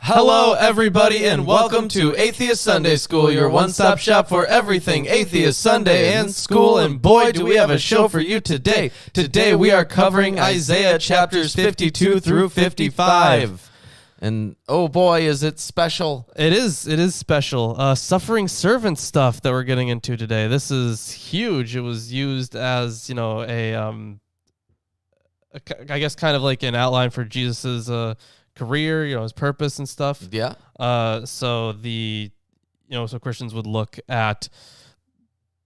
Hello, everybody, and welcome to Atheist Sunday School, your one-stop shop for everything Atheist Sunday and school. And boy, do we have a show for you today. Today we are covering Isaiah chapters 52 through 55. And oh boy, is it special. It is special. Suffering servant stuff that we're getting into today. This is huge. It was used as, I guess kind of like an outline for Jesus's career, his purpose and stuff. Yeah. So Christians would look at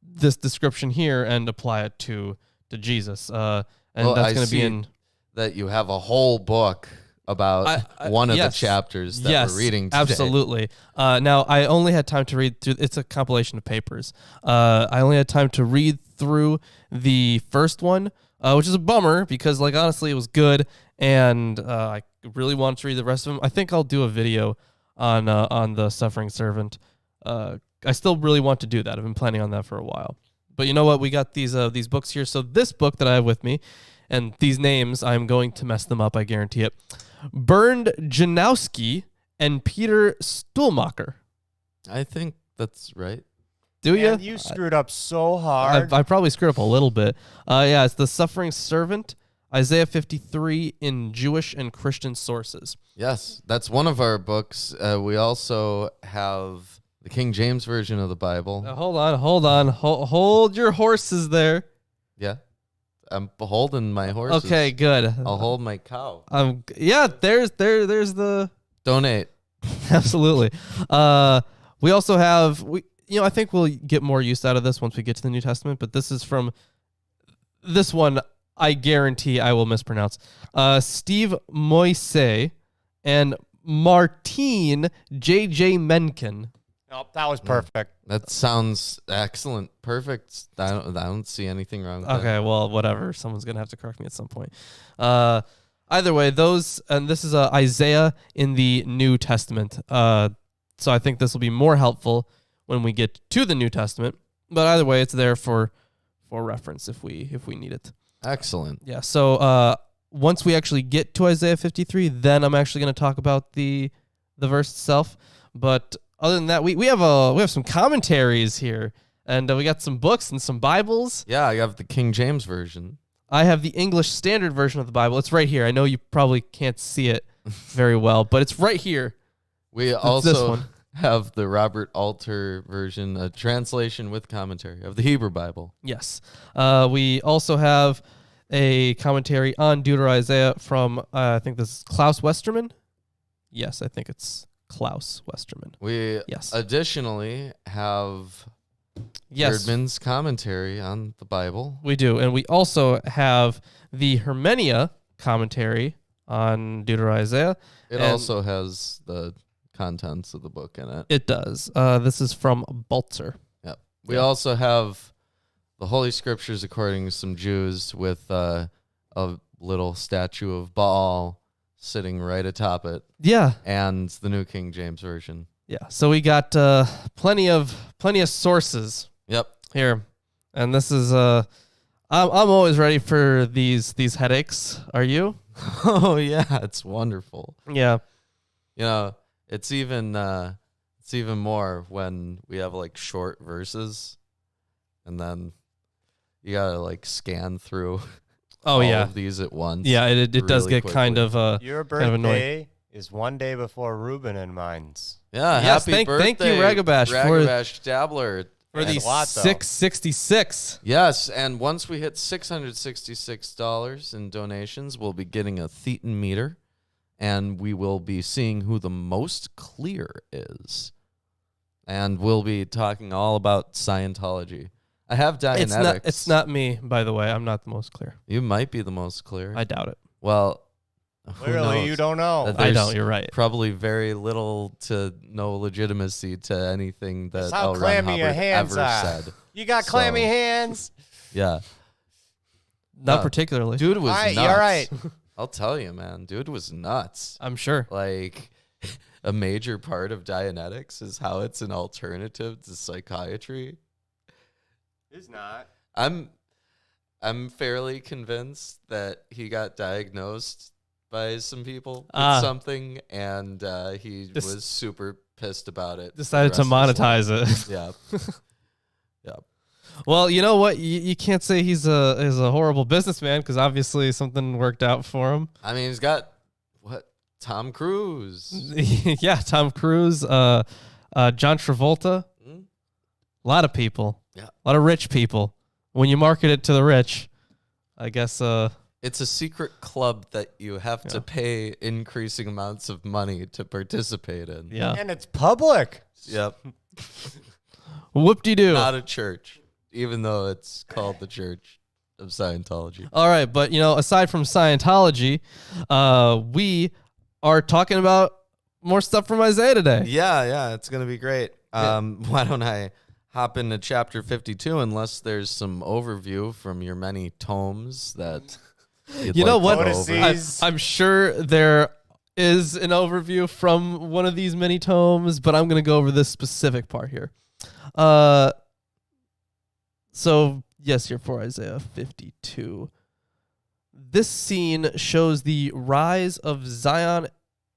this description here and apply it to Jesus. And that's going to be in that you have a whole book about one of the chapters that we're reading today. Absolutely. Now, I only had time to read through. It's a compilation of papers. I only had time to read through the first one, which is a bummer because, honestly, it was good, and I really wanted to read the rest of them. I think I'll do a video on the suffering servant. I still really want to do that. I've been planning on that for a while. But you know what? We got these books here. So this book that I have with me, and these names, I'm going to mess them up. I guarantee it. Bernd Janowski and Peter Stuhlmacher. I think that's right. Do you? You screwed up so hard. I probably screwed up a little bit. It's The Suffering Servant, Isaiah 53 in Jewish and Christian sources. Yes, that's one of our books. We also have the King James Version of the Bible. Hold on. Hold your horses there. Yeah. I'm holding my horses. Okay, good. I'll hold my cow. There's the Donate. Absolutely. We also have I think we'll get more use out of this once we get to the New Testament, but this is from this one I guarantee I will mispronounce. Steve Moise and Martine J.J. Mencken. Nope, that was perfect. That sounds excellent. Perfect. I don't see anything wrong with that. Okay, well, whatever. Someone's going to have to correct me at some point. Either way, this is Isaiah in the New Testament. So I think this will be more helpful when we get to the New Testament. But either way, it's there for reference if we need it. Excellent. Yeah, so once we actually get to Isaiah 53, then I'm actually going to talk about the verse itself. But other than that, we have some commentaries here, and we got some books and some Bibles. Yeah, I have the King James Version. I have the English Standard Version of the Bible. It's right here. I know you probably can't see it very well, but it's right here. We also have the Robert Alter version, a translation with commentary of the Hebrew Bible. Yes. We also have a commentary on Deutero-Isaiah from, I think this is Klaus Westermann. Yes, I think it's Klaus Westermann. We additionally have Erdman's commentary on the Bible. We do. And we also have the Hermenia commentary on Deutero-Isaiah. It also has the contents of the book in it. It does. This is from Balzer. Yep. We also have the Holy Scriptures according to some Jews with a little statue of Baal sitting right atop it. Yeah. And the New King James Version. Yeah. So we got plenty of sources. Yep. Here. And this is I'm always ready for these headaches. Are you? Oh yeah, it's wonderful. Yeah. It's even more when we have short verses, and then you gotta scan through all of these at once. Yeah, it really does get quickly. kind of your birthday is one day before Reuben and mine's. Yeah, yes, happy birthday, thank you, Ragabash Dabbler. For the 666. Yes, and once we hit $666 in donations, we'll be getting a Thetan meter, and we will be seeing who the most clear is. And we'll be talking all about Scientology. I have Dianetics. It's not me, by the way. I'm not the most clear. You might be the most clear. I doubt it. Well, clearly you don't know. I don't. You're right. Probably very little to no legitimacy to anything that L. Ron clammy your Hubbard hands ever are. said. You got clammy hands. Yeah. Not particularly. Dude was nuts. You're right. I'll tell you, man. Dude was nuts. I'm sure. A major part of Dianetics is how it's an alternative to psychiatry. It's not. I'm fairly convinced that he got diagnosed by some people with Ah. something, and he This- was super pissed about it. for the Decided to rest of his life. monetize it. Yeah. Well, you know what? You can't say he's a horrible businessman because obviously something worked out for him. I mean, he's got Tom Cruise. Yeah, Tom Cruise, John Travolta, Mm. a lot of people, Yeah. a lot of rich people. When you market it to the rich, I guess. It's a secret club that you have to pay increasing amounts of money to participate in. Yeah. And it's public. Yep. Whoop-de-doo. Not a church, even though it's called the Church of Scientology. All right, but aside from Scientology, we are talking about more stuff from Isaiah today. Yeah, it's going to be great. Why don't I hop into chapter 52 unless there's some overview from your many tomes that you'd You know like to what? go over. Codices. I'm sure there is an overview from one of these many tomes, but I'm going to go over this specific part here. So, yes, you're for Isaiah 52. This scene shows the rise of Zion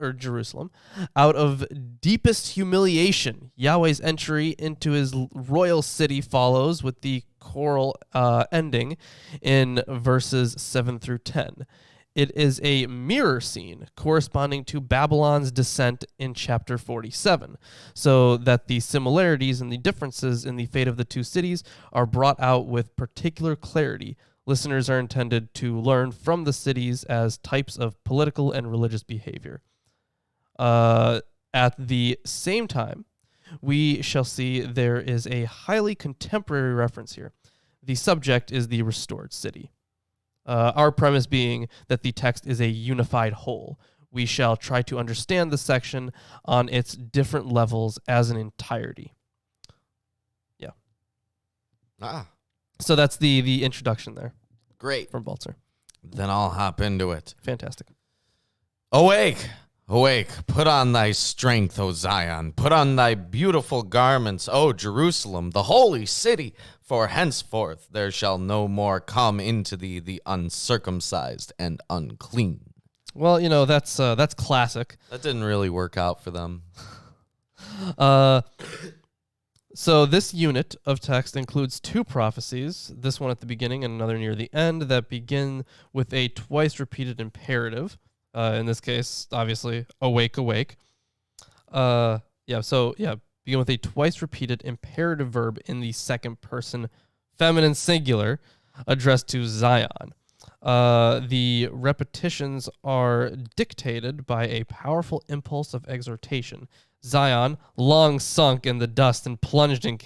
or Jerusalem out of deepest humiliation. Yahweh's entry into his royal city follows with the choral ending in verses 7 through 10. It is a mirror scene corresponding to Babylon's descent in chapter 47, so that the similarities and the differences in the fate of the two cities are brought out with particular clarity. Listeners are intended to learn from the cities as types of political and religious behavior. At the same time, we shall see there is a highly contemporary reference here. The subject is the restored city. Our premise being that the text is a unified whole. We shall try to understand the section on its different levels as an entirety. Yeah. So that's the introduction there Great. from Balzer. Then I'll hop into it. Fantastic. Awake, awake, put on thy strength, O Zion. Put on thy beautiful garments, O Jerusalem, the holy city. For henceforth there shall no more come into thee the uncircumcised and unclean. Well, that's classic. That didn't really work out for them. So this unit of text includes two prophecies, this one at the beginning and another near the end, that begin with a twice repeated imperative. In this case, obviously, awake, awake. Begin with a twice repeated imperative verb in the second person feminine singular addressed to Zion. The repetitions are dictated by a powerful impulse of exhortation. Zion, long sunk in the dust and plunged in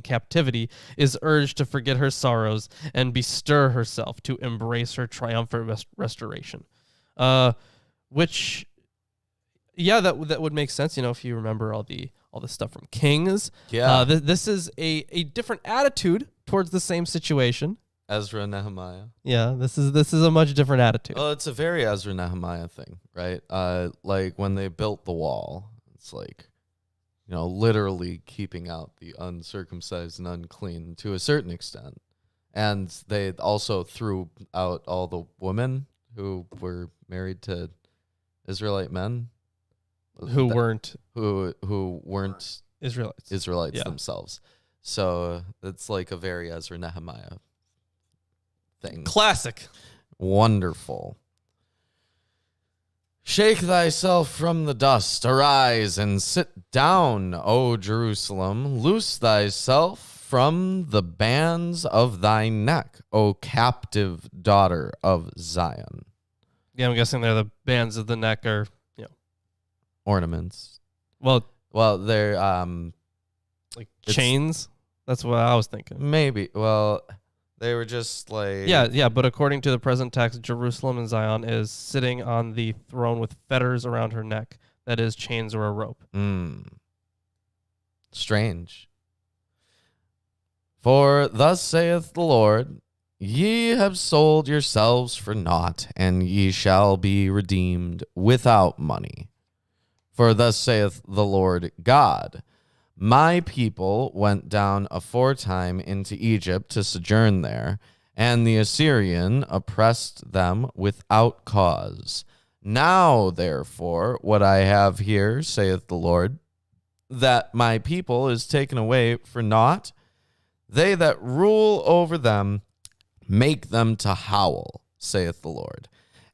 captivity, is urged to forget her sorrows and bestir herself to embrace her triumphant restoration. That would make sense, if you remember all the stuff from Kings. Yeah. This is a different attitude towards the same situation. Ezra, Nehemiah. Yeah, this is a much different attitude. Well, it's a very Ezra, Nehemiah thing, right? Like when they built the wall, it's like, literally keeping out the uncircumcised and unclean to a certain extent. And they also threw out all the women who were married to Israelite men. who weren't Israelites Yeah. themselves. So it's like a very Ezra Nehemiah thing. Classic. Wonderful. Shake thyself from the dust, arise and sit down, O Jerusalem. Loose thyself from the bands of thy neck, O captive daughter of Zion. Yeah, I'm guessing they're the bands of the neck are, Ornaments. well, they're like It's- chains. That's what I was thinking. maybe. Well, they were just like Yeah, but according to the present text, Jerusalem and Zion is sitting on the throne with fetters around her neck. That is chains or a rope. Strange. For thus saith the Lord, ye have sold yourselves for naught, and ye shall be redeemed without money. For thus saith the Lord God, my people went down aforetime into Egypt to sojourn there, and the Assyrian oppressed them without cause. Now, therefore, what I have here, saith the Lord, that my people is taken away for naught. They that rule over them make them to howl, saith the Lord.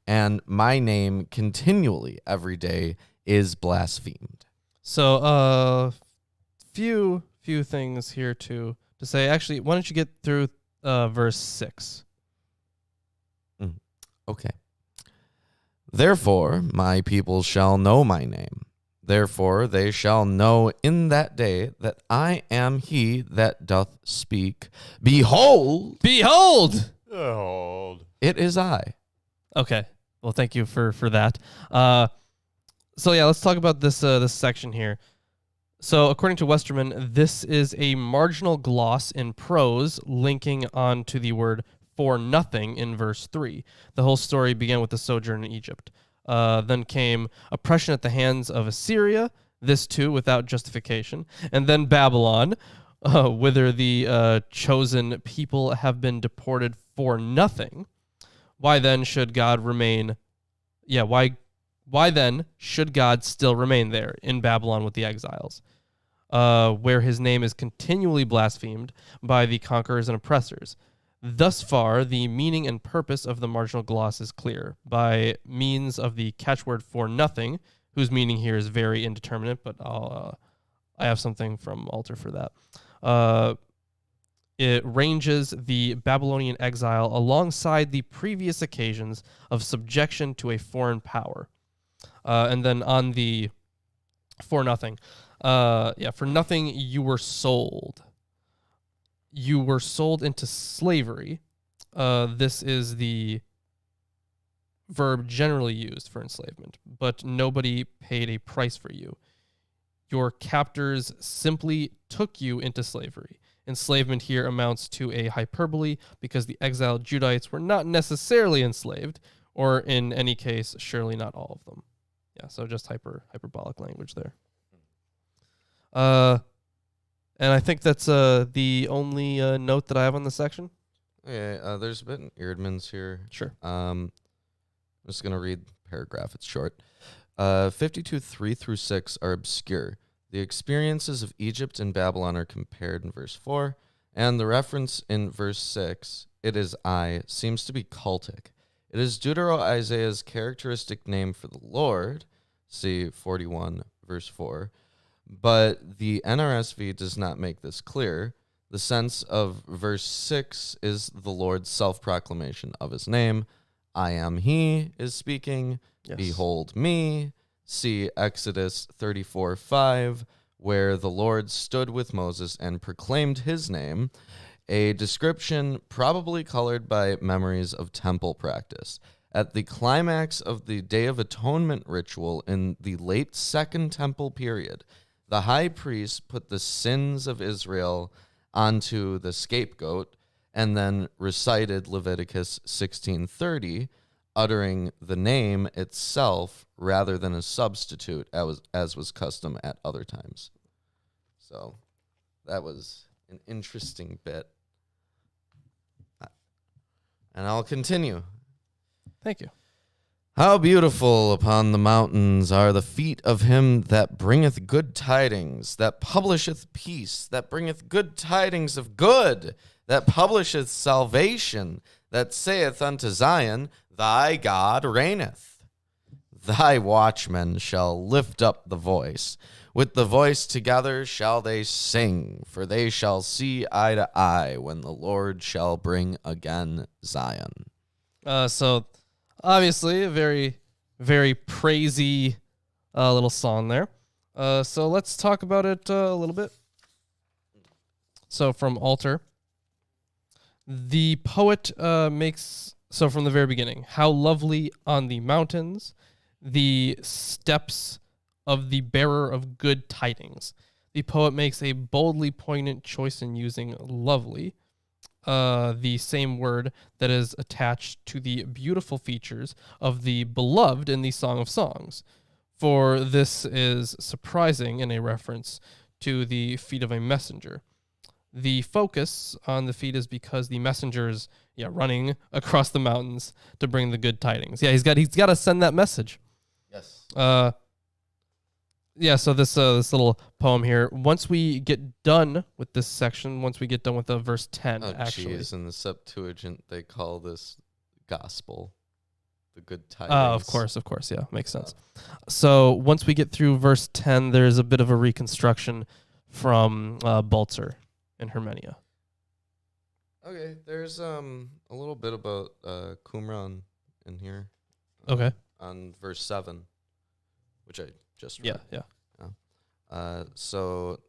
And my name continually every day is blasphemed. So, few things here to say. Actually, why don't you get through verse 6? Okay. Therefore, my people shall know my name. Therefore, they shall know in that day that I am he that doth speak. Behold, Behold! Behold. it is I. Okay. Well, thank you for that. So yeah, let's talk about this section here. So according to Westerman, this is a marginal gloss in prose linking on to the word for nothing in verse 3. The whole story began with the sojourn in Egypt. Then came oppression at the hands of Assyria, this too without justification, and then Babylon, whither the chosen people have been deported for nothing. Why then should God remain? Yeah, why then should God still remain there in Babylon with the exiles, where his name is continually blasphemed by the conquerors and oppressors? Thus far, the meaning and purpose of the marginal gloss is clear. By means of the catchword for nothing, whose meaning here is very indeterminate, but I have something from Alter for that. It ranges the Babylonian exile alongside the previous occasions of subjection to a foreign power. And then on the for nothing, for nothing you were sold. You were sold into slavery. This is the verb generally used for enslavement, but nobody paid a price for you. Your captors simply took you into slavery. Enslavement here amounts to a hyperbole because the exiled Judahites were not necessarily enslaved, or in any case, surely not all of them. Yeah, so just hyperbolic language there. And I think that's the only note that I have on this section. Okay, there's a bit in Eerdmans here. Sure. I'm just going to read the paragraph. It's short. 52:3 through 6 are obscure. The experiences of Egypt and Babylon are compared in verse 4, and the reference in verse 6, it is I, seems to be cultic. It is Deutero-Isaiah's characteristic name for the Lord, see 41, verse 4, but the NRSV does not make this clear. The sense of verse 6 is the Lord's self-proclamation of his name. I am he is speaking. Yes. Behold me. See Exodus 34:5, where the Lord stood with Moses and proclaimed his name, a description probably colored by memories of temple practice. At the climax of the Day of Atonement ritual in the late Second Temple period, the high priest put the sins of Israel onto the scapegoat and then recited Leviticus 16:30, uttering the name itself rather than a substitute, as was custom at other times. So that was an interesting bit. And I'll continue. Thank you. How beautiful upon the mountains are the feet of him that bringeth good tidings, that publisheth peace, that bringeth good tidings of good, that publisheth salvation, that saith unto Zion, Thy God reigneth. Thy watchmen shall lift up the voice. With the voice together shall they sing, for they shall see eye to eye when the Lord shall bring again Zion. So obviously a very, very praisey little song there. So let's talk about it a little bit. So from Alter, the poet makes, so from the very beginning, how lovely on the mountains, the steps of the bearer of good tidings. The poet makes a boldly poignant choice in using lovely, the same word that is attached to the beautiful features of the beloved in the Song of Songs. For this is surprising in a reference to the feet of a messenger. The focus on the feet is because the messenger is running across the mountains to bring the good tidings. Yeah, he's got to send that message. Yes. Yeah, so this little poem here. Once we get done with this section, once we get done with verse 10, actually. Geez, in the Septuagint, they call this gospel, the good tidings. Oh, of course, yeah, makes sense. So once we get through verse 10, there's a bit of a reconstruction from Balzer and Hermenia. Okay, there's a little bit about Qumran in here. Okay. On verse 7, which I just Yeah, read. yeah. So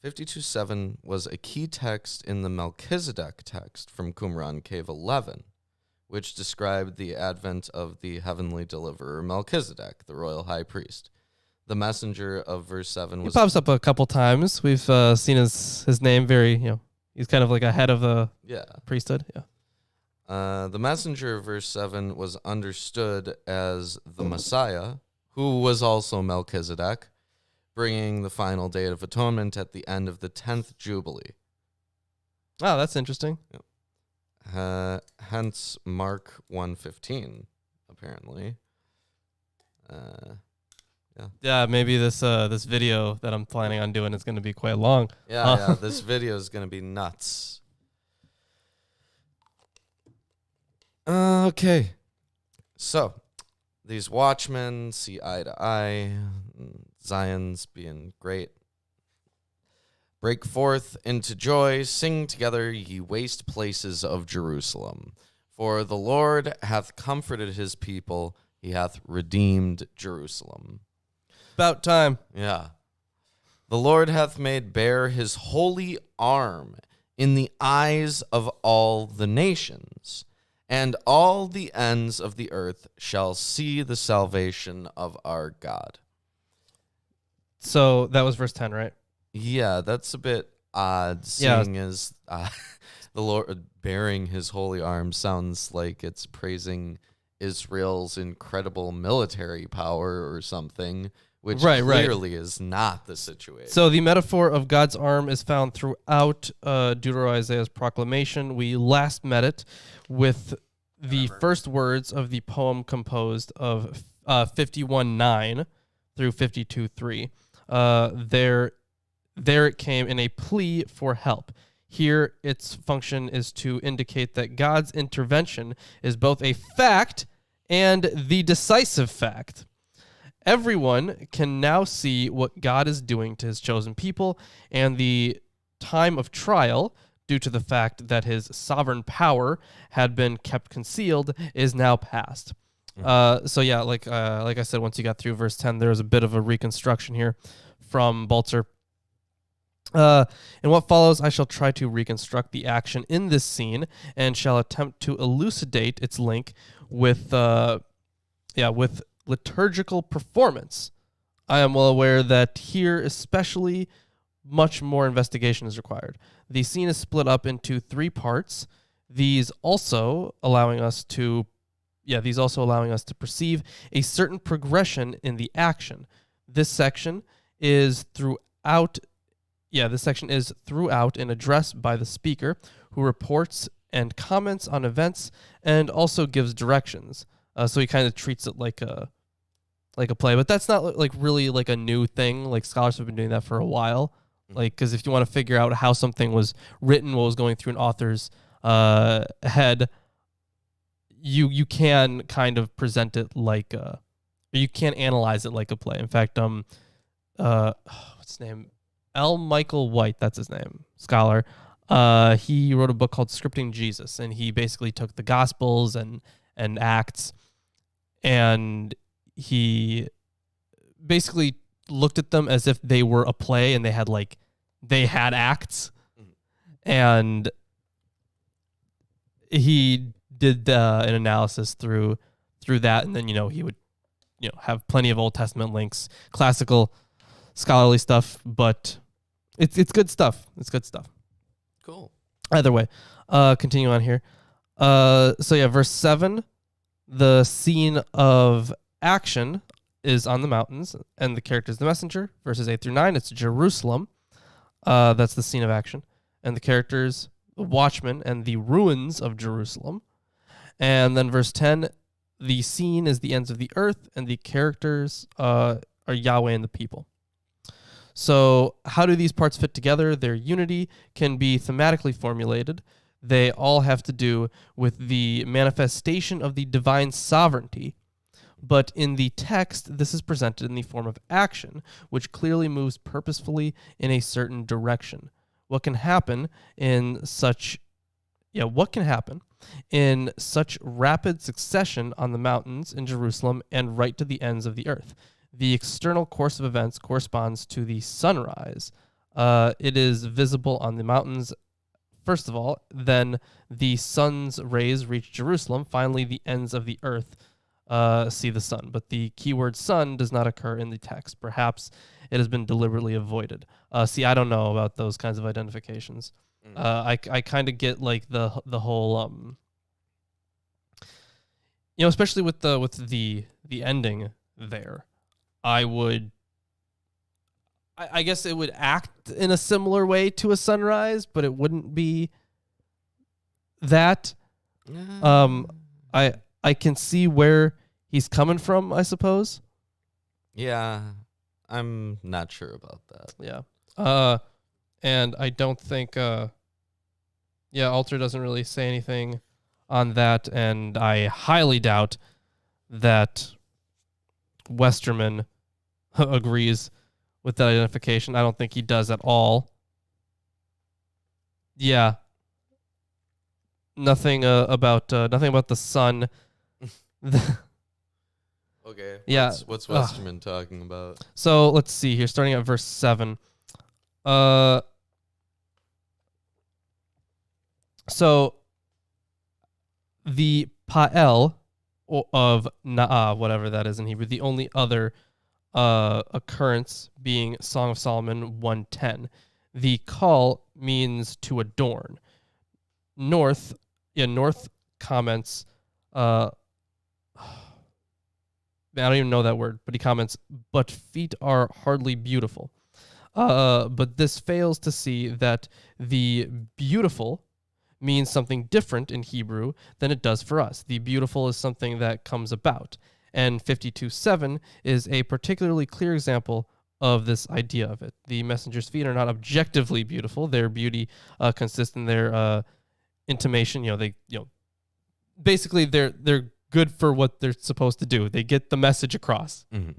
52:7 was a key text in the Melchizedek text from Qumran Cave 11, which described the advent of the heavenly deliverer Melchizedek, the royal high priest. The messenger of verse 7 He was... pops up a couple times. We've seen his name very, he's kind of like a head of the priesthood. Yeah. The messenger of verse 7 was understood as the Messiah, who was also Melchizedek, bringing the final day of atonement at the end of the 10th Jubilee. Oh, that's interesting. Hence Mark 1:15, apparently. Yeah, maybe this video that I'm planning on doing is going to be quite long. Yeah, this video is going to be nuts. Okay. So, these watchmen see eye to eye. Zion's being great. Break forth into joy, sing together, ye waste places of Jerusalem. For the Lord hath comforted his people, he hath redeemed Jerusalem. About time. Yeah. The Lord hath made bare his holy arm in the eyes of all the nations, and all the ends of the earth shall see the salvation of our God. So that was verse 10, right? Yeah, that's a bit odd, seeing as the Lord bearing his holy arm sounds like it's praising Israel's incredible military power or something, which clearly is not the situation. So the metaphor of God's arm is found throughout Deutero-Isaiah's proclamation. We last met it with the first words of the poem composed of 51:9 through 52:3. There it came in a plea for help. Here, its function is to indicate that God's intervention is both a fact and the decisive fact. Everyone can now see what God is doing to his chosen people, and the time of trial, due to the fact that his sovereign power had been kept concealed, is now past. So yeah, like I said, once you got through verse 10, there was a bit of a reconstruction here from Balzer. In what follows, I shall try to reconstruct the action in this scene and shall attempt to elucidate its link with liturgical performance. I am well aware that here especially much more investigation is required. The scene is split up into 3 parts, these also allowing us to perceive a certain progression in the action. This section is throughout an address by the speaker, who reports and comments on events and also gives directions. So he kind of treats it like a play, but that's not like really like a new thing. Like scholars have been doing that for a while. Like, because if you want to figure out how something was written, what was going through an author's head, you can kind of present it like you can analyze it like a play. In fact, what's his name? L. Michael White, that's his name, scholar. He wrote a book called Scripting Jesus, and he basically took the Gospels and Acts, and he basically looked at them as if they were a play, and they had acts, and he did an analysis through that, and then he would have plenty of Old Testament links, classical scholarly stuff, but it's good stuff. It's good stuff. Cool. Either way, continue on here. So yeah, verse 7, the scene of action is on the mountains, and the character is the messenger. Verses 8 through 9, it's Jerusalem. That's the scene of action. And the characters, the watchmen, and the ruins of Jerusalem. And then verse 10, The scene is the ends of the earth, and the characters are Yahweh and the people. So how do these parts fit together? Their unity can be thematically formulated. They all have to do with the manifestation of the divine sovereignty. But in the text, this is presented in the form of action, which clearly moves purposefully in a certain direction. What can happen in such rapid succession on the mountains in Jerusalem and right to the ends of the earth? The external course of events corresponds to the sunrise. It is visible on the mountains, first of all, then the sun's rays reach Jerusalem, finally the ends of the earth see the sun. But the keyword sun does not occur in the text. Perhaps it has been deliberately avoided. I don't know about those kinds of identifications. I kind of get like the whole especially with the ending there. I guess it would act in a similar way to a sunrise, but it wouldn't be that. I can see where he's coming from, I suppose. Yeah, I'm not sure about that. Yeah. And I don't think, Alter doesn't really say anything on that, and I highly doubt that Westerman agrees with that identification. I don't think he does at all. Yeah. Nothing about the sun. Okay. Yeah. What's Westerman talking about? So let's see here, starting at verse 7. So the Pa'el of Na'ah, whatever that is in Hebrew, the only other occurrence being Song of Solomon 110. The call means to adorn. North comments, I don't even know that word, but he comments, but feet are hardly beautiful. But this fails to see that the beautiful means something different in Hebrew than it does for us. The beautiful is something that comes about. And 52:7 is a particularly clear example of this idea of it. The messenger's feet are not objectively beautiful. Their beauty consists in their intimation. Basically they're good for what they're supposed to do. They get the message across. Mm-hmm.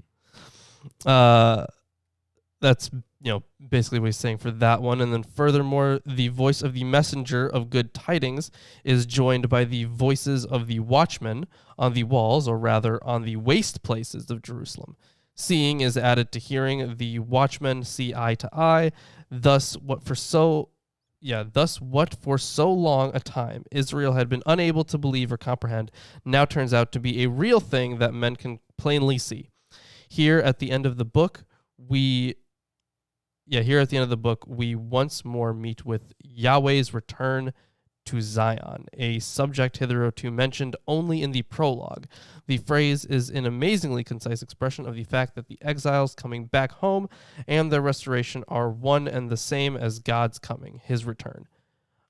That's basically what he's saying for that one. And then furthermore, the voice of the messenger of good tidings is joined by the voices of the watchmen on the walls, or rather on the waste places of Jerusalem. Seeing is added to hearing. The watchmen see eye to eye. Thus what for so long a time Israel had been unable to believe or comprehend now turns out to be a real thing that men can plainly see. Here at the end of the book, we once more meet with Yahweh's return to Zion, a subject hitherto mentioned only in the prologue. The phrase is an amazingly concise expression of the fact that the exiles coming back home and their restoration are one and the same as God's coming, his return.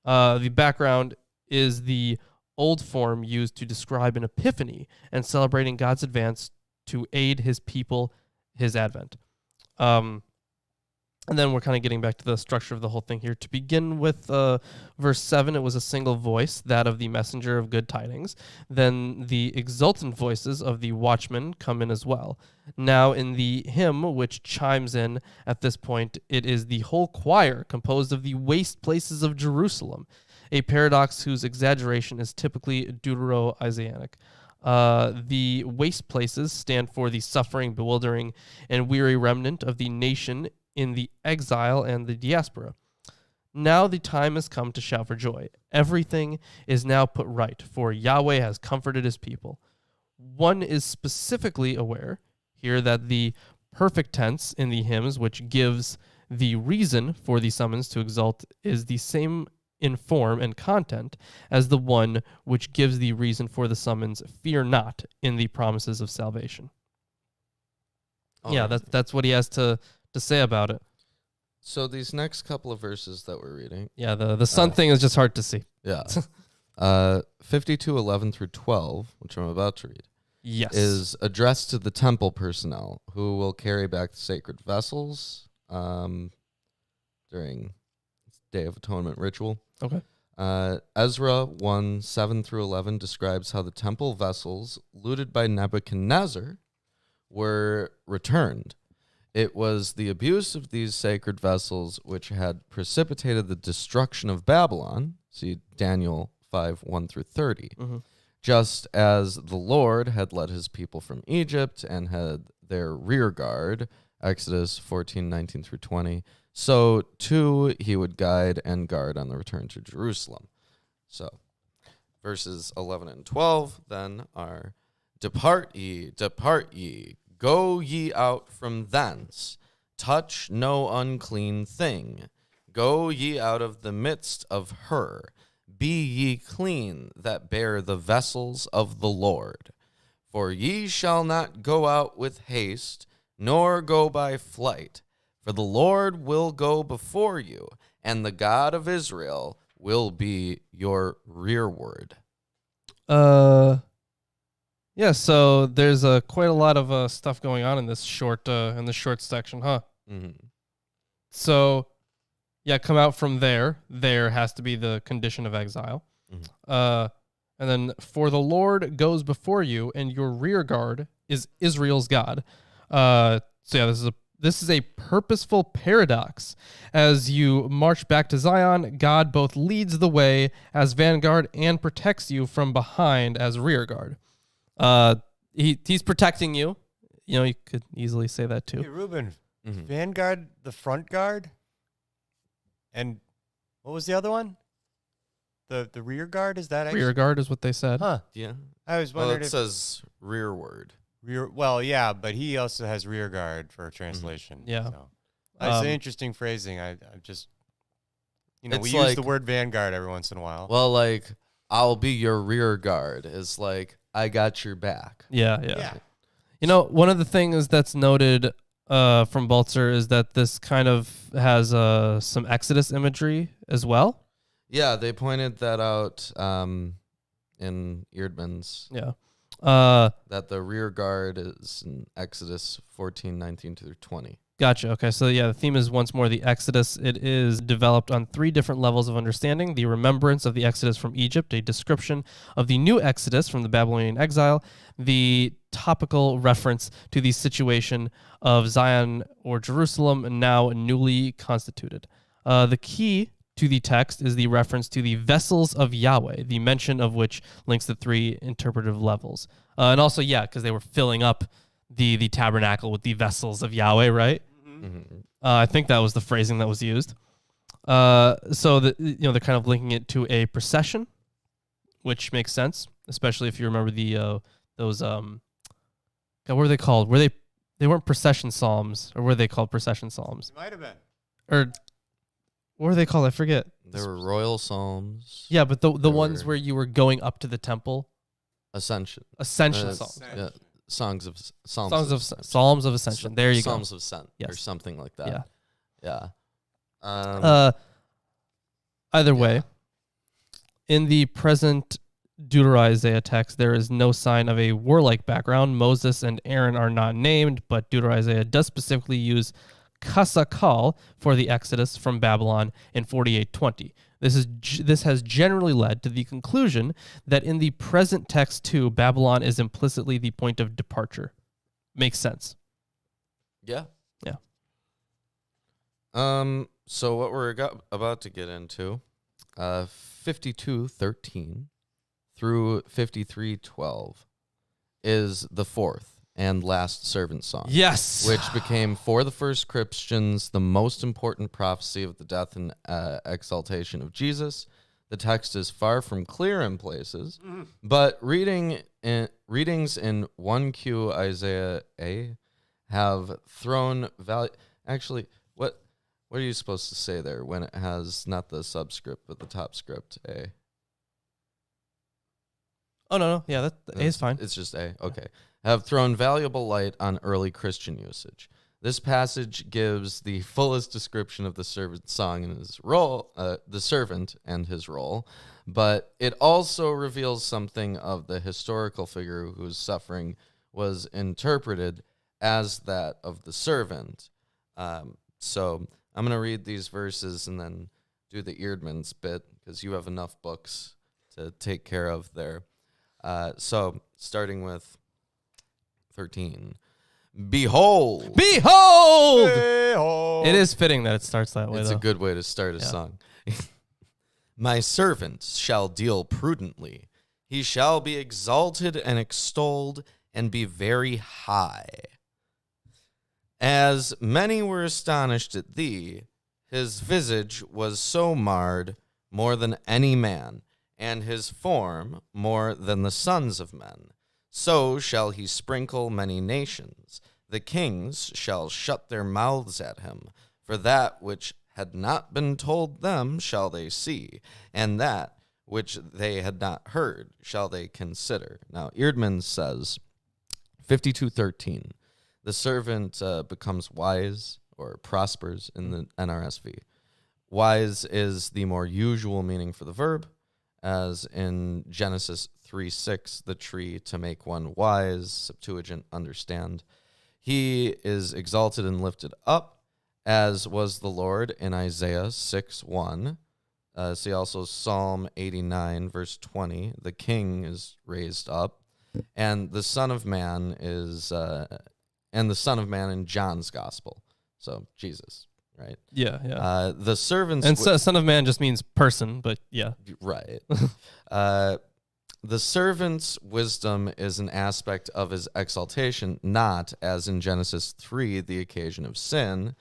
The background is the old form used to describe an epiphany and celebrating God's advance to aid his people, his advent. And then we're kind of getting back to the structure of the whole thing here. To begin with verse 7, it was a single voice, that of the messenger of good tidings. Then the exultant voices of the watchmen come in as well. Now in the hymn, which chimes in at this point, it is the whole choir composed of the waste places of Jerusalem, a paradox whose exaggeration is typically Deutero-Isaianic. The waste places stand for the suffering, bewildering, and weary remnant of the nation in the exile and the diaspora. Now the time has come to shout for joy. Everything is now put right, for Yahweh has comforted his people. One is specifically aware here that the perfect tense in the hymns, which gives the reason for the summons to exult, is the same in form and content as the one which gives the reason for the summons, fear not, in the promises of salvation. That's what he has to say about it. So these next couple of verses that we're reading. Yeah, the sun thing is just hard to see. Yeah. 52:11 through 12, which I'm about to read. Yes. is addressed to the temple personnel who will carry back the sacred vessels during Day of Atonement ritual. Okay. Ezra 1, 7 through 11 describes how the temple vessels looted by Nebuchadnezzar were returned. It was the abuse of these sacred vessels which had precipitated the destruction of Babylon. See Daniel 5, 1 through 30. Mm-hmm. Just as the Lord had led his people from Egypt and had their rear guard, Exodus 14, 19 through 20, so too he would guide and guard on the return to Jerusalem. So verses 11 and 12 then are, depart ye, go ye out from thence, touch no unclean thing, go ye out of the midst of her, be ye clean that bear the vessels of the Lord. For ye shall not go out with haste, nor go by flight, for the Lord will go before you, and the God of Israel will be your rearward. Yeah, so there's quite a lot of stuff going on in this short section, huh? Mm-hmm. So, yeah, come out from there. There has to be the condition of exile. Mm-hmm. And then, for the Lord goes before you, and your rear guard is Israel's God. So yeah, this is a purposeful paradox. As you march back to Zion, God both leads the way as vanguard and protects you from behind as rear guard. He's protecting you. You know, you could easily say that too. Hey, Ruben, Mm-hmm. vanguard, the front guard, and what was the other one? The rear guard, is that Rear guard is what they said. Huh. Yeah. I was Well, wondering it if says rearward. rear. Well, yeah, but he also has rear guard for translation. Yeah. So. That's an interesting phrasing. I just, we It's use like- the word vanguard every once in a while. Well, like, I'll be your rear guard is like, I got your back. Yeah. You know, one of the things that's noted from Balzer is that this kind of has some Exodus imagery as well. Yeah, they pointed that out in Eerdmans, Yeah. that the rear guard is in Exodus 14, 19 through 20. Gotcha. Okay. So, yeah, the theme is once more the Exodus. It is developed on 3 different levels of understanding: the remembrance of the Exodus from Egypt, a description of the new Exodus from the Babylonian exile, the topical reference to the situation of Zion or Jerusalem, now newly constituted. The key to the text is the reference to the vessels of Yahweh, the mention of which links the 3 interpretive levels. And also, yeah, because they were filling up the tabernacle with the vessels of Yahweh, right? Mm-hmm. I think that was the phrasing that was used. So they're kind of linking it to a procession, which makes sense, especially if you remember those God, what were they called? They weren't procession psalms, or were they called procession psalms? It might have been. Or what were they called? I forget. There were royal psalms. Yeah, but the There ones were- where you were going up to the temple, Ascension. ascension songs. Yeah, Psalms of Psalms of Ascension. There you go. Psalms of Ascent, or Yes. something like that. Yeah. Yeah. Either way, in the present Deutero-Isaiah text, there is no sign of a warlike background. Moses and Aaron are not named, but Deutero-Isaiah does specifically use Kasakal for the exodus from Babylon in 4820. This has generally led to the conclusion that in the present text too, Babylon is implicitly the point of departure. Makes sense. Yeah. Yeah. So what we're about to get into, 52:13 through 53:12 is the 4th and last servant song. Yes. Which became, for the first Christians, the most important prophecy of the death and exaltation of Jesus. The text is far from clear in places, but readings in 1Q Isaiah A have thrown value. Actually, what are you supposed to say there when it has not the subscript but the top script A? Oh, no. Yeah, that A is fine. It's just A. Okay. Have thrown valuable light on early Christian usage. This passage gives the fullest description of the servant's song and his role, the servant and his role, but it also reveals something of the historical figure whose suffering was interpreted as that of the servant. So I'm going to read these verses and then do the Eerdmans bit, because you have enough books to take care of there. So starting with 13. Behold! Behold! Hey-ho. It is fitting that it starts that way, It's though. a good way to start a song. My servant shall deal prudently. He shall be exalted and extolled and be very high. As many were astonished at thee, his visage was so marred more than any man, and his form more than the sons of men. So shall he sprinkle many nations. The kings shall shut their mouths at him, for that which had not been told them shall they see, and that which they had not heard shall they consider. Now, Eerdmans says, 52:13, the servant becomes wise or prospers in the NRSV. Wise is the more usual meaning for the verb, as in Genesis 3:6, the tree to make one wise, Septuagint, understand. He is exalted and lifted up, as was the Lord in Isaiah 6:1. See also Psalm 89, verse 20. The king is raised up, and the Son of Man is, and the Son of Man in John's Gospel. So Jesus, right? Yeah. The servants And son of man just means person, but yeah. right. The servant's wisdom is an aspect of his exaltation, not, as in Genesis 3, the occasion of sin.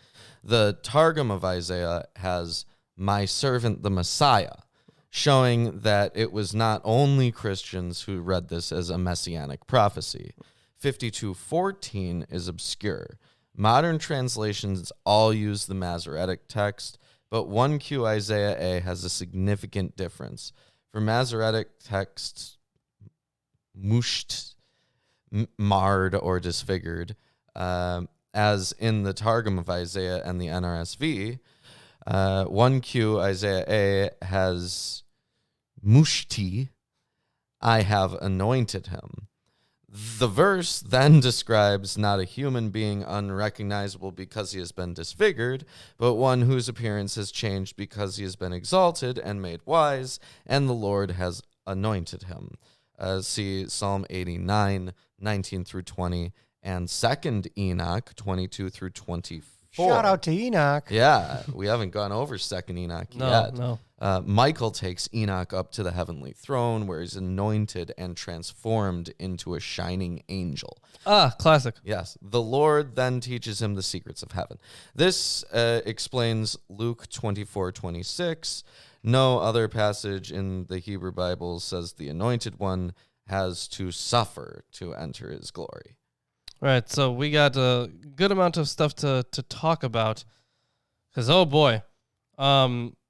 The Targum of Isaiah has my servant the Messiah, showing that it was not only Christians who read this as a messianic prophecy. 52:14 is obscure. Modern translations all use the Masoretic text, but 1Q Isaiah A has a significant difference. For Masoretic texts, musht, marred or disfigured, as in the Targum of Isaiah and the NRSV, 1Q Isaiah A has mushti, I have anointed him. The verse then describes not a human being unrecognizable because he has been disfigured, but one whose appearance has changed because he has been exalted and made wise, and the Lord has anointed him. See Psalm 89, 19 through 20, and 2nd Enoch, 22 through 24. Shout out to Enoch. Yeah, we haven't gone over 2nd Enoch yet. No. Michael takes Enoch up to the heavenly throne where he's anointed and transformed into a shining angel. Classic. Yes. The Lord then teaches him the secrets of heaven. This explains Luke 24:26. No other passage in the Hebrew Bible says the anointed one has to suffer to enter his glory. Right, so we got a good amount of stuff to talk about. Because, oh boy.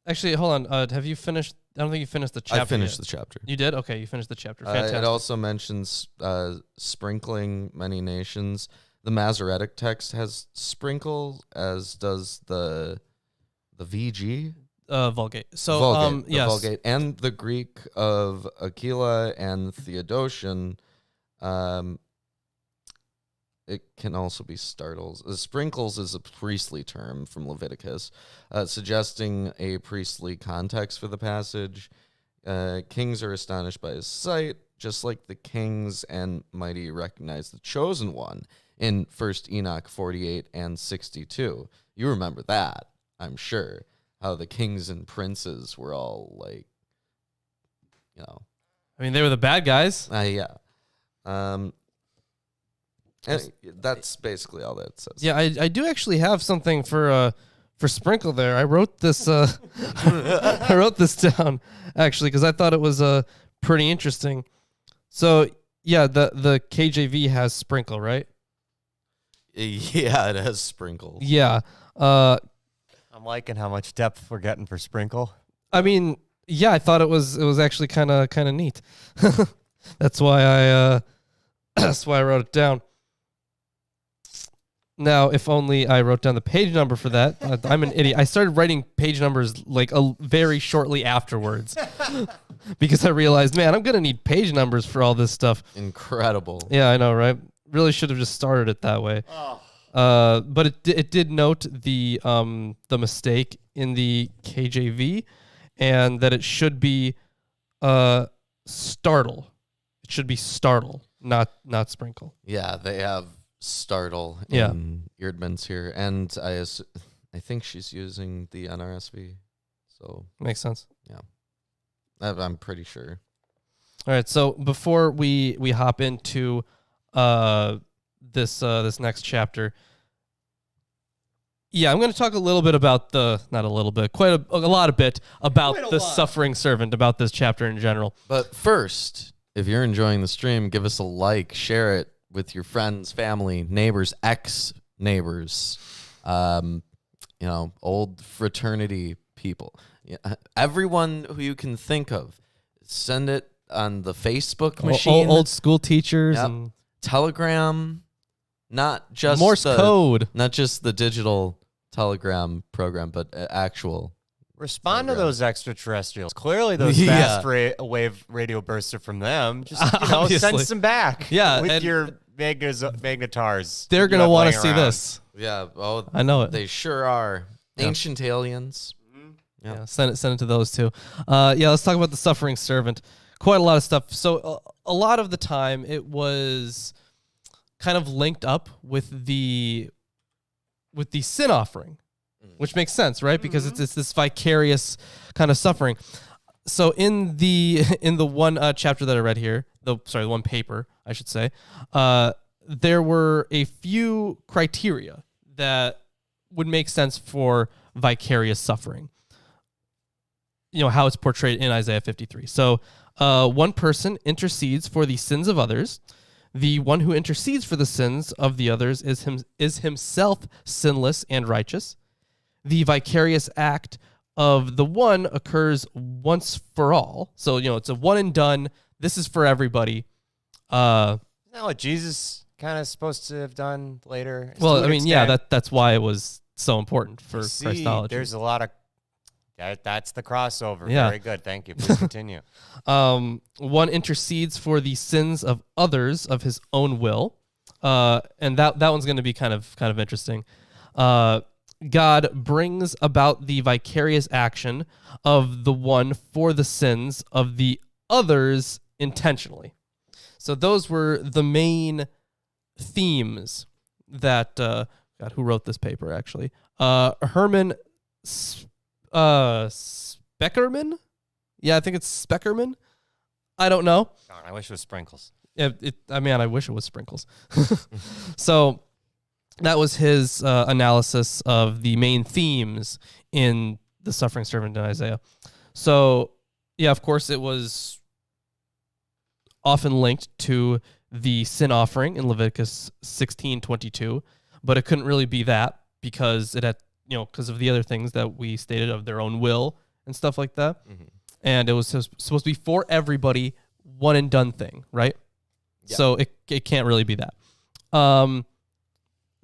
Actually, hold on. Have you finished? I don't think you finished the chapter. I finished yet. the chapter. You did? Okay, you finished the chapter. Fantastic. It also mentions sprinkling many nations. The Masoretic text has sprinkle, as does the VG. Vulgate. So, Vulgate, yes. Vulgate, and the Greek of Aquila and Theodotion. It can also be startles. Sprinkles is a priestly term from Leviticus, suggesting a priestly context for the passage. Kings are astonished by his sight, just like the kings and mighty recognize the chosen one in 1st Enoch 48 and 62. You remember that, I'm sure, how the kings and princes were all like, I mean, they were the bad guys. yeah. And that's basically all that it says. Yeah, I do actually have something for Sprinkle there. I wrote this I wrote this down actually because I thought it was pretty interesting. So yeah, the KJV has Sprinkle, right? Yeah, it has sprinkles. Yeah. I'm liking how much depth we're getting for Sprinkle. I mean, yeah, I thought it was actually kind of neat. That's why I wrote it down. Now, if only I wrote down the page number for that. I'm an idiot. I started writing page numbers like very shortly afterwards because I realized, man, I'm going to need page numbers for all this stuff. Incredible. Yeah, I know, right? Really should have just started it that way. But it did note the mistake in the KJV, and that it should be startle. It should be startle, not sprinkle. Yeah, they have startle Yeah. in Eerdmans here, and I think she's using the NRSV, so Makes sense. I'm pretty sure. All right, so before we hop into this next chapter, I'm going to talk a little bit about not a little bit, quite a lot of bit about the suffering servant, about this chapter in general. But first, if you're enjoying the stream, give us a like, share it with your friends, family, neighbors, ex-neighbors, old fraternity people. Yeah, everyone who you can think of. Send it on the Facebook machine. Old school teachers. Yep. And Telegram, not just Morse code. Not just the digital telegram program, but actual. Respond to Telegram. those extraterrestrials. Clearly, those Yeah. fast wave radio bursts are from them. Just Obviously. send some back. Yeah, with and- your magnetars. They're you going to have want laying to see around. this. Yeah, oh, I know it. they sure are. Yeah. Ancient aliens. Yeah. Yeah, send it to those two. Let's talk about the suffering servant. Quite a lot of stuff. So a lot of the time it was kind of linked up with the sin offering, which makes sense, right? Because it's this vicarious kind of suffering. So in the one chapter that I read here, the one paper, I should say, there were a few criteria that would make sense for vicarious suffering. How it's portrayed in Isaiah 53. So one person intercedes for the sins of others. The one who intercedes for the sins of the others is himself sinless and righteous. The vicarious act of the one occurs once for all. So, it's a one and done. This is for everybody. Isn't that what Jesus kind of supposed to have done later? Well, I mean, that's why it was so important for Christology. There's a lot of that's the crossover. Yeah. Very good. Thank you. Please continue. One intercedes for the sins of others of his own will, and that one's going to be kind of interesting. God brings about the vicarious action of the one for the sins of the others intentionally. So those were the main themes that God, who wrote this paper actually? Herman Speckerman? Yeah, I think it's Speckerman. I don't know. Darn, I wish it was sprinkles. I wish it was sprinkles. So that was his analysis of the main themes in the suffering servant in Isaiah. So, of course, it was often linked to the sin offering in Leviticus 16:22, but it couldn't really be that because it had, because of the other things that we stated of their own will and stuff like that. Mm-hmm. And it was supposed to be for everybody, one and done thing, right? Yeah. So it can't really be that.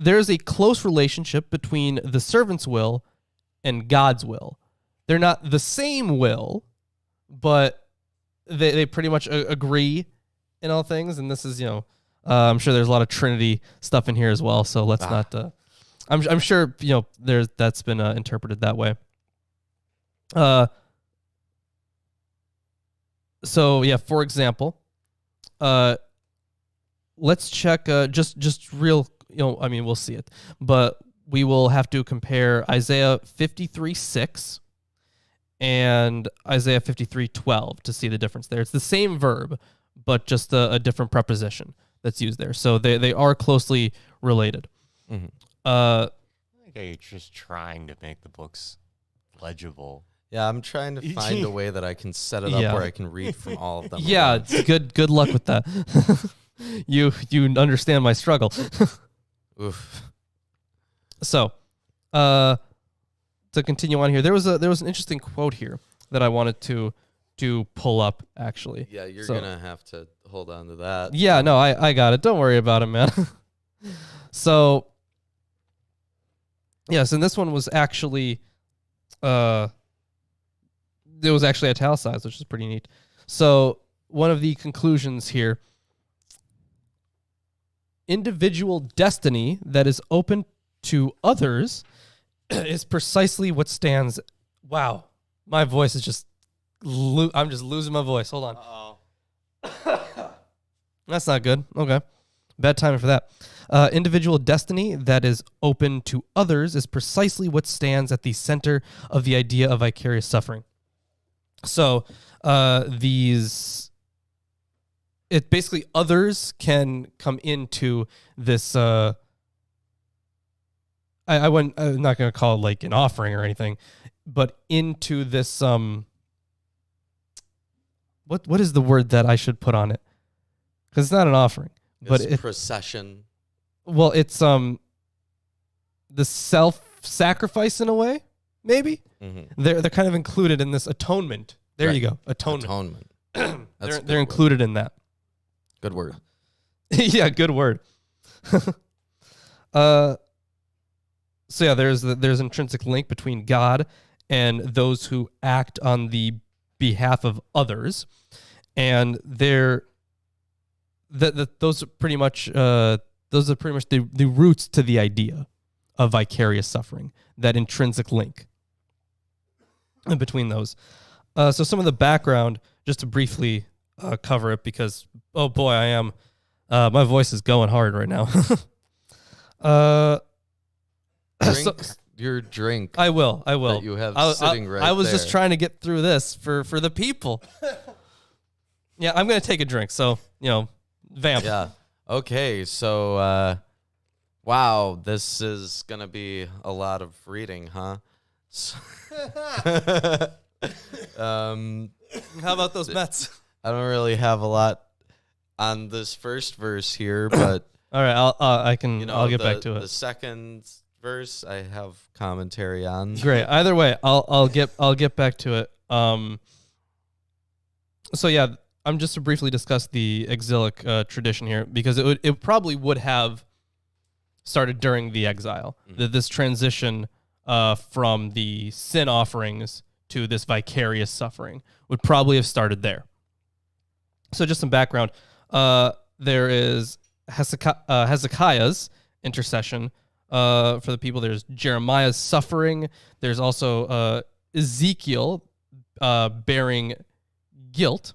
There's a close relationship between the servant's will and God's will. They're not the same will, but they pretty much agree in all things. And this is, I'm sure there's a lot of Trinity stuff in here as well. So let's not. I'm sure that's been interpreted that way. For example, let's check just real. We'll see it, but we will have to compare Isaiah 53:6 and Isaiah 53:12 to see the difference there. It's the same verb, but just a different preposition that's used there. So they are closely related. Mm-hmm. I think you're just trying to make the books legible. Yeah, I'm trying to find a way that I can set it up where I can read from all of them. Yeah, it's good luck with that. You understand my struggle. Oof. So, to continue on here, there was an interesting quote here that I wanted to pull up actually. Yeah, you're gonna have to hold on to that. Yeah, no, I got it. Don't worry about it, man. So, Yes, and this one was actually, it was actually italicized, which is pretty neat. So one of the conclusions here: individual destiny that is open to others is precisely what stands. Wow, my voice is just. I'm just losing my voice. Hold on. Uh-oh. That's not good. Okay. Bad timing for that. Individual destiny that is open to others is precisely what stands at the center of the idea of vicarious suffering. So it basically others can come into this. I'm not going to call it like an offering or anything, but into this. What is the word that I should put on it? Because it's not an offering, but It's procession. well, it's the self-sacrifice in a way, maybe. Mm-hmm. They're kind of included in this atonement. There you go, atonement. They're included in that. Good word. Yeah, good word. So yeah, there's intrinsic link between God and those who act on the behalf of others, and those are pretty much the roots to the idea of vicarious suffering, that intrinsic link between those. So some of the background, just to briefly cover it, because oh boy, my voice is going hard right now. Drink your drink. I will. That you have sitting right I was there. just trying to get through this for the people. Yeah, I'm gonna take a drink. So vamp. Yeah. Okay. So, wow, this is gonna be a lot of reading, huh? How about those Mets? I don't really have a lot on this first verse here, but All right, I'll get back to it. The second verse I have commentary on. Great. Either way, I'll get back to it. So yeah, I'm just to briefly discuss the exilic tradition here, because it probably would have started during the exile. Mm-hmm. This transition from the sin offerings to this vicarious suffering would probably have started there. So just some background. There is Hezekiah's intercession for the people. There's Jeremiah's suffering. There's also Ezekiel bearing guilt,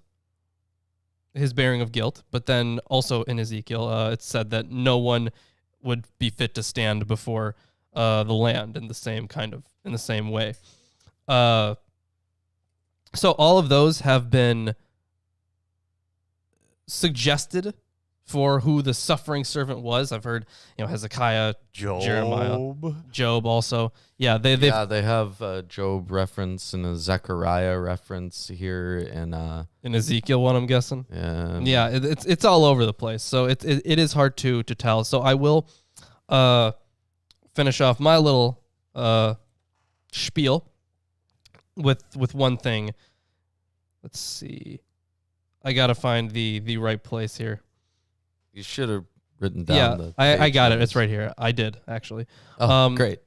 his bearing of guilt. But then also in Ezekiel, it's said that no one would be fit to stand before the land in the same way. So all of those have been suggested for who the suffering servant was. I've heard, Hezekiah, Jeremiah, Job also. Yeah, they have a Job reference and a Zechariah reference here, and in Ezekiel one, I'm guessing. Yeah, it's all over the place. So it is hard to tell. So I will finish off my little spiel with one thing. Let's see. I gotta find the right place here. you should have written down. Yeah, I got it. It's right here. I did actually. Oh, great.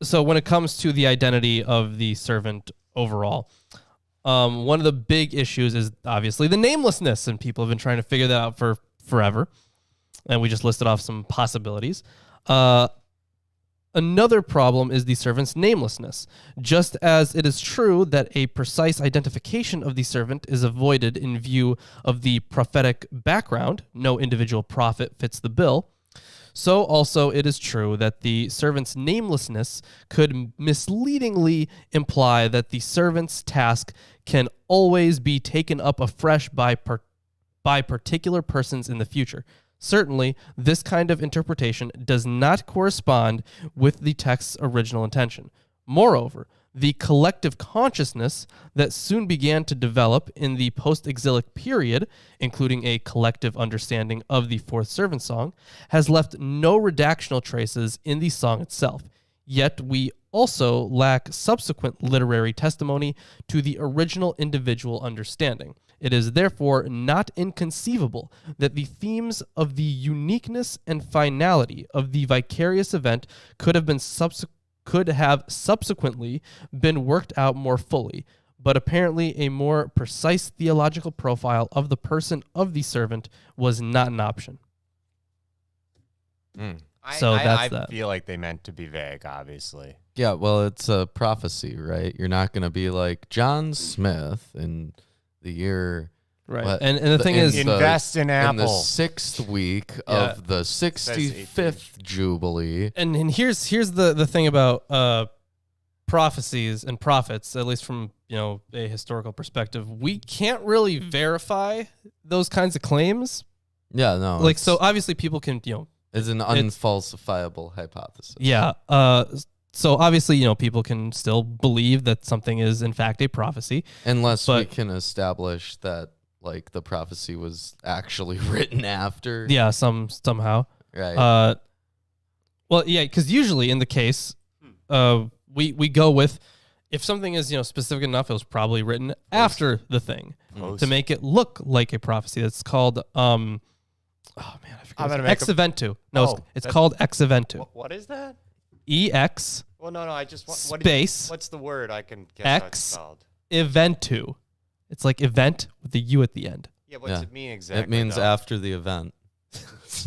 So when it comes to the identity of the servant overall, one of the big issues is obviously the namelessness, and people have been trying to figure that out for forever. And we just listed off some possibilities. Another problem is the servant's namelessness. Just as it is true that a precise identification of the servant is avoided in view of the prophetic background, no individual prophet fits the bill, so also it is true that the servant's namelessness could misleadingly imply that the servant's task can always be taken up afresh by particular persons in the future. Certainly, this kind of interpretation does not correspond with the text's original intention. Moreover, the collective consciousness that soon began to develop in the post-exilic period, including a collective understanding of the fourth servant song, has left no redactional traces in the song itself. Yet we also lack subsequent literary testimony to the original individual understanding. It is therefore not inconceivable that the themes of the uniqueness and finality of the vicarious event could have subsequently been worked out more fully, but apparently a more precise theological profile of the person of the servant was not an option. So I that. feel like they meant to be vague, obviously. Yeah, well, it's a prophecy, right? You're not going to be like John Smith in the year. Right. What? And the thing is, Invest in In the Apple. 6th week Yeah. of the 65th Jubilee. and here's the thing about prophecies and prophets, at least from a historical perspective. We can't really verify those kinds of claims. Yeah, no. Like, so obviously people can It's an unfalsifiable hypothesis. yeah. So obviously people can still believe that something is in fact a prophecy. Unless we But- can establish that, like, the prophecy was actually written after. Yeah, somehow. Right. Well, yeah, because usually in the case, we go with if something is specific enough, it was probably written after the thing to make it look like a prophecy. That's called oh man, I I'm gonna forget. make Ex eventu. No, Oh, it's that's- called ex eventu. What is that? EX Well, no, I just want space what's the word I can guess how it's X spelled? eventu. It's like event with the U at the end. Yeah, what's Yeah. it mean exactly? it means though? after the event.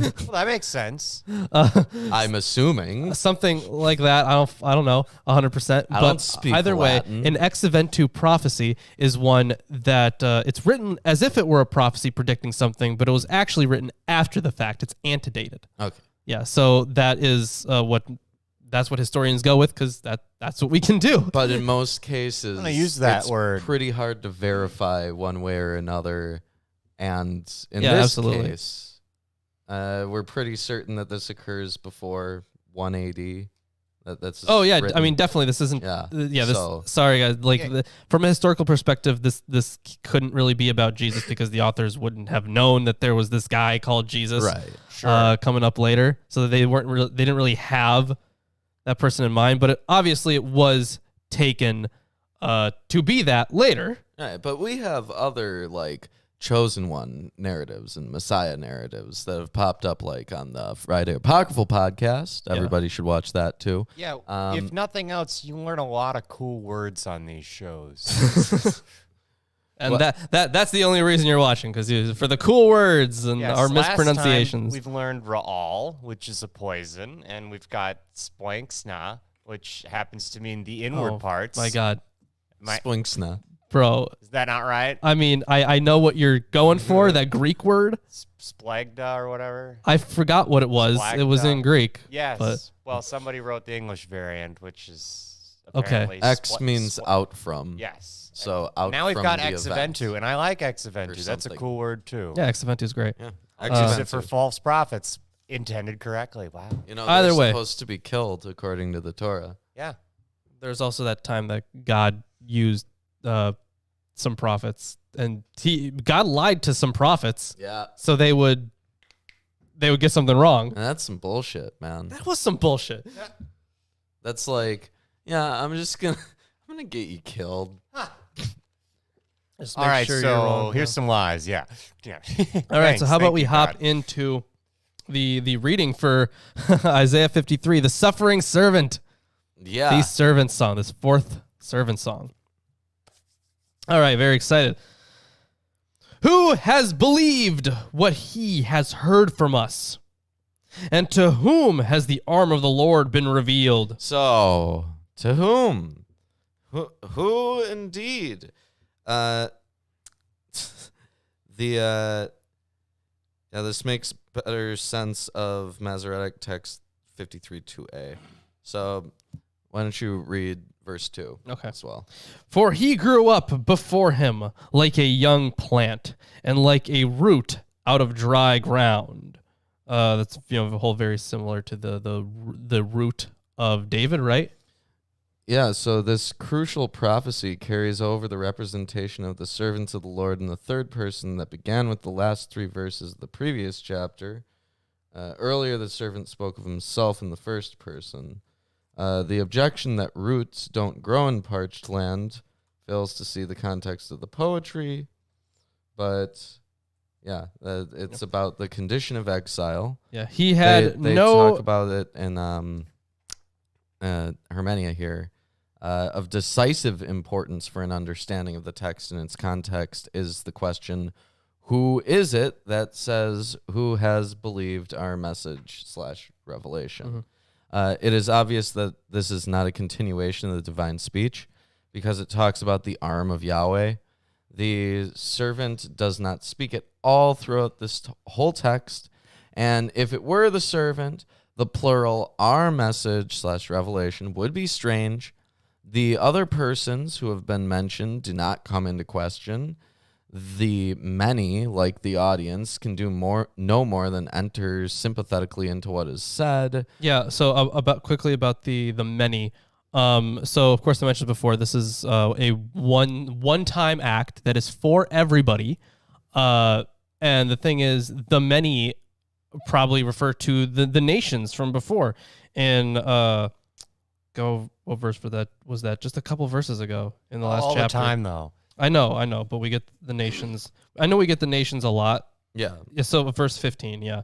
Well, that makes sense. I'm assuming. Something like that. I don't know 100%. I But don't speak either way, Latin. an ex eventu prophecy is one that it's written as if it were a prophecy predicting something, but it was actually written after the fact. It's antedated. Okay. Yeah. So that is that's what historians go with because that's what we can do. But in most cases, I'm gonna use that it's word. pretty hard to verify one way or another. And in Yeah, this absolutely. case, we're pretty certain that this occurs before 180. That's Oh yeah, I written. mean definitely this isn't. Yeah. This. So- Sorry guys. Like Yeah. from a historical perspective, this couldn't really be about Jesus because the authors wouldn't have known that there was this guy called Jesus right. coming up later, so they didn't really have that person in mind. But obviously it was taken to be that later. Right, but we have other, like, chosen one narratives and Messiah narratives that have popped up, like on the Friday Apocryphal podcast. Yeah. Everybody should watch that too. Yeah, Um, if nothing else, you learn a lot of cool words on these shows. And What? that's the only reason you're watching because for the cool words and Yes, our last time mispronunciations. we've learned Ra'al, which is a poison, and we've got Spoinksna, which happens to mean the inward Oh, parts. My God, Splinksna. bro. Is that not right? I mean, I know what you're going for, that Greek word. Splagda or whatever? I forgot what it was. It was in Greek. Yes. But Well, somebody wrote the English variant, which is Okay. apparently X means out from. Yes. So out Now we've from got the ex event. eventu, and I like ex eventu. Or That's a something. cool word too. yeah, ex eventu is great. Yeah. Use it for Ex-eventu. false prophets intended correctly. Wow. You know, Either they're way. supposed to be killed according to the Torah. Yeah. There's also that time that God used some prophets, and God lied to some prophets, Yeah. so they would get something wrong. And that's some bullshit, man. That was some bullshit. That's like, yeah, I'm gonna get you killed. Just All make right. sure So you're wrong, here's some lies. Yeah. Yeah. All right, so how about Thank we you, hop God. into the reading for Isaiah 53, the suffering servant, Yeah. the servant song, this fourth servant song. All right, very excited. Who has believed what he has heard from us? And to whom has the arm of the Lord been revealed? So, to whom? Who indeed? This makes better sense of Masoretic text 53:2a. So, why don't you read verse 2 Okay. as well? For he grew up before him like a young plant and like a root out of dry ground. That's a whole very similar to the root of David, right? Yeah, so this crucial prophecy carries over the representation of the servants of the Lord in the third person that began with the last 3 verses of the previous chapter. Earlier, the servant spoke of himself in the first person. The objection that roots don't grow in parched land fails to see the context of the poetry, but yeah, it's about the condition of exile. Yeah, he had They no. talk about it in Hermenia here. Of decisive importance for an understanding of the text and its context is the question, who is it that says who has believed our message / revelation? It is obvious that this is not a continuation of the divine speech because it talks about the arm of Yahweh. The servant does not speak it all throughout this whole text. And if it were the servant, the plural our message / revelation would be strange. The other persons who have been mentioned do not come into question. The many, like the audience, can do no more than enter sympathetically into what is said. Yeah. So about the many. So of course I mentioned before, this is a one-time act that is for everybody. And the thing is, the many probably refer to the nations from before. And what verse for that was that? Just a couple verses ago in the last all chapter. the time, though. I know, but we get the nations. I know we get the nations a lot. Yeah. So verse 15, yeah,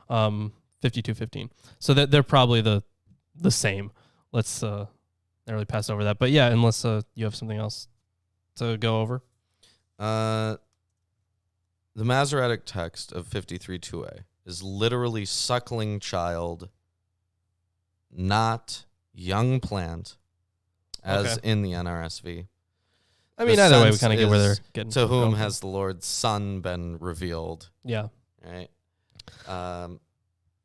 52:15. So that they're probably the same. Let's not really pass over that. But yeah, unless you have something else to go over. The Masoretic text of 53:2a is literally suckling child, not young plant, as in the NRSV. I mean, The either way, we sense kind of get where they're is, getting. To whom going. has the Lord's Son been revealed? Yeah. Right.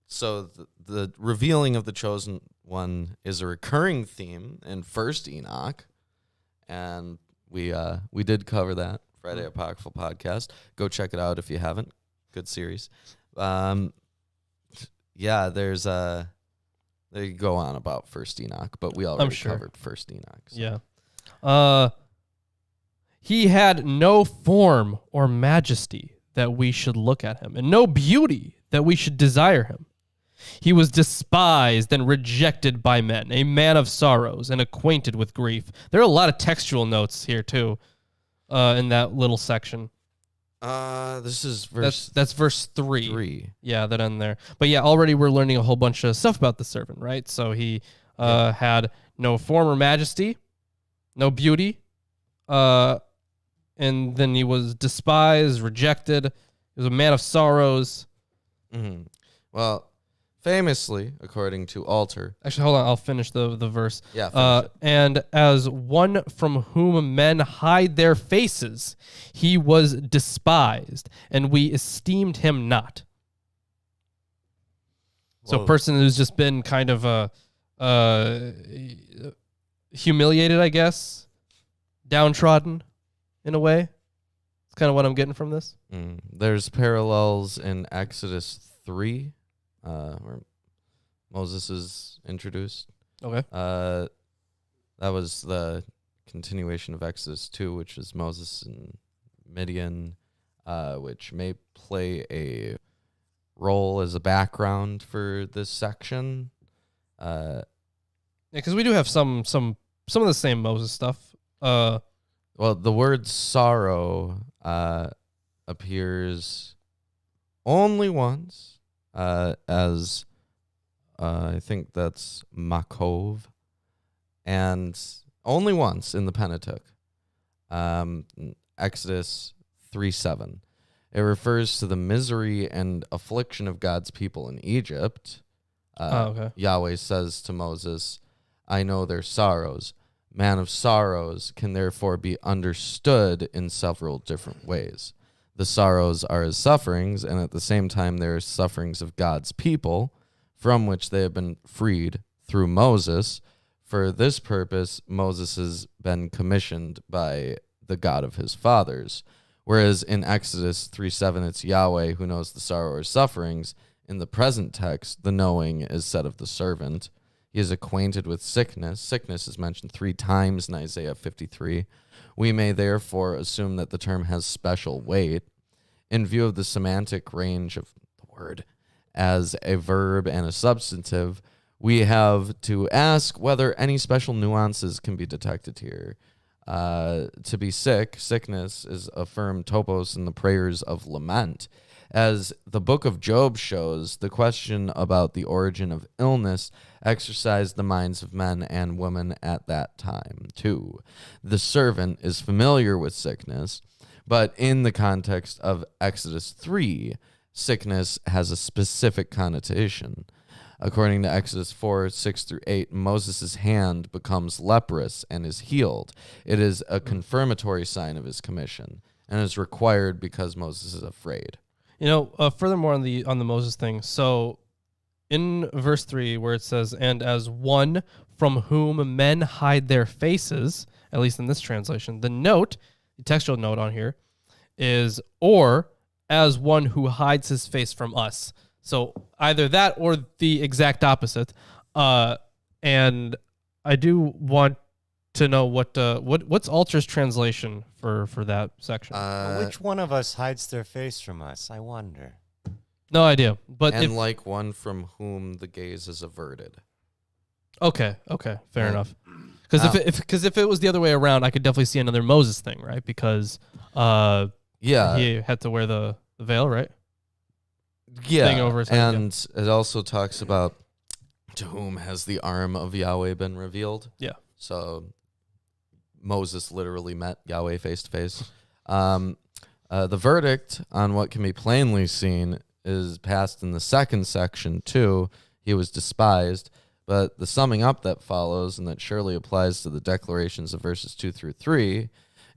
So the revealing of the chosen one is a recurring theme in First Enoch, and we did cover that Friday Apocryphal podcast. Go check it out if you haven't. Good series. Yeah, there's there you go on about First Enoch, but we already covered First Enoch. So. Yeah. He had no form or majesty that we should look at him, and no beauty that we should desire him. He was despised and rejected by men, a man of sorrows and acquainted with grief. There are a lot of textual notes here, too, in that little section. This is verse... That's verse 3. 3. Yeah, that end there. But yeah, already we're learning a whole bunch of stuff about the servant, right? So he had no form or majesty, no beauty, and then he was despised, rejected. He was a man of sorrows. Mm-hmm. Well, famously, according to Alter... Actually, hold on. I'll finish the verse. Yeah, finish it. And as one from whom men hide their faces, he was despised, and we esteemed him not. So a person who's just been kind of humiliated, I guess, downtrodden in a way. It's kind of what I'm getting from this. There's parallels in Exodus 3, where Moses is introduced. Okay. That was the continuation of Exodus 2, which is Moses and Midian, which may play a role as a background for this section. Yeah, because we do have some of the same Moses stuff. Well, the word sorrow appears only once, as I think that's Makov, and only once in the Pentateuch, Exodus 3:7. It refers to the misery and affliction of God's people in Egypt. Okay. Yahweh says to Moses, I know their sorrows. Man of sorrows can therefore be understood in several different ways. The sorrows are his sufferings, and at the same time they are sufferings of God's people, from which they have been freed through Moses. For this purpose, Moses has been commissioned by the God of his fathers. Whereas in Exodus 3:7, it's Yahweh who knows the sorrow or sufferings. In the present text, the knowing is said of the servant. He is acquainted with sickness. Sickness is mentioned 3 times in Isaiah 53. We may therefore assume that the term has special weight. In view of the semantic range of the word as a verb and a substantive, we have to ask whether any special nuances can be detected here. To be sick, sickness is a firm topos in the prayers of lament. As the book of Job shows, the question about the origin of illness exercised the minds of men and women at that time, too. The servant is familiar with sickness, but in the context of Exodus 3, sickness has a specific connotation. According to Exodus 4, 6 through 8, Moses' hand becomes leprous and is healed. It is a confirmatory sign of his commission and is required because Moses is afraid. Furthermore on the Moses thing, so in verse 3 where it says, and as one from whom men hide their faces, at least in this translation, the textual note on here is, or as one who hides his face from us. So either that or the exact opposite. And I do want to know what's Alter's translation for that section. Which one of us hides their face from us? I wonder. No idea. But and like one from whom the gaze is averted. Okay, fair enough. Because if it was the other way around, I could definitely see another Moses thing, right? Because he had to wear the veil, right? Yeah, Thing over his head, and it also talks about to whom has the arm of Yahweh been revealed. Yeah. So Moses literally met Yahweh face to face. The verdict on what can be plainly seen is passed in the second section too. He was despised, but the summing up that follows, and that surely applies to the declarations of verses 2 through 3,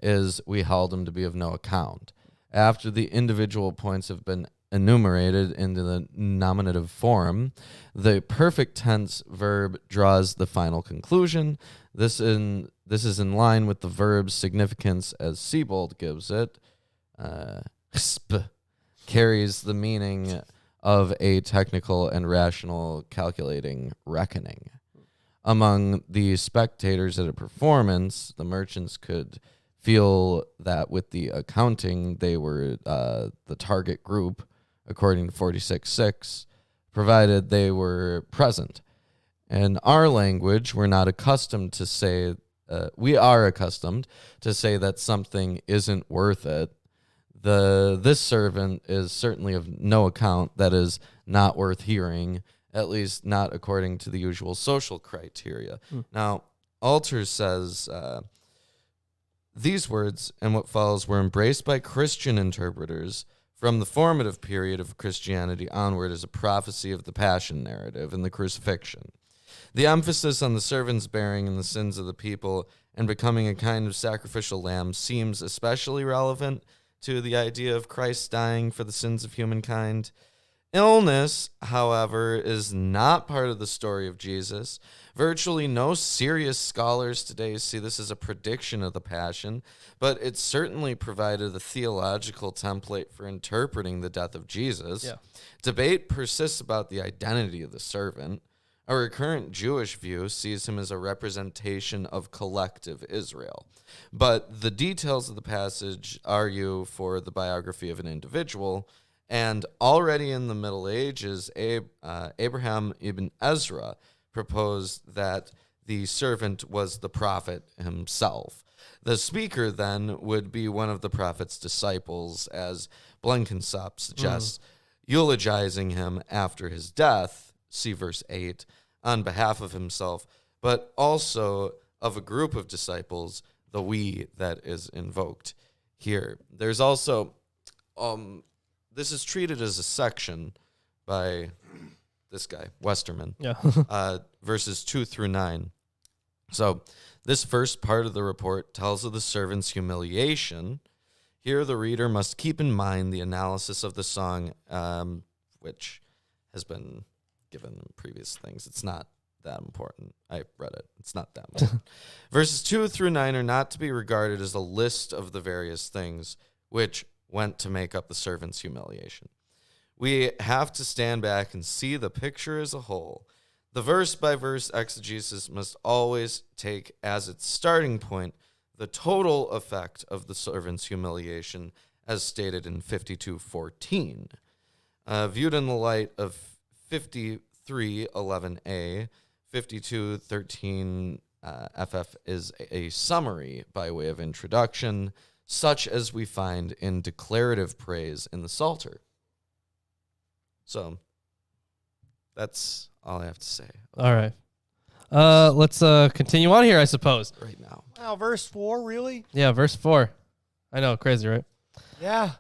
is we held him to be of no account. After the individual points have been enumerated into the nominative form, the perfect tense verb draws the final conclusion. This is in line with the verb's significance as Siebold gives it. Carries the meaning of a technical and rational calculating reckoning. Among the spectators at a performance, the merchants could feel that with the accounting, they were the target group, according to 46.6, provided they were present. In our language, we are accustomed to say that something isn't worth it. This servant is certainly of no account, that is not worth hearing, at least not according to the usual social criteria. Now, Alter says, these words and what follows were embraced by Christian interpreters from the formative period of Christianity onward as a prophecy of the passion narrative and the crucifixion. The emphasis on the servant's bearing in the sins of the people and becoming a kind of sacrificial lamb seems especially relevant to the idea of Christ dying for the sins of humankind. Illness, however, is not part of the story of Jesus. Virtually no serious scholars today see this as a prediction of the Passion, but it certainly provided a theological template for interpreting the death of Jesus. Yeah. Debate persists about the identity of the servant. A recurrent Jewish view sees him as a representation of collective Israel. But the details of the passage argue for the biography of an individual, and already in the Middle Ages, Abraham ibn Ezra proposed that the servant was the prophet himself. The speaker then would be one of the prophet's disciples, as Blenkinsop suggests, eulogizing him after his death, see verse 8, on behalf of himself, but also of a group of disciples, the we that is invoked here. There's also, this is treated as a section by this guy, Westerman, verses 2 through 9. So this first part of the report tells of the servant's humiliation. Here the reader must keep in mind the analysis of the song, which has been given in previous things. It's not that important. I read it. It's not that important. Verses 2 through 9 are not to be regarded as a list of the various things which went to make up the servant's humiliation. We have to stand back and see the picture as a whole. The verse-by-verse exegesis must always take as its starting point the total effect of the servant's humiliation, as stated in 52:14. Viewed in the light of 3:11a, 52:13 FF is a summary by way of introduction, such as we find in declarative praise in the Psalter. So that's all I have to say All right. Let's continue on here, I suppose. right now. Wow, verse 4, really? Yeah, verse 4. I know, crazy, right? Yeah.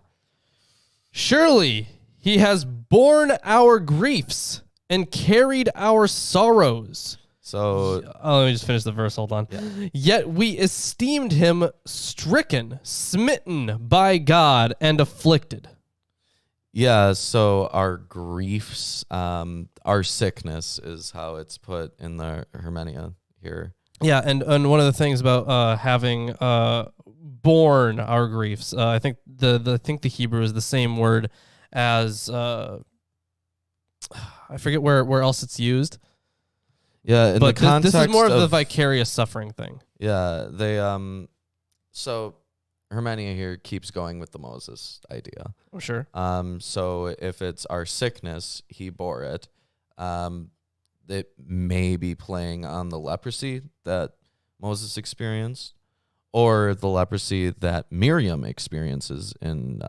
Surely he has borne our griefs and carried our sorrows. So Let me just finish the verse. Hold on. Yeah. Yet we esteemed him stricken, smitten by God, and afflicted. yeah, so our griefs, our sickness is how it's put in the Hermenia here. Yeah, and one of the things about having borne our griefs, I think the Hebrew is the same word as I forget where else it's used. Yeah, in But the context this is more of the vicarious suffering thing. yeah, they so Hermenia here keeps going with the Moses idea. Oh, sure. So if it's our sickness, he bore it. It may be playing on the leprosy that Moses experienced, or the leprosy that Miriam experiences in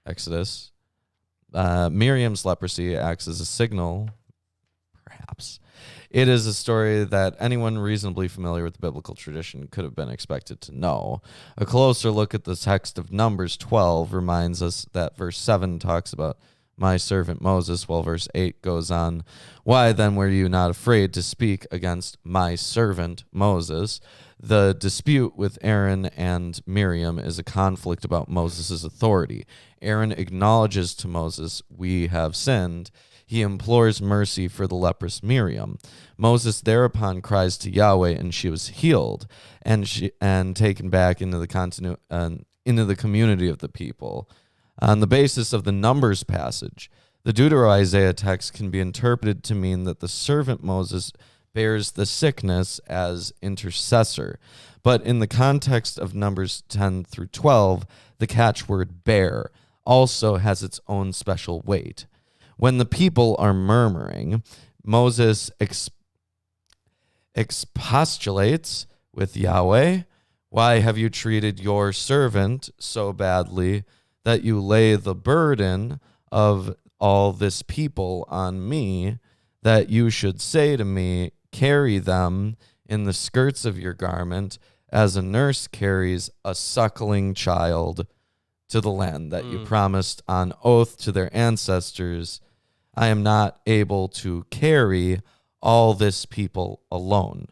Exodus. Miriam's leprosy acts as a signal, perhaps. It is a story that anyone reasonably familiar with the biblical tradition could have been expected to know. A closer look at the text of Numbers 12 reminds us that verse 7 talks about my servant Moses, while verse 8 goes on, why then were you not afraid to speak against my servant Moses? The dispute with Aaron and Miriam is a conflict about Moses' authority. Aaron acknowledges to Moses, we have sinned. He implores mercy for the leprous Miriam. Moses thereupon cries to Yahweh, and she was healed and taken back into the community of the people. On the basis of the Numbers passage, the Deutero-Isaiah text can be interpreted to mean that the servant Moses bears the sickness as intercessor. But in the context of Numbers 10 through 12, the catchword bear also has its own special weight. When the people are murmuring, Moses expostulates with Yahweh, why have you treated your servant so badly that you lay the burden of all this people on me, that you should say to me, carry them in the skirts of your garment, as a nurse carries a suckling child to the land that you promised on oath to their ancestors. I am not able to carry all this people alone.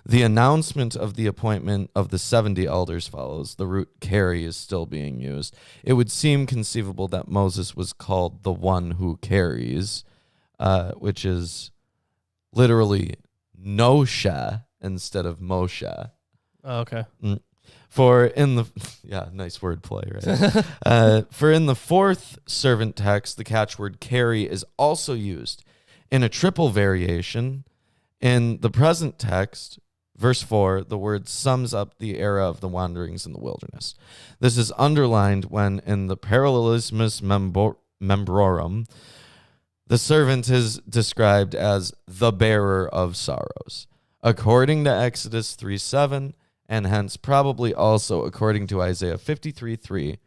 The announcement of the appointment of the 70 elders follows. The root carry is still being used. It would seem conceivable that Moses was called the one who carries, which is literally Nosha instead of Moshe. Oh, okay. For in the nice wordplay, right? For in the fourth servant text, the catchword carry is also used in a triple variation. In the present text, verse 4, the word sums up the era of the wanderings in the wilderness. This is underlined when in the Parallelismus Membrorum, the servant is described as the bearer of sorrows. According to Exodus 3:7, and hence probably also according to Isaiah 53:3,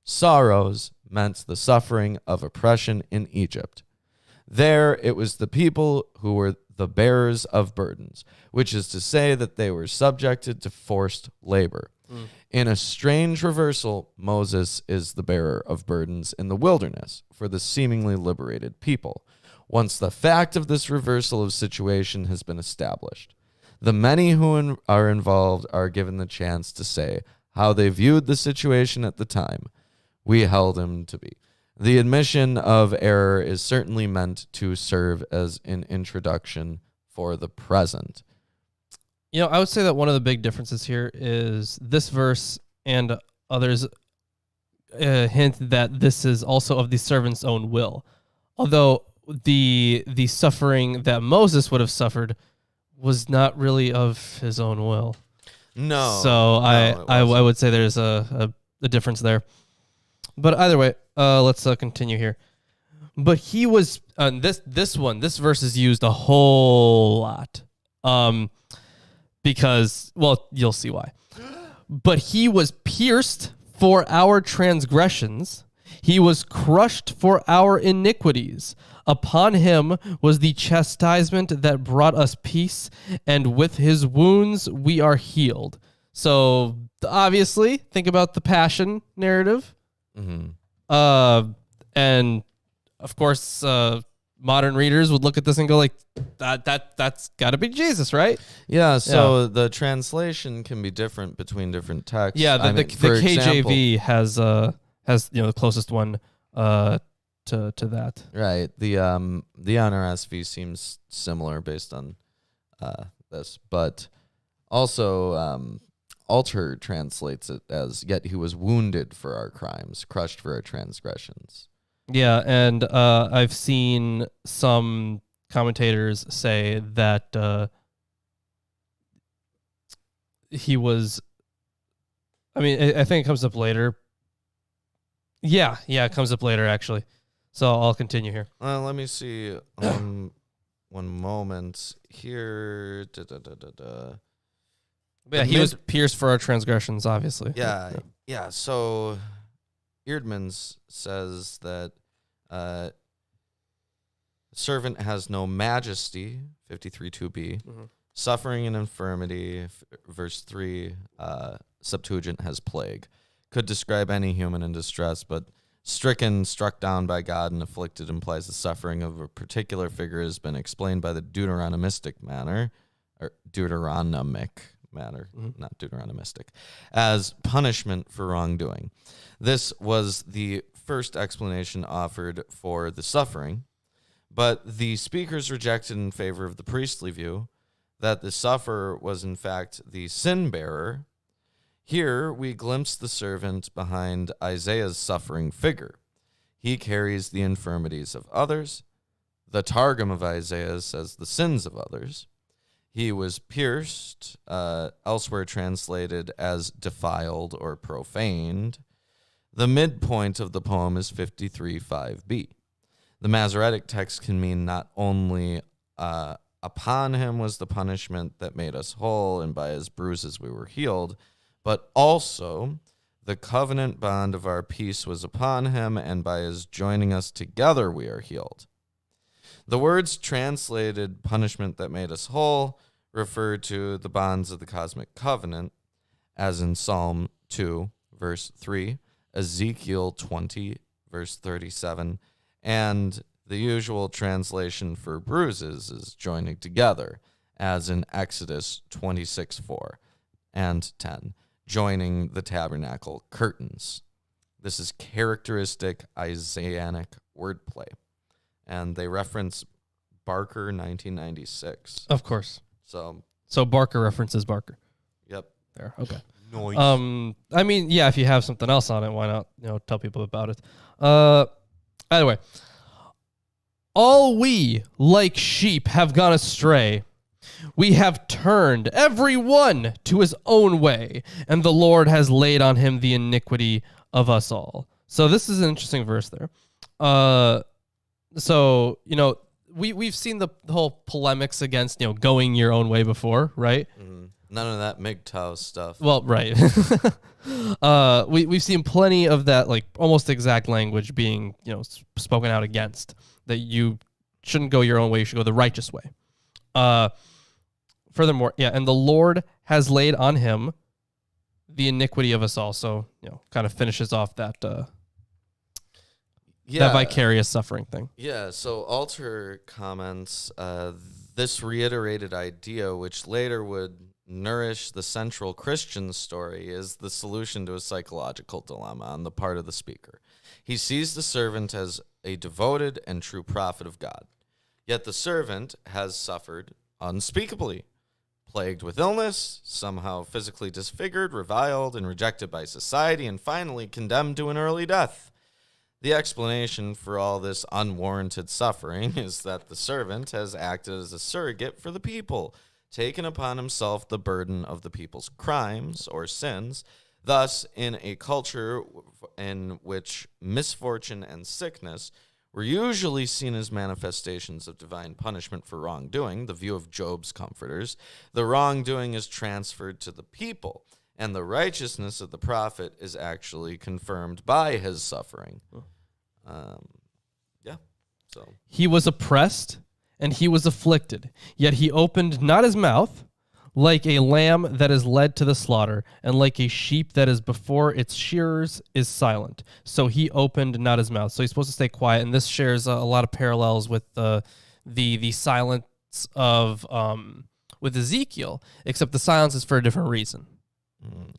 sorrows meant the suffering of oppression in Egypt. There it was the people who were the bearers of burdens, which is to say that they were subjected to forced labor. In a strange reversal, Moses is the bearer of burdens in the wilderness for the seemingly liberated people. Once the fact of this reversal of situation has been established, the many who are involved are given the chance to say how they viewed the situation at the time we held him to be. The admission of error is certainly meant to serve as an introduction for the present. You know, I would say that one of the big differences here is this verse and others hint that this is also of the servant's own will. Although the suffering that Moses would have suffered was not really of his own will. No. So I would say there's a difference there. But either way, let's continue here. But he was this verse is used a whole lot. Because, well, you'll see why. But he was pierced for our transgressions. He was crushed for our iniquities. Upon him was the chastisement that brought us peace, and with his wounds we are healed. So, obviously, think about the Passion narrative. Mm-hmm. And, of course, modern readers would look at this and go like, that's got to be Jesus, right? Yeah, so the translation can be different between different texts. Yeah, the KJV has the closest one to that. Right. The NRSV seems similar based on this, but also Alter translates it as, "Yet he was wounded for our crimes, crushed for our transgressions." Yeah, and I've seen some commentators say that he was. I mean, I think it comes up later. Yeah, it comes up later actually. So I'll continue here. Let me see. One moment here. Yeah, he was pierced for our transgressions, obviously. Yeah. So Eerdmans says that servant has no majesty, 53:2b, suffering and infirmity, verse 3, Septuagint has plague. Could describe any human in distress, but stricken, struck down by God, and afflicted implies the suffering of a particular figure has been explained by the Deuteronomistic manner, not Deuteronomistic, as punishment for wrongdoing. This was the first explanation offered for the suffering, but the speakers rejected in favor of the priestly view that the sufferer was in fact the sin bearer. Here we glimpse the servant behind Isaiah's suffering figure. He carries the infirmities of others. The Targum of Isaiah says the sins of others. He was pierced, elsewhere translated as defiled or profaned. The midpoint of the poem is 53:5b. The Masoretic text can mean not only upon him was the punishment that made us whole, and by his bruises we were healed, but also the covenant bond of our peace was upon him, and by his joining us together we are healed. The words translated punishment that made us whole refer to the bonds of the cosmic covenant, as in Psalm 2, verse 3, Ezekiel 20, verse 37, and the usual translation for bruises is joining together, as in Exodus 26:4 and 10, joining the tabernacle curtains. This is characteristic Isaianic wordplay, and they reference Barker 1996. Of course. So Barker references Barker. Yep. There. Okay. Noise. I mean, yeah, if you have something else on it, why not, tell people about it. Anyway, all we like sheep have gone astray. We have turned every one to his own way, and the Lord has laid on him the iniquity of us all. So this is an interesting verse there. So, we've seen the whole polemics against, going your own way before, right? Mm-hmm. None of that MGTOW stuff. Well, right. We've seen plenty of that, like almost exact language being, spoken out against, that you shouldn't go your own way, you should go the righteous way. Furthermore, and the Lord has laid on him the iniquity of us all. So, kind of finishes off that that vicarious suffering thing. Yeah, so Alter comments, this reiterated idea, which later would nourish the central Christian story, is the solution to a psychological dilemma on the part of the speaker. He sees the servant as a devoted and true prophet of God. Yet the servant has suffered unspeakably, plagued with illness, somehow physically disfigured, reviled, and rejected by society, and finally condemned to an early death. The explanation for all this unwarranted suffering is that the servant has acted as a surrogate for the people, taken upon himself the burden of the people's crimes or sins. Thus, in a culture in which misfortune and sickness were usually seen as manifestations of divine punishment for wrongdoing, the view of Job's comforters, the wrongdoing is transferred to the people, and the righteousness of the prophet is actually confirmed by his suffering. So He was oppressed and he was afflicted, yet he opened not his mouth, like a lamb that is led to the slaughter, and like a sheep that is before its shearers is silent. So he opened not his mouth. So he's supposed to stay quiet, and this shares a lot of parallels with the silence of with Ezekiel, except the silence is for a different reason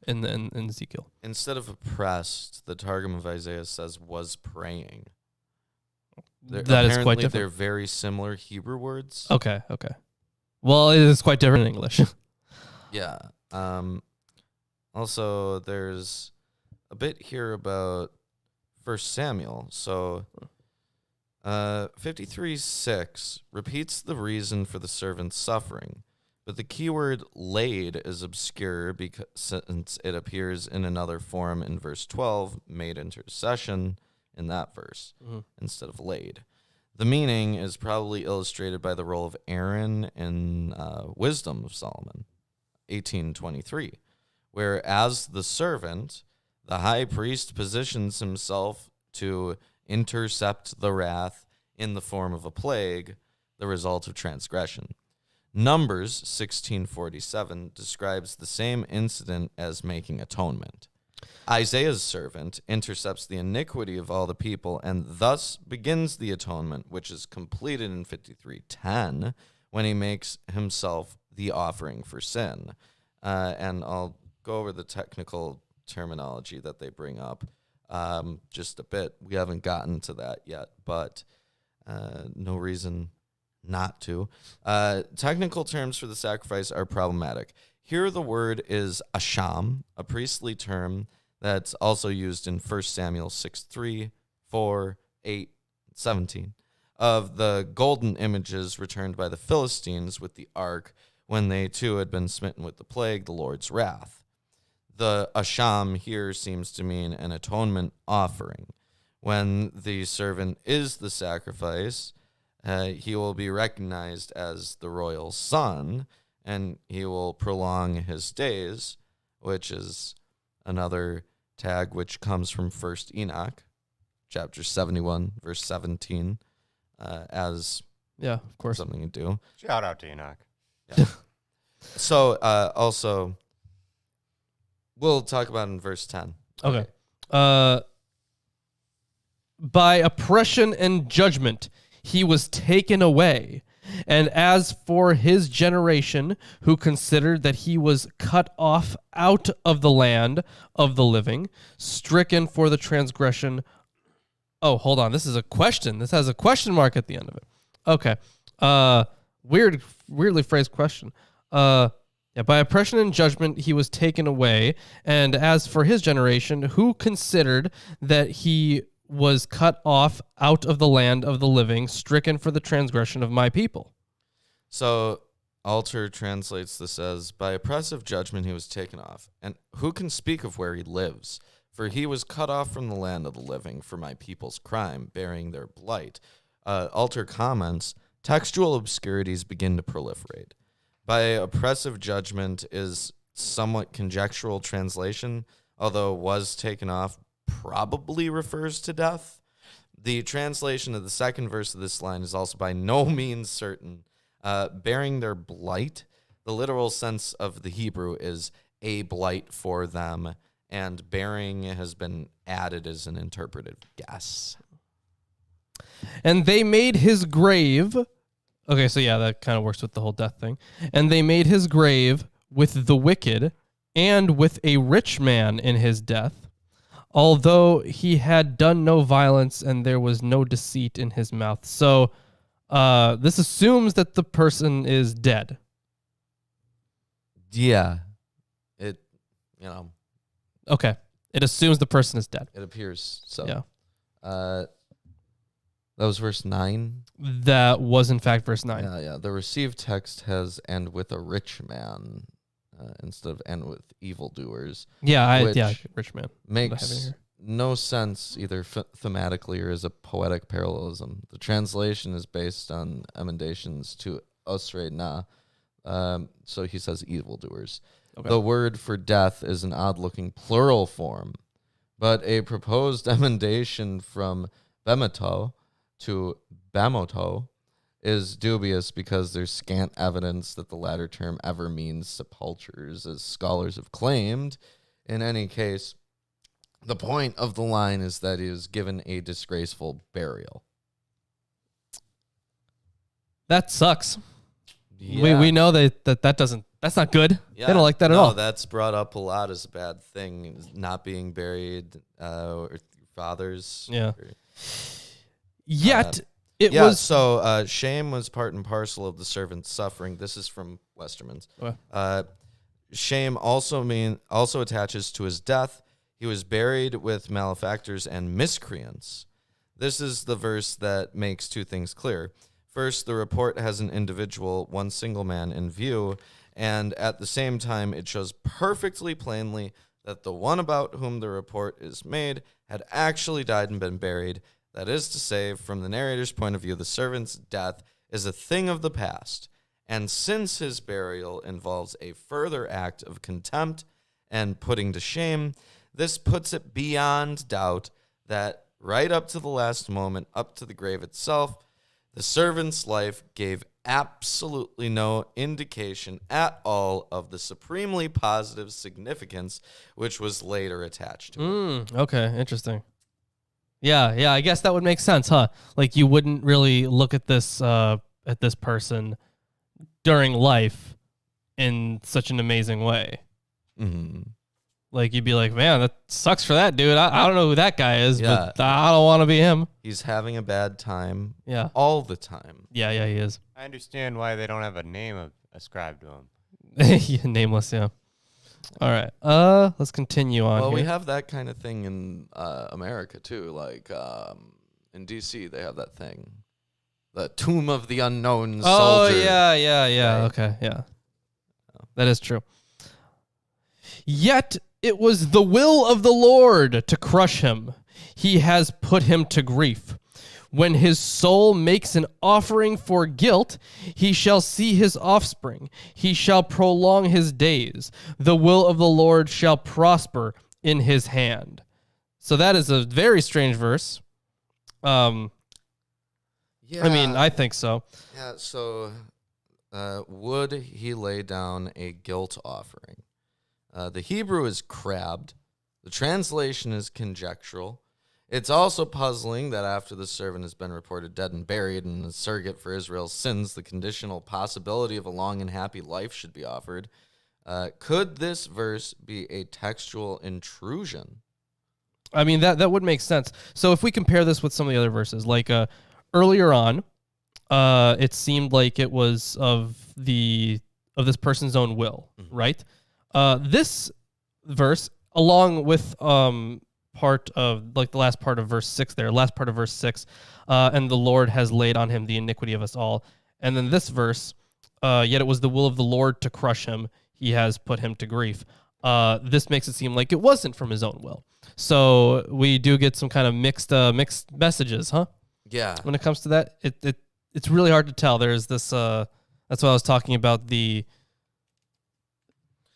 in Ezekiel. instead of oppressed, the Targum of Isaiah says was praying. That is quite different. They're very similar Hebrew words. Okay. Well, it is quite different in English. Yeah. Also, there's a bit here about 1 Samuel. So 53:6 repeats the reason for the servant's suffering. But the keyword laid is obscure because since it appears in another form in verse 12, made intercession in that verse instead of laid. The meaning is probably illustrated by the role of Aaron in Wisdom of Solomon, 18:23, where as the servant, the high priest positions himself to intercept the wrath in the form of a plague, the result of transgression. Numbers 16:47 describes the same incident as making atonement. Isaiah's servant intercepts the iniquity of all the people and thus begins the atonement, which is completed in 53:10 when he makes himself the offering for sin. And I'll go over the technical terminology that they bring up just a bit. We haven't gotten to that yet, but no reason not to. Technical terms for the sacrifice are problematic. Here the word is asham, a priestly term that's also used in 1 Samuel 6:3, 4, 8, 17, of the golden images returned by the Philistines with the ark when they too had been smitten with the plague, the Lord's wrath. The asham here seems to mean an atonement offering. When the servant is the sacrifice, he will be recognized as the royal son, and he will prolong his days, which is another tag which comes from 1 Enoch, chapter 71, verse 17, as of course. something to do. Shout out to Enoch. Yeah. So, also, we'll talk about it in verse 10. Okay. By oppression and judgment, he was taken away. And as for his generation, who considered that he was cut off out of the land of the living, stricken for the transgression. Oh, hold on. This is a question. This has a question mark at the end of it. Okay. Weirdly phrased question. By oppression and judgment, he was taken away. And as for his generation, who considered that he was cut off out of the land of the living, stricken for the transgression of my people. So Alter translates this as, by oppressive judgment he was taken off. And who can speak of where he lives? For he was cut off from the land of the living for my people's crime, bearing their blight. Alter comments, textual obscurities begin to proliferate. By oppressive judgment is somewhat conjectural translation, although was taken off probably refers to death. The translation of the second verse of this line is also by no means certain. Bearing their blight, the literal sense of the Hebrew is a blight for them, and bearing has been added as an interpretive guess. And they made his grave. Okay, so yeah, that kind of works with the whole death thing. And they made his grave with the wicked and with a rich man in his death, although he had done no violence and there was no deceit in his mouth. So this assumes that the person is dead. Yeah. Okay. It assumes the person is dead. It appears so. Yeah. That was verse 9. That was, in fact, verse 9. Yeah. The received text has "and with a rich man" instead of "and with evildoers." Yeah, which rich man. Makes no sense either thematically or as a poetic parallelism. The translation is based on emendations to Osre Na. So he says evildoers. Okay. The word for death is an odd-looking plural form, but a proposed emendation from bemeto to bamoto is dubious because there's scant evidence that the latter term ever means sepulchres, as scholars have claimed. In any case, the point of the line is that he was given a disgraceful burial. That sucks. Yeah. We know that's not good. Yeah. They don't like that at all. That's brought up a lot as a bad thing, is not being buried, or fathers. Yeah. Or, Yet it yeah, was so shame was part and parcel of the servant's suffering. This is from Westerman's. Okay. Shame also attaches to his death. He was buried with malefactors and miscreants. This is the verse that makes two things clear. First, the report has an individual, one single man in view, and at the same time, it shows perfectly plainly that the one about whom the report is made had actually died and been buried. That is to say, from the narrator's point of view, the servant's death is a thing of the past, and since his burial involves a further act of contempt and putting to shame, this puts it beyond doubt that right up to the last moment, up to the grave itself, the servant's life gave absolutely no indication at all of the supremely positive significance which was later attached to it. Okay, interesting. Yeah, I guess that would make sense, huh? Like you wouldn't really look at this person during life in such an amazing way. Mm-hmm. Like you'd be like, man, that sucks for that dude. I don't know who that guy is, Yeah. but I don't want to be him. He's having a bad time Yeah. all the time. Yeah, he is. I understand why they don't have a name ascribed to him. Yeah, nameless, yeah. All right. Let's continue on. Well, here. we have that kind of thing in America too. Like in DC, they have that thing, the Tomb of the Unknown Oh Soldier. yeah. Right. Okay, yeah. That is true. Yet it was the will of the Lord to crush him. He has put him to grief. When his soul makes an offering for guilt, he shall see his offspring. He shall prolong his days. The will of the Lord shall prosper in his hand. So that is a very strange verse. Yeah. I mean, I think so. Yeah. So, would he lay down a guilt offering? The Hebrew is crabbed. The translation is conjectural. It's also puzzling that after the servant has been reported dead and buried and a surrogate for Israel's sins, the conditional possibility of a long and happy life should be offered. Could this verse be a textual intrusion? I mean, that would make sense. So if we compare this with some of the other verses, like earlier on, it seemed like it was of this person's own will, right? This verse, along with part of like the last part of verse 6 there, and the Lord has laid on him the iniquity of us all. And then this verse, yet it was the will of the Lord to crush him. He has put him to grief. This makes it seem like it wasn't from his own will. So we do get some kind of mixed messages, huh? Yeah. When it comes to that, it's really hard to tell. There's this, that's what I was talking about, the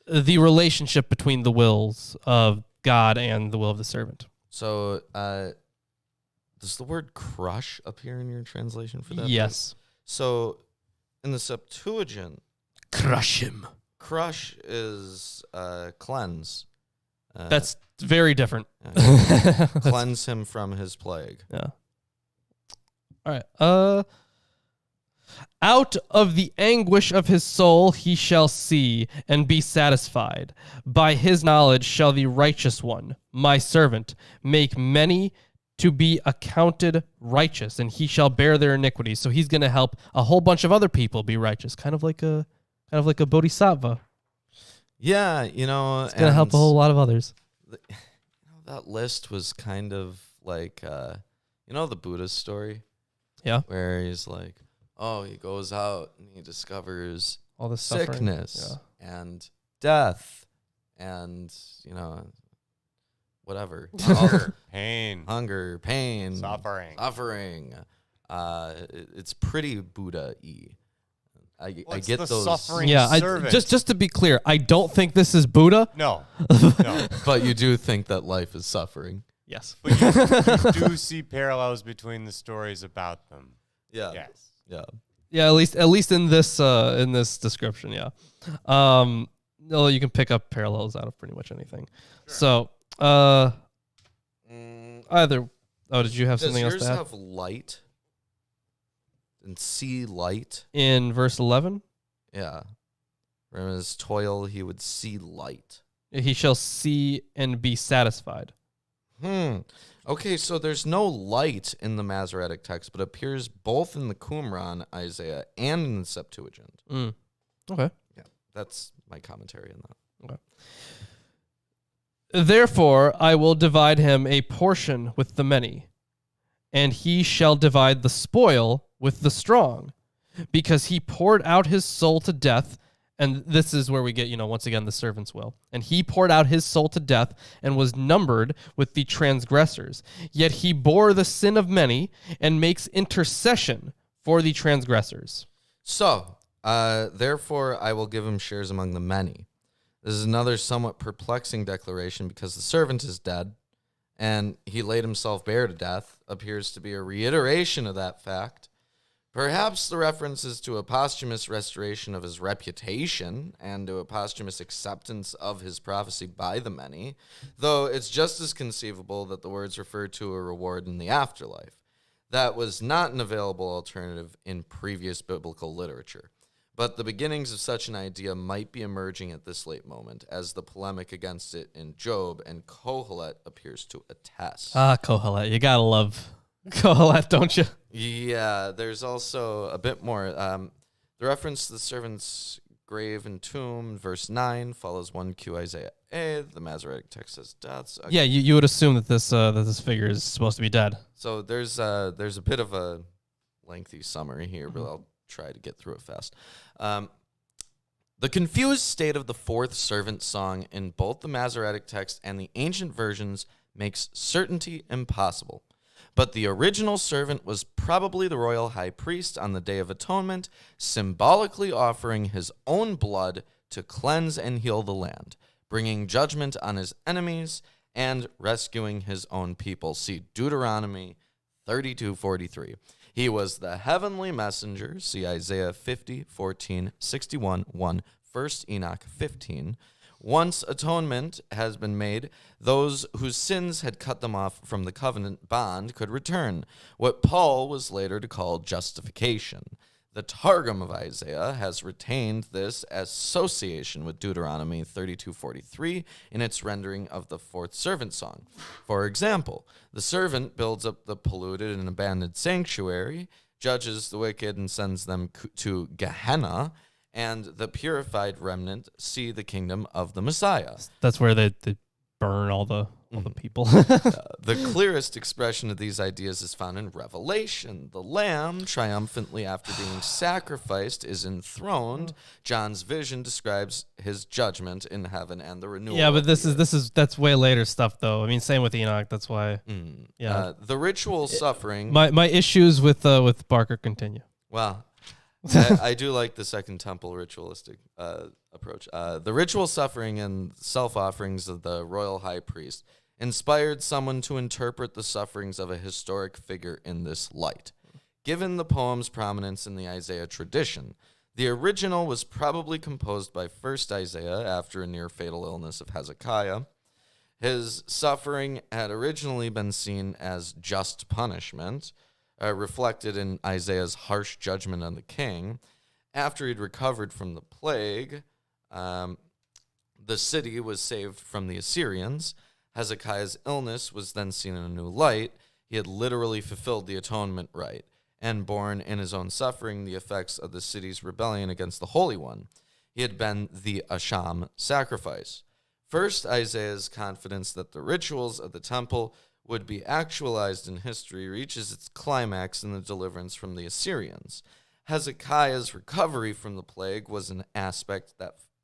relationship between the wills of God and the will of the servant. So, does the word crush appear in your translation for that? Yes. So, in the Septuagint, Crush him. crush is cleanse. That's very different. Cleanse him from his plague. Yeah. All right. Out of the anguish of his soul he shall see and be satisfied. By his knowledge shall the righteous one, my servant, make many to be accounted righteous, and he shall bear their iniquities. So he's going to help a whole bunch of other people be righteous, kind of like a bodhisattva. Yeah, It's going to help a whole lot of others. That list was kind of like, the Buddhist story? Yeah. Where he's like, he goes out and he discovers All this suffering. sickness and death and, whatever. Hunger, pain, Hunger, pain, suffering. It's pretty Buddha-y. I get the those. suffering Yeah, servant? just to be clear, I don't think this is Buddha. No. But you do think that life is suffering. Yes. But you do see parallels between the stories about them. Yeah. Yes. Yeah. Yeah, at least in this description, yeah. No, you can pick up parallels out of pretty much anything. Sure. So, either. Oh, did you have something else to add? Does yours have light? And see light? In verse 11? Yeah. From his toil, he would see light. He shall see and be satisfied. Okay, so there's no light in the Masoretic text, but appears both in the Qumran, Isaiah, and in the Septuagint. Okay. Yeah, that's my commentary on that. Okay. Therefore, I will divide him a portion with the many, and he shall divide the spoil with the strong, because he poured out his soul to death. And this is where we get, once again, the servant's will. And he poured out his soul to death and was numbered with the transgressors. Yet he bore the sin of many and makes intercession for the transgressors. So, therefore, I will give him shares among the many. This is another somewhat perplexing declaration because the servant is dead and he laid himself bare to death, appears to be a reiteration of that fact. Perhaps the reference is to a posthumous restoration of his reputation and to a posthumous acceptance of his prophecy by the many, though it's just as conceivable that the words refer to a reward in the afterlife. That was not an available alternative in previous biblical literature. But the beginnings of such an idea might be emerging at this late moment, as the polemic against it in Job and Kohelet appears to attest. Kohelet. You gotta love Kohelet, don't you? Yeah, there's also a bit more. The reference to the servant's grave and tomb, verse 9, follows 1Q Isaiah A. The Masoretic text says deaths. Okay. Yeah, you would assume that this figure is supposed to be dead. So there's a bit of a lengthy summary here, but I'll try to get through it fast. The confused state of the fourth servant song in both the Masoretic text and the ancient versions makes certainty impossible. But the original servant was probably the royal high priest on the Day of Atonement, symbolically offering his own blood to cleanse and heal the land, bringing judgment on his enemies and rescuing his own people. See Deuteronomy 32:43. He was the heavenly messenger. See Isaiah 50:14, 61:1, 1 Enoch 15. Once atonement has been made, those whose sins had cut them off from the covenant bond could return, what Paul was later to call justification. The Targum of Isaiah has retained this association with Deuteronomy 32:43 in its rendering of the fourth servant song. For example, the servant builds up the polluted and abandoned sanctuary, judges the wicked and sends them to Gehenna, and the purified remnant see the kingdom of the Messiah. That's where they burn all the people. The clearest expression of these ideas is found in Revelation. The Lamb, triumphantly after being sacrificed, is enthroned. John's vision describes his judgment in heaven and the renewal. Yeah, but that's way later stuff, though. I mean, same with Enoch. That's why. Yeah. The ritual suffering. My issues with Barker continue. Well, I do like the Second Temple ritualistic approach. The ritual suffering and self-offerings of the royal high priest inspired someone to interpret the sufferings of a historic figure in this light. Given the poem's prominence in the Isaiah tradition, the original was probably composed by first Isaiah after a near-fatal illness of Hezekiah. His suffering had originally been seen as just punishment, reflected in Isaiah's harsh judgment on the king. After he'd recovered from the plague, the city was saved from the Assyrians. Hezekiah's illness was then seen in a new light. He had literally fulfilled the atonement rite and borne in his own suffering the effects of the city's rebellion against the Holy One. He had been the Asham sacrifice. First, Isaiah's confidence that the rituals of the temple would be actualized in history reaches its climax in the deliverance from the Assyrians. Hezekiah's recovery from the plague was an aspect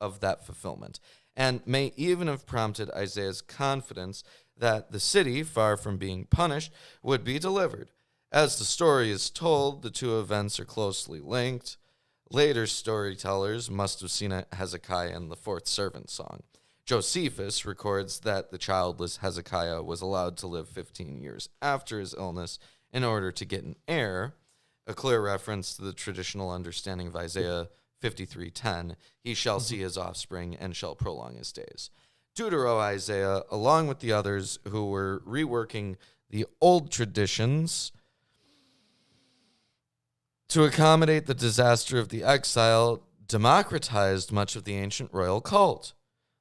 of that fulfillment. and may even have prompted Isaiah's confidence that the city, far from being punished, would be delivered. As the story is told, the two events are closely linked. Later storytellers must have seen Hezekiah in the fourth servant song. Josephus records that the childless Hezekiah was allowed to live 15 years after his illness in order to get an heir, a clear reference to the traditional understanding of Isaiah 53:10, he shall see his offspring and shall prolong his days. Deutero-Isaiah, along with the others who were reworking the old traditions to accommodate the disaster of the exile, democratized much of the ancient royal cult.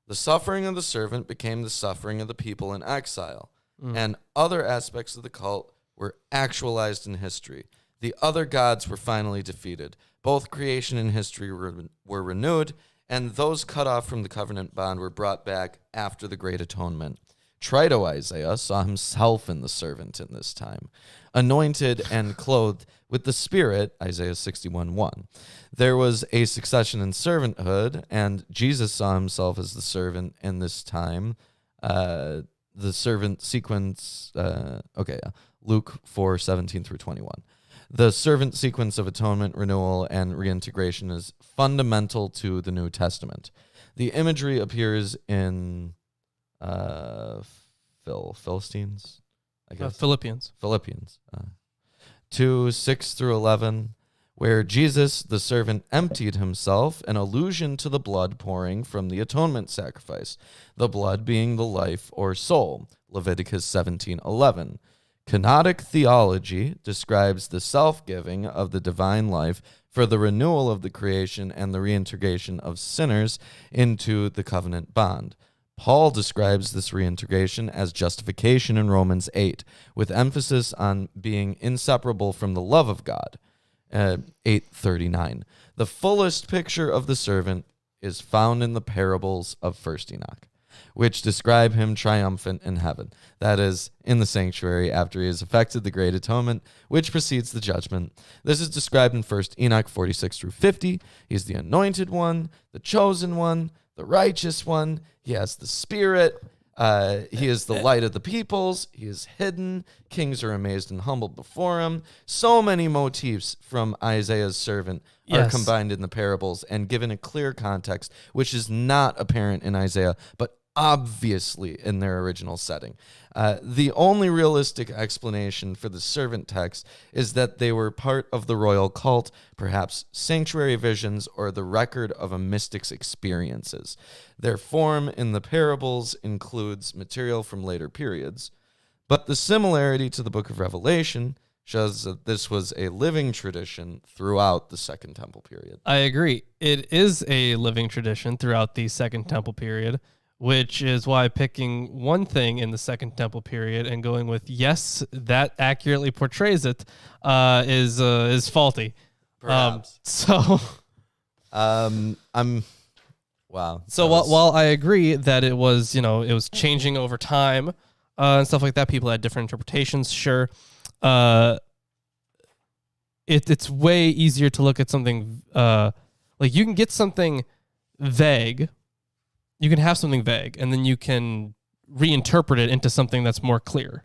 The suffering of the servant became the suffering of the people in exile, and other aspects of the cult were actualized in history. The other gods were finally defeated. Both creation and history were renewed, and those cut off from the covenant bond were brought back after the Great Atonement. Trito-Isaiah saw himself in the servant in this time, anointed and clothed with the Spirit, Isaiah 61:1. There was a succession in servanthood, and Jesus saw himself as the servant in this time. The servant sequence, Luke 4:17 through 21. The servant sequence of atonement, renewal, and reintegration is fundamental to the New Testament. The imagery appears in Philistines, I guess. Philippians. 2:6 through 11, where Jesus, the servant, emptied himself, an allusion to the blood pouring from the atonement sacrifice, the blood being the life or soul, Leviticus 17:11. Canonic theology describes the self-giving of the divine life for the renewal of the creation and the reintegration of sinners into the covenant bond. Paul describes this reintegration as justification in Romans 8, with emphasis on being inseparable from the love of God, 8:39. The fullest picture of the servant is found in the parables of 1 Enoch, which describe him triumphant in heaven, that is, in the sanctuary after he has effected the great atonement, which precedes the judgment. This is described in 1 Enoch 46 through 50. He's the anointed one, the chosen one, the righteous one. He has the Spirit. He is the light of the peoples. He is hidden. Kings are amazed and humbled before him. So many motifs from Isaiah's servant are combined in the parables and given a clear context, which is not apparent in Isaiah, but obviously in their original setting. The only realistic explanation for the servant text is that they were part of the royal cult, perhaps sanctuary visions or the record of a mystic's experiences. Their form in the parables includes material from later periods, but the similarity to the book of Revelation shows that this was a living tradition throughout the Second Temple period. I agree. It is a living tradition throughout the Second Temple period, which is why picking one thing in the Second Temple period and going with yes, that accurately portrays it, is faulty. Perhaps. Wow. So while I agree that it was changing over time and stuff like that, people had different interpretations. Sure, it's way easier to look at something like you can get something vague. You can have something vague, and then you can reinterpret it into something that's more clear.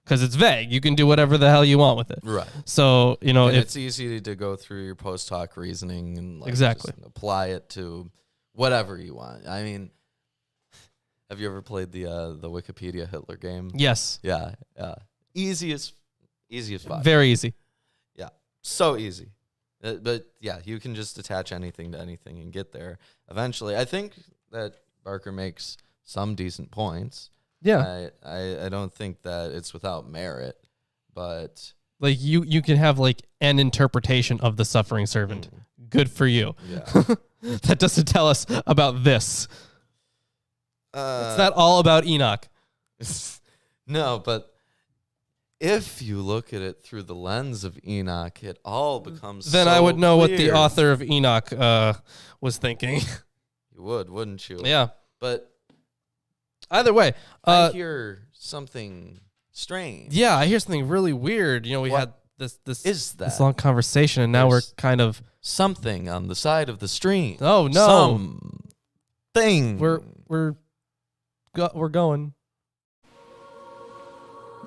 Because it's vague. You can do whatever the hell you want with it. Right. So, it's easy to go through your post hoc reasoning and exactly just apply it to whatever you want. I mean, have you ever played the Wikipedia Hitler game? Yes. Yeah. Easiest fuck. Very easy. Yeah. So easy. But yeah, you can just attach anything to anything and get there eventually. I think that Barker makes some decent points. Yeah. I don't think that it's without merit, but like you can have like an interpretation of the suffering servant. Good for you. Yeah. That doesn't tell us about this. It's not all about Enoch. No, but if you look at it through the lens of Enoch, it all becomes then so I would know clear. what the author of Enoch was thinking. You would, wouldn't you? Yeah. But either way, I hear something strange. Yeah, I hear something really weird. We What had this is that? this long conversation, and now There's we're kind of something on the side of the stream. Oh no, Something. we're going.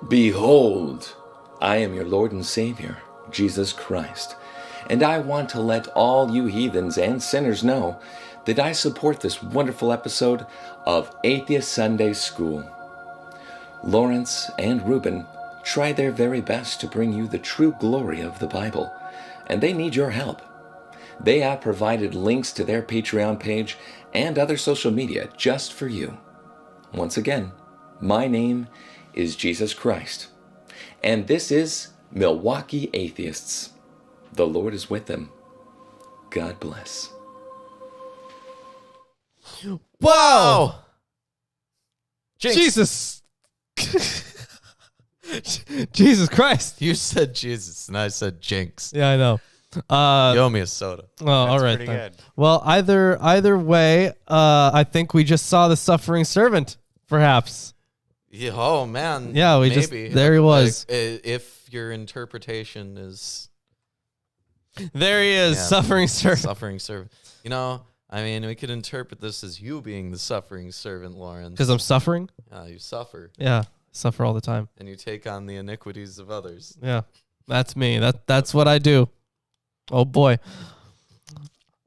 Behold, I am your Lord and Savior, Jesus Christ, and I want to let all you heathens and sinners know that I support this wonderful episode of Atheist Sunday School. Lawrence and Reuben try their very best to bring you the true glory of the Bible, and they need your help. They have provided links to their Patreon page and other social media just for you. Once again, my name is Jesus Christ, and this is Milwaukee Atheists. The Lord is with them. God bless. Wow! Jinx. Jesus. Jesus Christ. You said Jesus, and I said Jinx. Yeah, I know. You owe me a soda. Oh, all right. pretty then. good. Well, either way, I think we just saw the suffering servant, perhaps. Yeah, oh man. Yeah, we maybe. just there he was. If your interpretation is There he is, Yeah. suffering servant. suffering servant, I mean, we could interpret this as you being the suffering servant, Lawrence. Because I'm suffering. You suffer Yeah, suffer all the time. and you take on the iniquities of others. Yeah, that's me. That's what I do. Oh boy.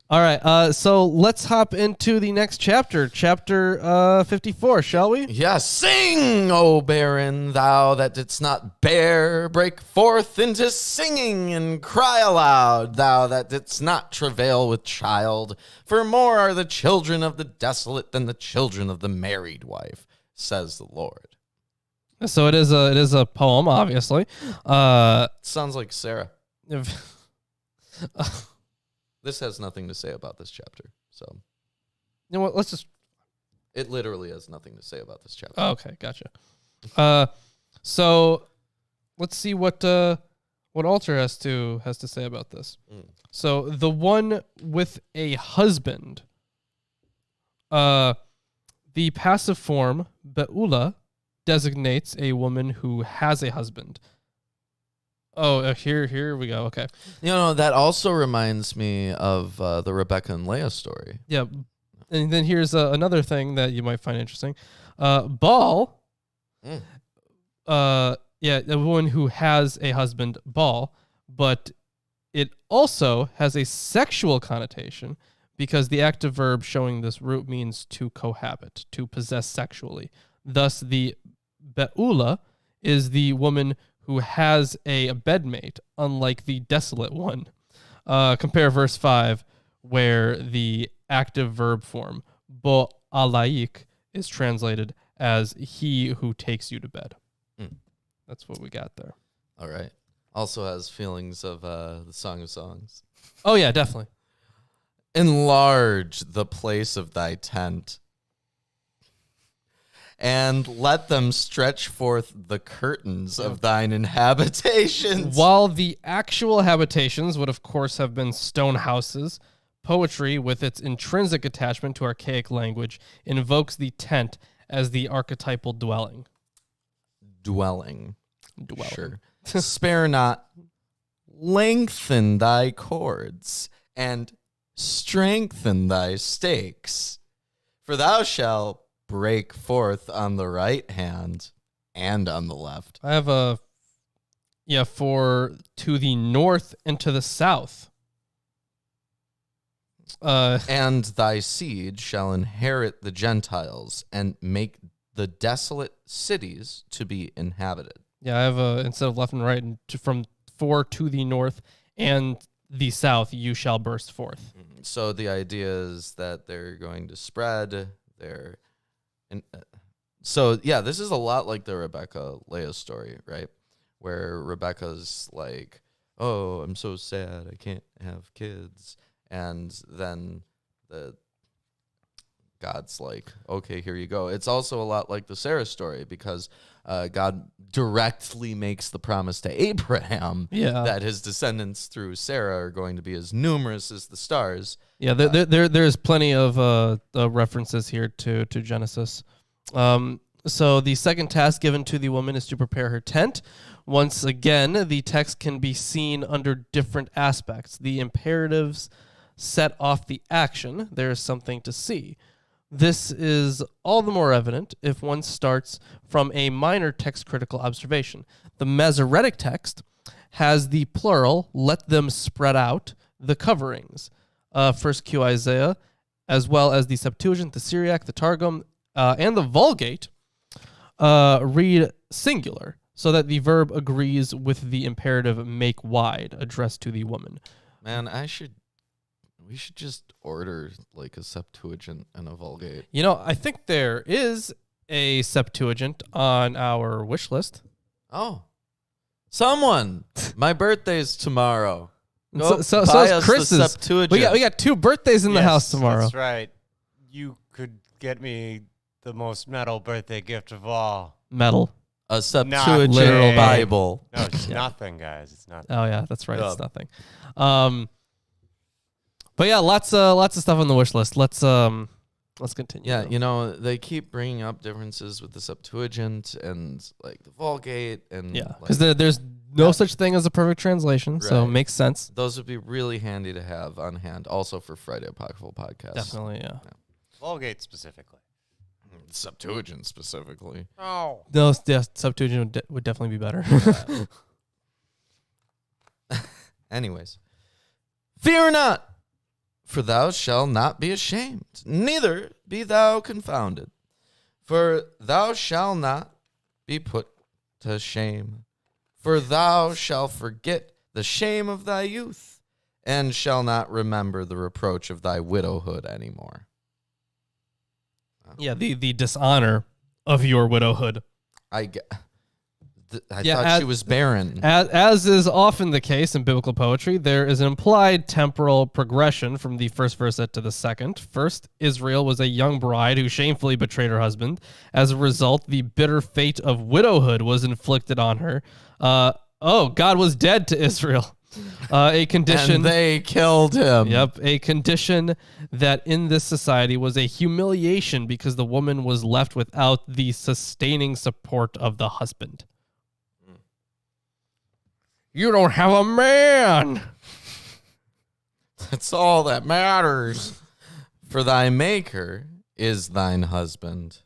All right. So let's hop into the next chapter, chapter 54, shall we? Yes, sing, O barren, thou that didst not bear, break forth into singing and cry aloud, thou that didst not travail with child. For more are the children of the desolate than the children of the married wife, says the Lord. So it is a poem, obviously. Sounds like Sarah. This has nothing to say about this chapter, so You know what? Let's just. it literally has nothing to say about this chapter. Oh, okay, gotcha. So let's see what Alter has to say about this. So the one with a husband. The passive form be'ula designates a woman who has a husband. Oh, here we go. Okay. That also reminds me of the Rebecca and Leah story. Yeah. And then here's another thing that you might find interesting. Baal. Yeah, the woman who has a husband, Baal, but it also has a sexual connotation because the active verb showing this root means to cohabit, to possess sexually. Thus, the be'ula is the woman who has a bedmate, unlike the desolate one. Compare verse 5, where the active verb form, bo'alaik, is translated as he who takes you to bed. That's what we got there. All right. Also has feelings of the Song of Songs. Oh, yeah, definitely. Enlarge the place of thy tent, and let them stretch forth the curtains of thine inhabitations. While the actual habitations would, of course, have been stone houses, poetry, with its intrinsic attachment to archaic language, invokes the tent as the archetypal dwelling. Dwelling. Sure. Spare not, lengthen thy cords, and strengthen thy stakes. For thou shalt break forth on the right hand and on the left. I have for to the north and to the south. And thy seed shall inherit the Gentiles and make the desolate cities to be inhabited. Yeah, I have instead of left and right, and from for to the north and the south, you shall burst forth. So the idea is that they're going to spread. So yeah, this is a lot like the Rebecca Leah story, right? Where Rebecca's like, "Oh, I'm so sad, I can't have kids," and then God's like, "Okay, here you go." It's also a lot like the Sarah story because God directly makes the promise to Abraham that his descendants through Sarah are going to be as numerous as the stars. Yeah, there's plenty of references here to Genesis. So the second task given to the woman is to prepare her tent. Once again, the text can be seen under different aspects. The imperatives set off the action. There is something to see. This is all the more evident if one starts from a minor text critical observation. The Masoretic text has the plural, let them spread out the coverings. First Q Isaiah, as well as the Septuagint, the Syriac, the Targum, and the Vulgate read singular, so that the verb agrees with the imperative make wide addressed to the woman. Man, we should just order like a Septuagint and a Vulgate. You know, I think there is a Septuagint on our wish list. Oh, someone! My birthday's tomorrow. So Go so buy is us Chris's. the Septuagint. We got 2 birthdays in the Yes, house tomorrow. That's right. You could get me the most metal birthday gift of all. Metal. A Septuagint literal Bible. No, it's nothing, guys. It's nothing. Oh yeah, that's right. It's Yeah. nothing. But yeah, lots of stuff on the wish list. Let's continue. Yeah, though. you know, they keep bringing up differences with the Septuagint and like the Vulgate and Yeah, like, because there's no such thing as a perfect translation, so it Right. makes sense. those would be really handy to have on hand. Also for Friday Apocryphal podcast. Definitely, yeah. Vulgate specifically. Septuagint specifically. Oh. No, yeah, Septuagint would definitely be better. Anyways, fear not, for thou shalt not be ashamed, neither be thou confounded. For thou shalt not be put to shame. For thou shalt forget the shame of thy youth, and shall not remember the reproach of thy widowhood anymore. Yeah, the dishonor of your widowhood. I Yeah, thought she was barren. As is often the case in biblical poetry, there is an implied temporal progression from the first verset to the second. First, Israel was a young bride who shamefully betrayed her husband. As a result, the bitter fate of widowhood was inflicted on her. God was dead to Israel. A condition. And they killed him. Yep, a condition that in this society was a humiliation because the woman was left without the sustaining support of the husband. You don't have a man. That's all that matters. For thy maker is thine husband.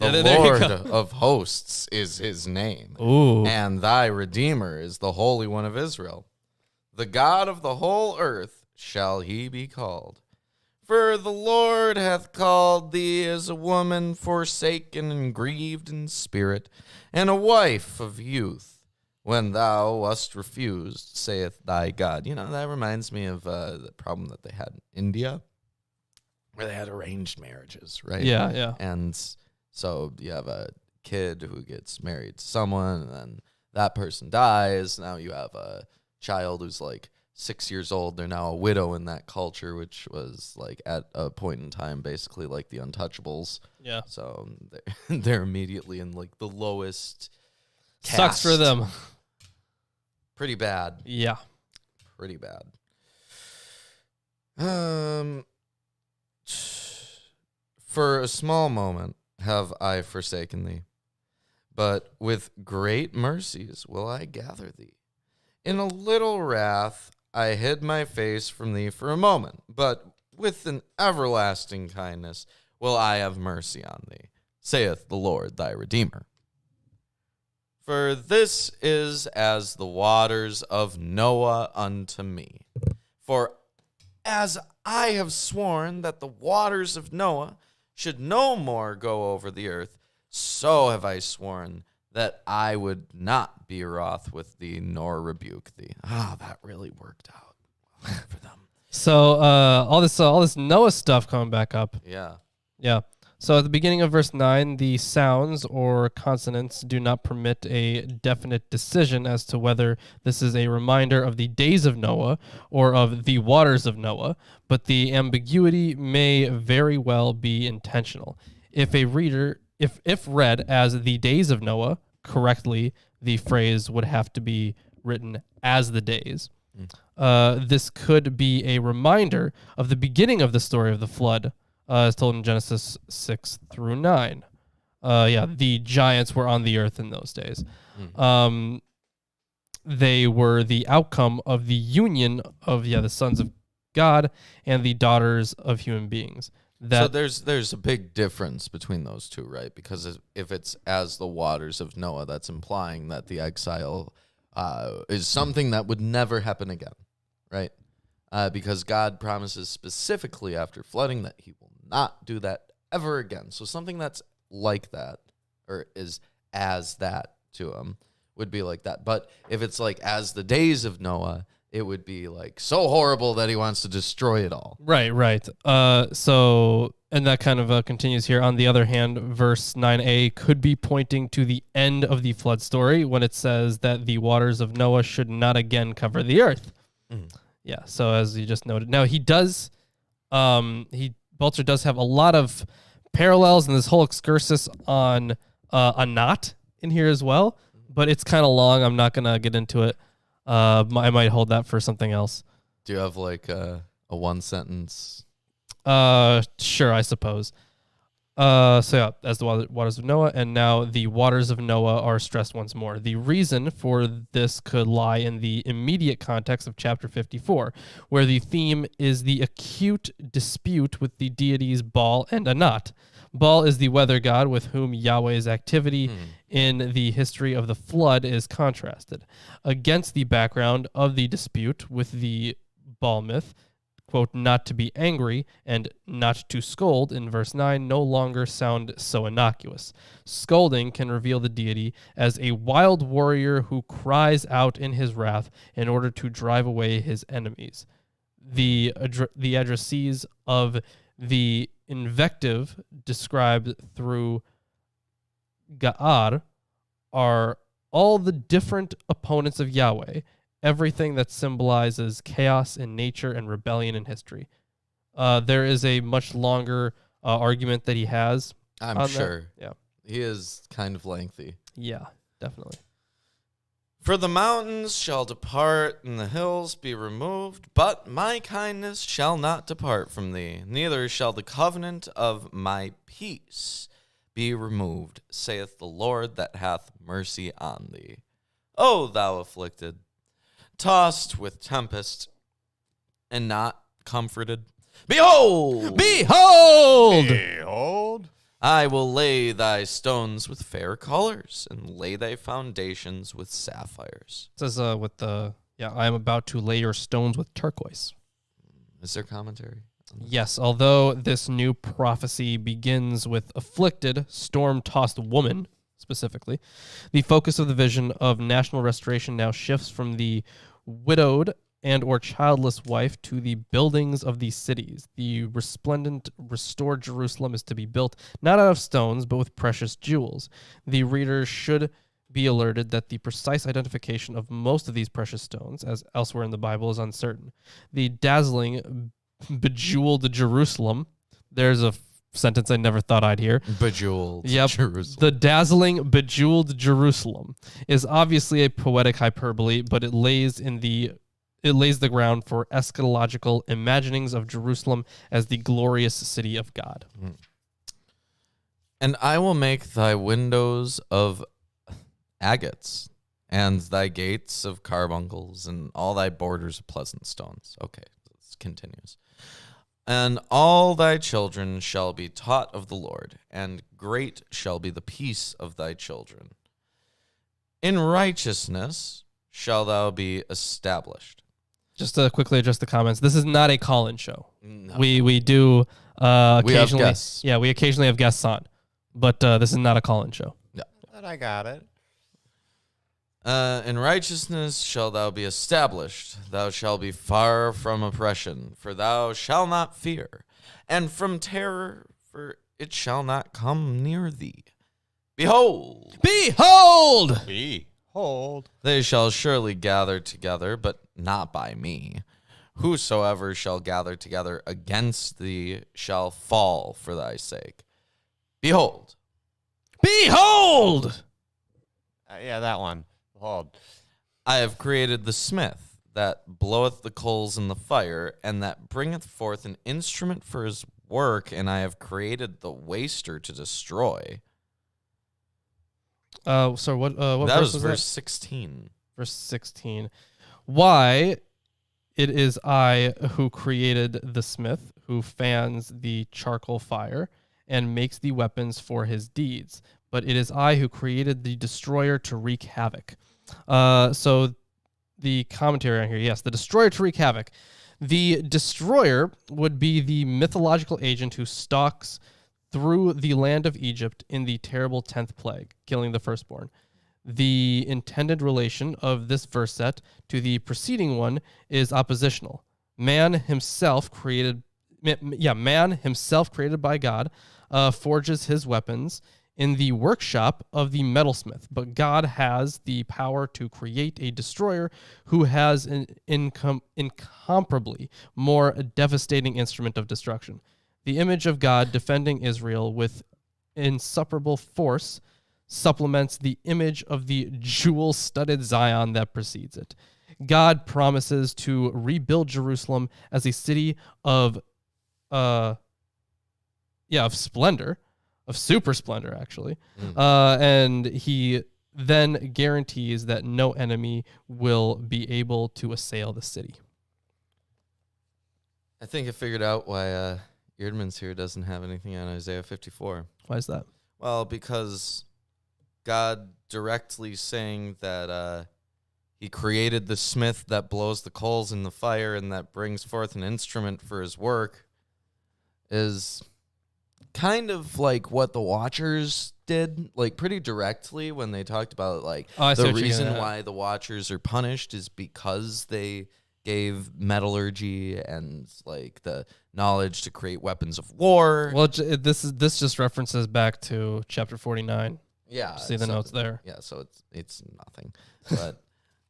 The Yeah, there you Lord go. of hosts is his name. Ooh. And thy Redeemer is the Holy One of Israel. The God of the whole earth shall he be called. For the Lord hath called thee as a woman forsaken and grieved in spirit, and a wife of youth. When thou wast refused, saith thy God. You know, that reminds me of the problem that they had in India, where they had arranged marriages, right? Yeah. And so you have a kid who gets married to someone, and then that person dies. Now you have a child who's like 6 years old. They're now a widow in that culture, which was like at a point in time basically like the Untouchables. Yeah. So they're immediately in like the lowest Sucks for caste. them. Pretty bad. Yeah. Pretty bad. For a small moment have I forsaken thee, but with great mercies will I gather thee. In a little wrath I hid my face from thee for a moment, but with an everlasting kindness will I have mercy on thee, saith the Lord thy Redeemer. For this is as the waters of Noah unto me. For as I have sworn that the waters of Noah should no more go over the earth, so have I sworn that I would not be wroth with thee nor rebuke thee. That really worked out for them. So all this Noah stuff coming back up. Yeah. Yeah. So at the beginning of verse 9, the sounds or consonants do not permit a definite decision as to whether this is a reminder of the days of Noah or of the waters of Noah, but the ambiguity may very well be intentional. If read as the days of Noah, correctly, the phrase would have to be written as the days. This could be a reminder of the beginning of the story of the flood, as told in Genesis 6 through 9. The giants were on the earth in those days. They were the outcome of the union of the sons of God and the daughters of human beings. So there's a big difference between those two, right? Because if it's as the waters of Noah, that's implying that the exile is something that would never happen again, right? Because God promises specifically after flooding that he will not do that ever again. So something that's like that, or is as that to him, would be like that. But if it's like as the days of Noah, it would be like so horrible that he wants to destroy it all. Right. So, and that kind of continues here. On the other hand, verse 9a could be pointing to the end of the flood story when it says that the waters of Noah should not again cover the earth. Yeah, so as you just noted. Now, Balzer does have a lot of parallels in this whole excursus on a knot in here as well, but it's kind of long. I'm not going to get into it. I might hold that for something else. Do you have like a one sentence? Sure, I suppose. So yeah, as the waters of Noah, and now the waters of Noah are stressed once more. The reason for this could lie in the immediate context of chapter 54, where the theme is the acute dispute with the deities Baal and Anat. Baal is the weather god with whom Yahweh's activity in the history of the flood is contrasted. Against the background of the dispute with the Baal myth, quote, not to be angry and not to scold in verse 9 no longer sound so innocuous. Scolding can reveal the deity as a wild warrior who cries out in his wrath in order to drive away his enemies. The addressees of the invective described through Ga'ar are all the different opponents of Yahweh, everything that symbolizes chaos in nature and rebellion in history. There is a much longer argument that he has. I'm sure. Yeah. He is kind of lengthy. Yeah, definitely. For the mountains shall depart and the hills be removed, but my kindness shall not depart from thee, neither shall the covenant of my peace be removed, saith the Lord that hath mercy on thee. O thou afflicted, tossed with tempest, and not comforted. Behold! Behold! Behold. I will lay thy stones with fair colors, and lay thy foundations with sapphires. It says I am about to lay your stones with turquoise. Is there commentary? Yes, although this new prophecy begins with afflicted, storm-tossed woman, specifically, the focus of the vision of national restoration now shifts from the widowed and or childless wife to the buildings of these cities. The resplendent, restored Jerusalem is to be built not out of stones, but with precious jewels. The reader should be alerted that the precise identification of most of these precious stones, as elsewhere in the Bible, is uncertain. The dazzling, bejeweled Jerusalem, there's a sentence I never thought I'd hear. Bejeweled Jerusalem. The dazzling, bejeweled Jerusalem is obviously a poetic hyperbole, but it lays the ground for eschatological imaginings of Jerusalem as the glorious city of God. And I will make thy windows of agates, and thy gates of carbuncles, and all thy borders of pleasant stones. Okay, this continues. And all thy children shall be taught of the Lord, and great shall be the peace of thy children. In righteousness shall thou be established. Just to quickly address the comments, this is not a call-in show. No. We do occasionally. We have guests. Yeah, we occasionally have guests on, but this is not a call-in show. And I got it. In righteousness shall thou be established. Thou shalt be far from oppression, for thou shalt not fear, and from terror, for it shall not come near thee. Behold! Behold! Behold. They shall surely gather together, but not by me. Whosoever shall gather together against thee shall fall for thy sake. Behold! Behold! Yeah, that one. Behold. I have created the smith that bloweth the coals in the fire, and that bringeth forth an instrument for his work, and I have created the waster to destroy. So what That verse was that? verse 16. Verse 16. Why it is I who created the smith, who fans the charcoal fire and makes the weapons for his deeds. But it is I who created the destroyer to wreak havoc. So the commentary on here, yes, the destroyer to wreak havoc. The destroyer would be the mythological agent who stalks through the land of Egypt in the terrible 10th plague, killing the firstborn. The intended relation of this verse set to the preceding one is oppositional. Man himself created by God, forges his weapons in the workshop of the metalsmith, but God has the power to create a destroyer who has an incomparably more devastating instrument of destruction. The image of God defending Israel with insuperable force supplements the image of the jewel-studded Zion that precedes it. God promises to rebuild Jerusalem as a city of splendor, of super splendor, actually. And he then guarantees that no enemy will be able to assail the city. I think I figured out why Eerdmans here doesn't have anything on Isaiah 54. Why is that? Well, because God directly saying that he created the smith that blows the coals in the fire and that brings forth an instrument for his work is kind of like what the Watchers did, like pretty directly when they talked about like the reason why the Watchers are punished is because they gave metallurgy and like the knowledge to create weapons of war. Well, this just references back to chapter 49. Yeah, See the notes there. Yeah, so it's nothing, but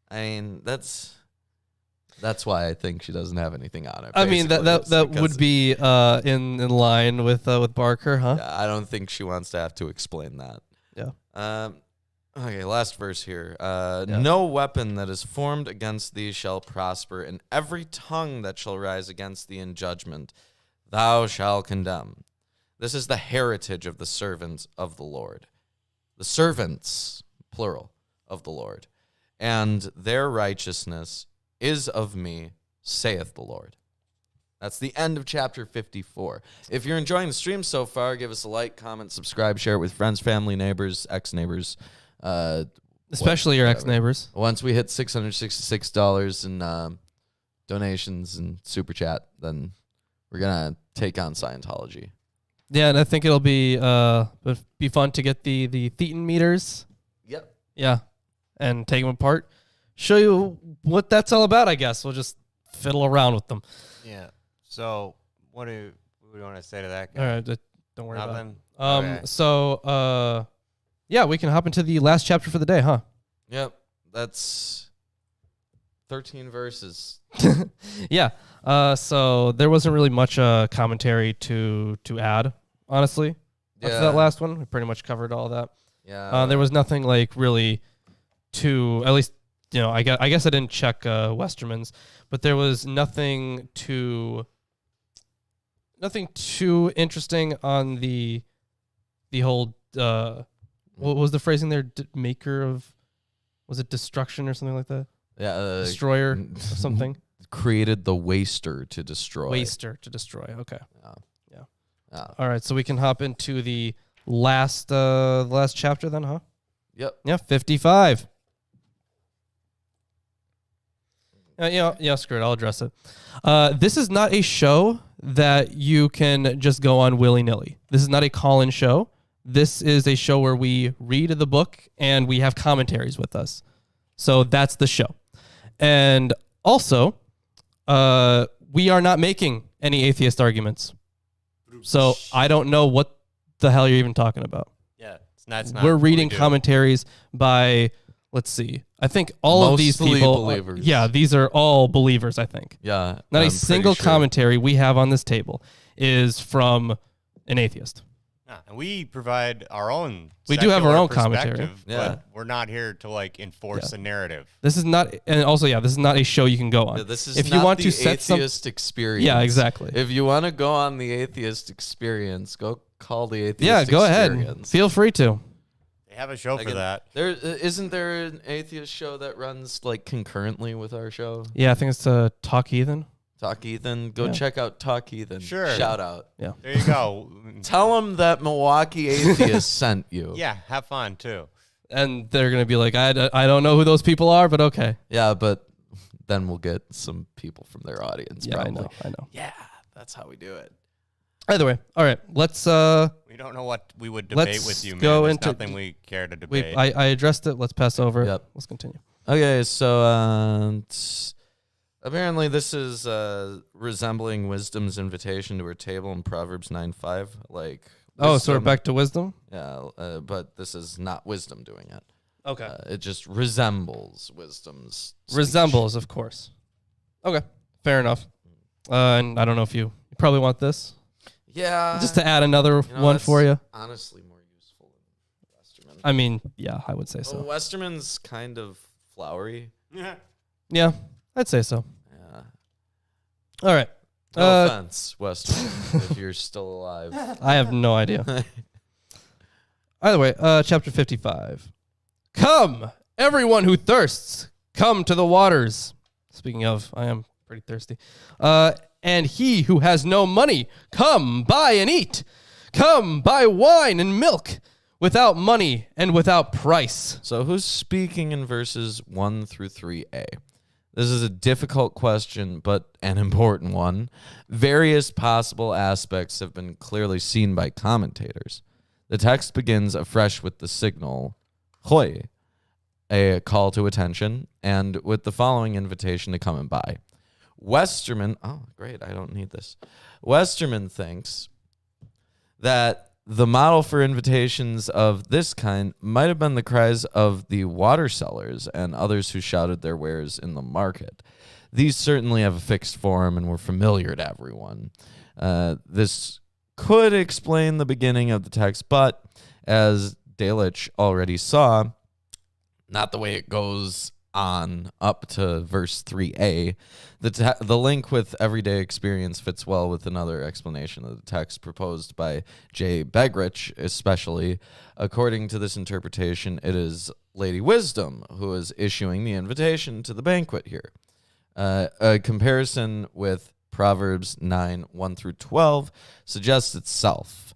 I mean that's why I think she doesn't have anything on it. I mean that would be in line with Barker, huh? Yeah, I don't think she wants to have to explain that. Yeah. Okay, last verse here. No weapon that is formed against thee shall prosper, and every tongue that shall rise against thee in judgment thou shalt condemn. This is the heritage of the servants of the Lord. The servants, plural, of the Lord. And their righteousness is of me, saith the Lord. That's the end of chapter 54. If you're enjoying the stream so far, give us a like, comment, subscribe, share it with friends, family, neighbors, ex-neighbors. Especially your ex-neighbors. Once we hit $666 in donations and super chat, then we're going to take on Scientology. Yeah, and I think it'll be fun to get the Thetan meters. Yep. Yeah, and take them apart. Show you what that's all about, I guess. We'll just fiddle around with them. Yeah. So what do we want to say to that guy? All right, don't worry about it. Okay. So, yeah, we can hop into the last chapter for the day, huh? Yep. That's 13 verses. Yeah. So there wasn't really much commentary to add, honestly. After that last one, we pretty much covered all that. Yeah. There was nothing like really at least, I guess I didn't check Westerman's, but there was nothing too interesting on the whole what was the phrasing there? Maker of, was it destruction or something like that? Yeah. Destroyer or something. Created the waster to destroy. Waster to destroy. Okay. Yeah. All right. So we can hop into the last chapter then, huh? Yep. Yeah. 55. Yeah, screw it. I'll address it. This is not a show that you can just go on willy-nilly. This is not a call-in show. This is a show where we read the book and we have commentaries with us. So that's the show. And also, we are not making any atheist arguments. So I don't know what the hell you're even talking about. Yeah, it's not We're reading commentaries by, let's see, I think all of these Mostly people, believers. yeah, these are all believers, I think. Yeah. Not I'm a single pretty sure. commentary we have on this table is from an atheist. And we provide our own. We do have our secular own commentary. perspective, Yeah. but we're not here to like enforce a narrative. This is not, and also, yeah, this is not a show you can go on. Yeah, this is if not you want the to set atheist experience. Yeah, exactly. If you want to go on the atheist experience, go call the atheist Yeah, go ahead. experience. Feel free to. They have a show for that. There isn't there an atheist show that runs like concurrently with our show? Yeah, I think it's Talk Heathen. Talk Ethan. Go Yeah. check out Talk Ethan. Sure. Shout out. There you go. Tell them that Milwaukee Atheist sent you. Yeah, have fun too. And they're going to be like, I don't know who those people are, but okay. Yeah, but then we'll get some people from their audience. Yeah, probably. I know. Yeah, that's how we do it. Either way, all right, let's We don't know what we would debate Let's with you, man. go There's into- nothing we care to debate. I addressed it. Let's pass over. Yep. Let's continue. Okay, so apparently this is resembling wisdom's invitation to her table in Proverbs 9:5. Like, Oh, so we're wisdom- back to wisdom? Yeah, but this is not wisdom doing it. Okay. It just resembles wisdom's speech. Resembles, of course. Okay, fair enough. And I don't know if you probably want this. Yeah. Just to add another you know, one that's for you. Honestly, more useful than Westerman. I mean, yeah, I would say Well, so. Westerman's kind of flowery. Yeah. Yeah, I'd say so. Yeah. All right. No offense, Westerman, if you're still alive. I have no idea. Either way, chapter 55. Come, everyone who thirsts, come to the waters. Speaking of, I am pretty thirsty. And he who has no money, come, buy and eat. Come, buy wine and milk without money and without price. So who's speaking in verses 1 through 3a? This is a difficult question, but an important one. Various possible aspects have been clearly seen by commentators. The text begins afresh with the signal, hoi, a call to attention, and with the following invitation to come and buy. Westerman, oh, great, I don't need this. Westerman thinks that the model for invitations of this kind might have been the cries of the water sellers and others who shouted their wares in the market. These certainly have a fixed form and were familiar to everyone. This could explain the beginning of the text, but as Delitzsch already saw, not the way it goes on up to verse 3a. The link with everyday experience fits well with another explanation of the text proposed by J. Begich, especially. According to this interpretation, it is Lady Wisdom who is issuing the invitation to the banquet here. A comparison with Proverbs 9, 1 through 12 suggests itself.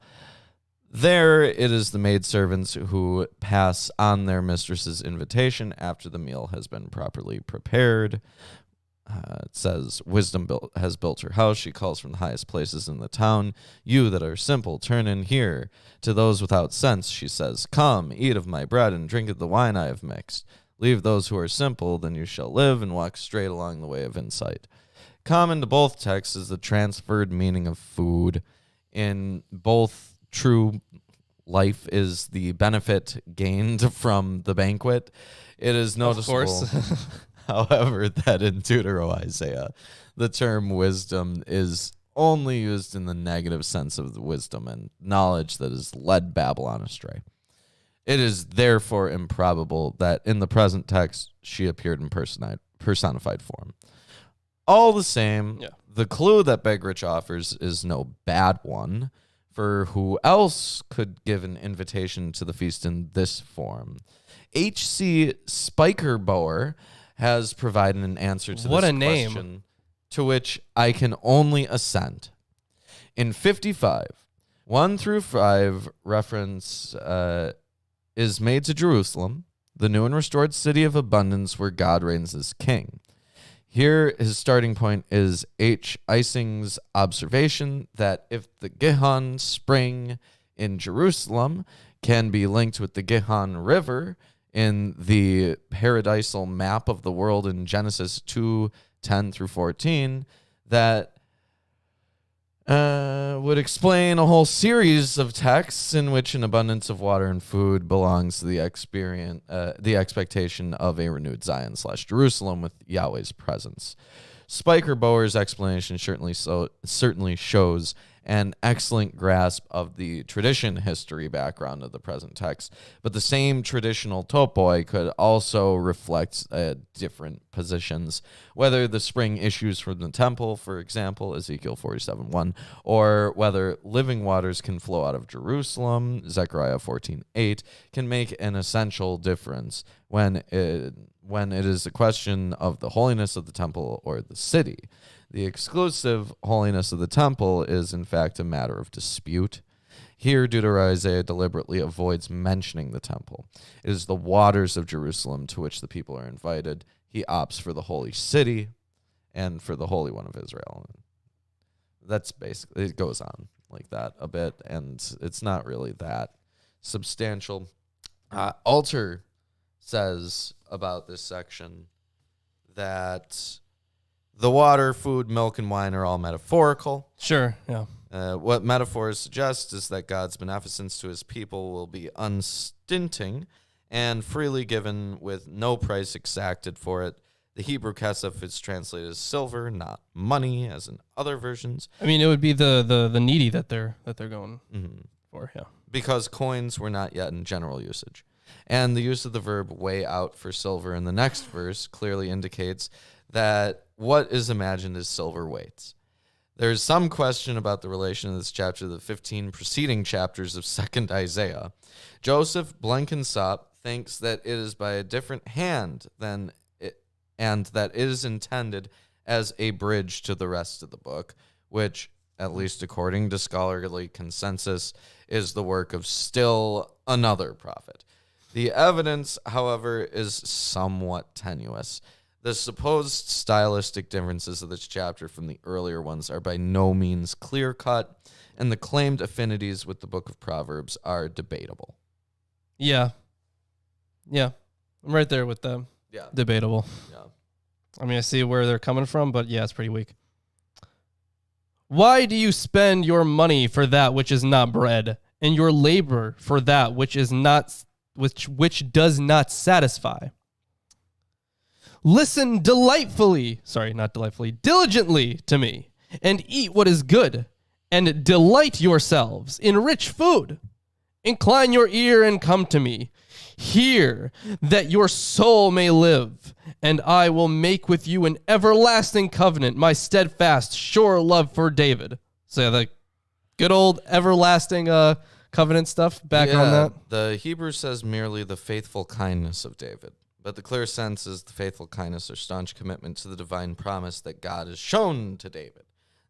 There, it is the maidservants who pass on their mistress's invitation after the meal has been properly prepared. It says, Wisdom has built her house. She calls from the highest places in the town. You that are simple, turn in here. To those without sense, she says, come, eat of my bread and drink of the wine I have mixed. Leave those who are simple, then you shall live and walk straight along the way of insight. Common to both texts is the transferred meaning of food. In both, true life is the benefit gained from the banquet. It is noticeable, Of course. however, that in Deutero-Isaiah, the term wisdom is only used in the negative sense of the wisdom and knowledge that has led Babylon astray. It is therefore improbable that in the present text she appeared in personified form. All the same, the clue that Begich offers is no bad one, for who else could give an invitation to the feast in this form? H.C. Spikerboer has provided an answer to What this a name. question, to which I can only assent. In 55, 1 through 5 reference is made to Jerusalem, the new and restored city of abundance where God reigns as king. Here, his starting point is H. Ising's observation that if the Gihon spring in Jerusalem can be linked with the Gihon River in the paradisal map of the world in Genesis 2:10 through 14, that would explain a whole series of texts in which an abundance of water and food belongs to the expectation of a renewed Zion/Jerusalem with Yahweh's presence. Spikerboer's explanation certainly shows an excellent grasp of the tradition history background of the present text, but the same traditional topoi could also reflect different positions, whether the spring issues from the temple, for example, Ezekiel 47:1, or whether living waters can flow out of Jerusalem, Zechariah 14:8, can make an essential difference when it is a question of the holiness of the temple or the city. The exclusive holiness of the temple is, in fact, a matter of dispute. Here, Isaiah deliberately avoids mentioning the temple. It is the waters of Jerusalem to which the people are invited. He opts for the holy city and for the Holy One of Israel. That's basically, it goes on like that a bit, and it's not really that substantial. Alter says about this section that the water, food, milk, and wine are all metaphorical. Sure, yeah. What metaphors suggest is that God's beneficence to his people will be unstinting and freely given with no price exacted for it. The Hebrew kesef is translated as silver, not money, as in other versions. I mean, it would be the needy that they're going for, yeah. Because coins were not yet in general usage. And the use of the verb weigh out for silver in the next verse clearly indicates that what is imagined is silver weights. There's some question about the relation of this chapter to the 15 preceding chapters of 2nd Isaiah. Joseph Blenkinsop thinks that it is by a different hand than it, and that it is intended as a bridge to the rest of the book, which, at least according to scholarly consensus, is the work of still another prophet. The evidence, however, is somewhat tenuous. The supposed stylistic differences of this chapter from the earlier ones are by no means clear-cut, and the claimed affinities with the book of Proverbs are debatable. Yeah. Yeah. I'm right there with them. Yeah. Debatable. Yeah. I mean, I see where they're coming from, but yeah, it's pretty weak. Why do you spend your money for that which is not bread, and your labor for that which is not which does not satisfy? Listen diligently to me, and eat what is good, and delight yourselves in rich food. Incline your ear and come to me. Hear that your soul may live, and I will make with you an everlasting covenant, my steadfast, sure love for David. So yeah, the good old everlasting covenant stuff back on that. The Hebrew says merely the faithful kindness of David. But the clear sense is the faithful kindness or staunch commitment to the divine promise that God has shown to David.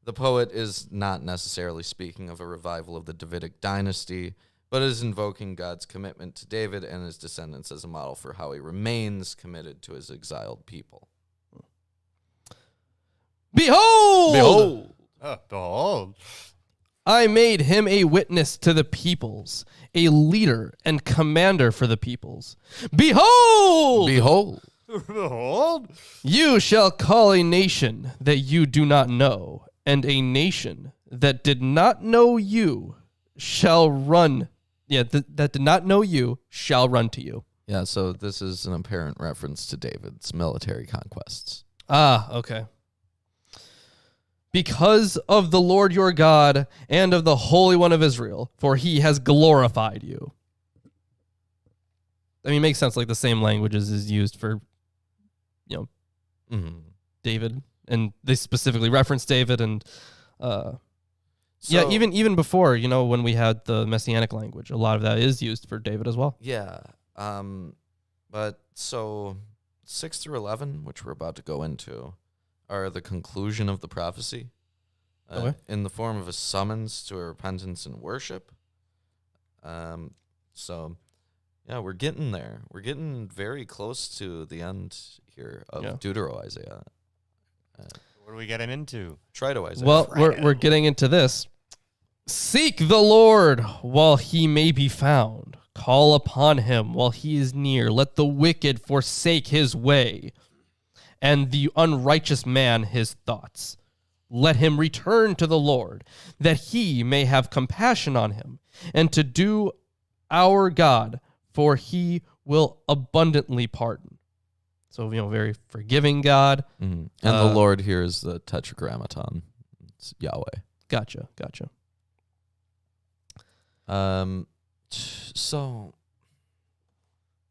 The poet is not necessarily speaking of a revival of the Davidic dynasty, but is invoking God's commitment to David and his descendants as a model for how he remains committed to his exiled people. Behold! Behold! Behold. I made him a witness to the peoples, a leader and commander for the peoples. Behold! Behold! Behold. You shall call a nation that you do not know, and a nation that did not know you shall run. Yeah, that did not know you shall run to you. Yeah, so this is an apparent reference to David's military conquests. Ah, okay. Because of the Lord your God and of the Holy One of Israel, for he has glorified you. I mean, it makes sense, like the same languages is used for, David, and they specifically reference David, and even before, when we had the Messianic language, a lot of that is used for David as well. Yeah, but so 6 through 11, which we're about to go into, are the conclusion of the prophecy in the form of a summons to a repentance and worship. So, yeah, we're getting there. We're getting very close to the end here of Deutero-Isaiah. What are we getting into? Trito-Isaiah. Well, we're getting into this. Seek the Lord while he may be found. Call upon him while he is near. Let the wicked forsake his way, and the unrighteous man his thoughts. Let him return to the Lord, that he may have compassion on him, and to do our God, for he will abundantly pardon. So, very forgiving God. Mm-hmm. And the Lord here is the tetragrammaton. It's Yahweh. Gotcha. So,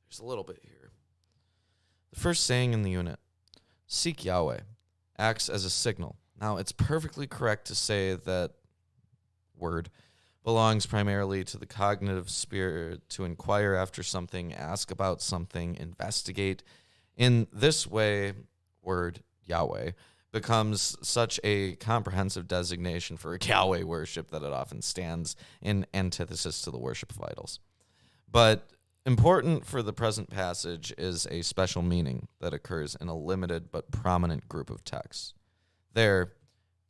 there's a little bit here. The first saying in the unit, seek Yahweh, acts as a signal. Now, it's perfectly correct to say that word belongs primarily to the cognitive spirit to inquire after something, ask about something, investigate. In this way, word, Yahweh, becomes such a comprehensive designation for Yahweh worship that it often stands in antithesis to the worship of idols. But important for the present passage is a special meaning that occurs in a limited but prominent group of texts. There,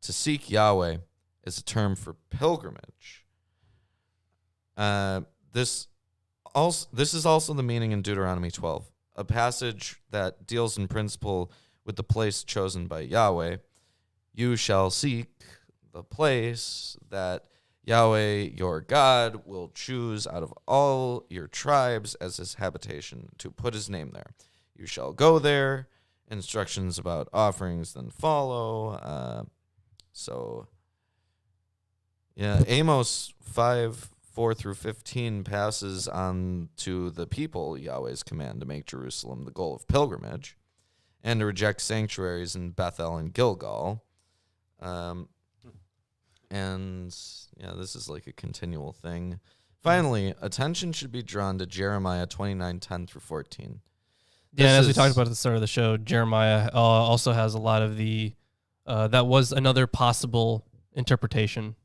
to seek Yahweh is a term for pilgrimage. This is also the meaning in Deuteronomy 12, a passage that deals in principle with the place chosen by Yahweh. You shall seek the place that Yahweh your God will choose out of all your tribes as his habitation to put his name there. You shall go there. Instructions about offerings then follow. Amos 5:4-15 passes on to the people Yahweh's command to make Jerusalem the goal of pilgrimage and to reject sanctuaries in Bethel and Gilgal. This is like a continual thing. Finally, attention should be drawn to Jeremiah 29:10-14. Yeah, and as we talked about at the start of the show, Jeremiah also has a lot of the that was another possible interpretation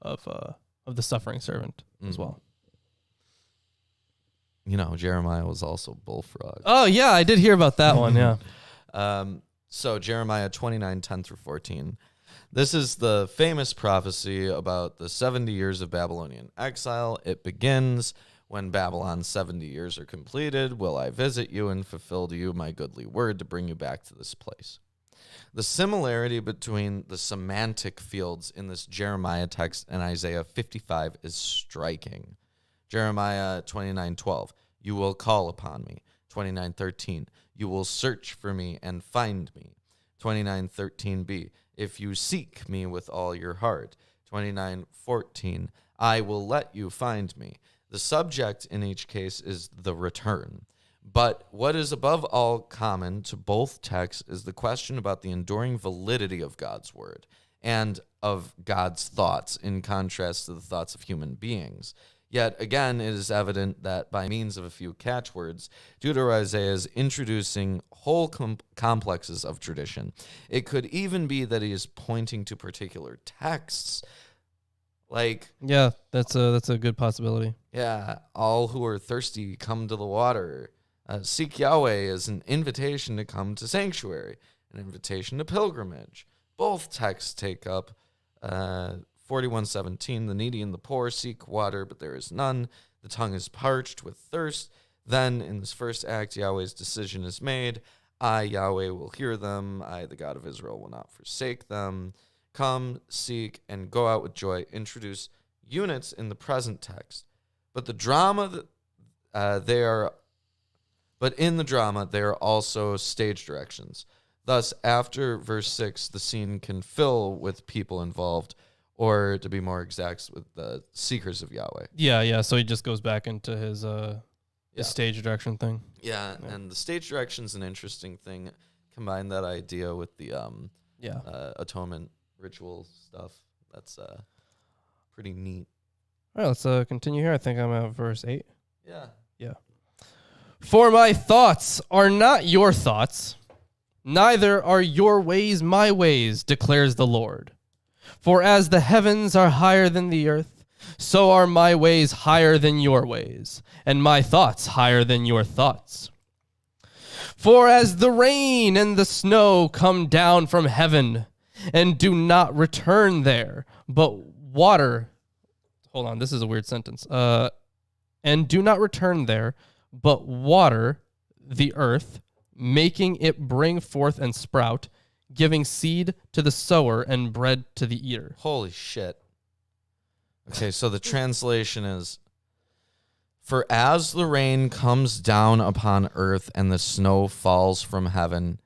of the suffering servant as well. Jeremiah was also bullfrog. Oh yeah, I did hear about that one. Yeah. So Jeremiah 29:10-14. This is the famous prophecy about the 70 years of Babylonian exile. It begins, when Babylon's 70 years are completed, will I visit you and fulfill to you my goodly word to bring you back to this place. The similarity between the semantic fields in this Jeremiah text and Isaiah 55 is striking. Jeremiah 29:12, you will call upon me. 29:13, you will search for me and find me. 29:13b, if you seek me with all your heart. 29:14, I will let you find me. The subject in each case is the return. But what is above all common to both texts is the question about the enduring validity of God's word and of God's thoughts in contrast to the thoughts of human beings. Yet again, it is evident that by means of a few catchwords, Deutero-Isaiah is introducing whole complexes of tradition. It could even be that he is pointing to particular texts. Yeah, that's a good possibility. Yeah, all who are thirsty come to the water. Seek Yahweh is an invitation to come to sanctuary, an invitation to pilgrimage. Both texts take up 41:17, the needy and the poor seek water, but there is none. The tongue is parched with thirst. Then in this first act, Yahweh's decision is made. I, Yahweh, will hear them. I, the God of Israel, will not forsake them. Come, seek, and go out with joy. Introduce units in the present text. But in the drama, they are also stage directions. Thus, after verse 6, the scene can fill with people involved, or to be more exact, with the seekers of Yahweh. Yeah. So he just goes back into his stage direction thing. Yeah, and the stage direction's an interesting thing. Combine that idea with the atonement ritual stuff. That's pretty neat. All right, let's continue here. I think I'm at verse 8. Yeah. For my thoughts are not your thoughts, neither are your ways my ways, declares the Lord. For as the heavens are higher than the earth, so are my ways higher than your ways, and my thoughts higher than your thoughts. For as the rain and the snow come down from heaven, and do not return there, but water... Hold on, this is a weird sentence. And do not return there, but water the earth, making it bring forth and sprout, giving seed to the sower and bread to the eater. Holy shit. Okay, so the translation is, for as the rain comes down upon earth and the snow falls from heaven,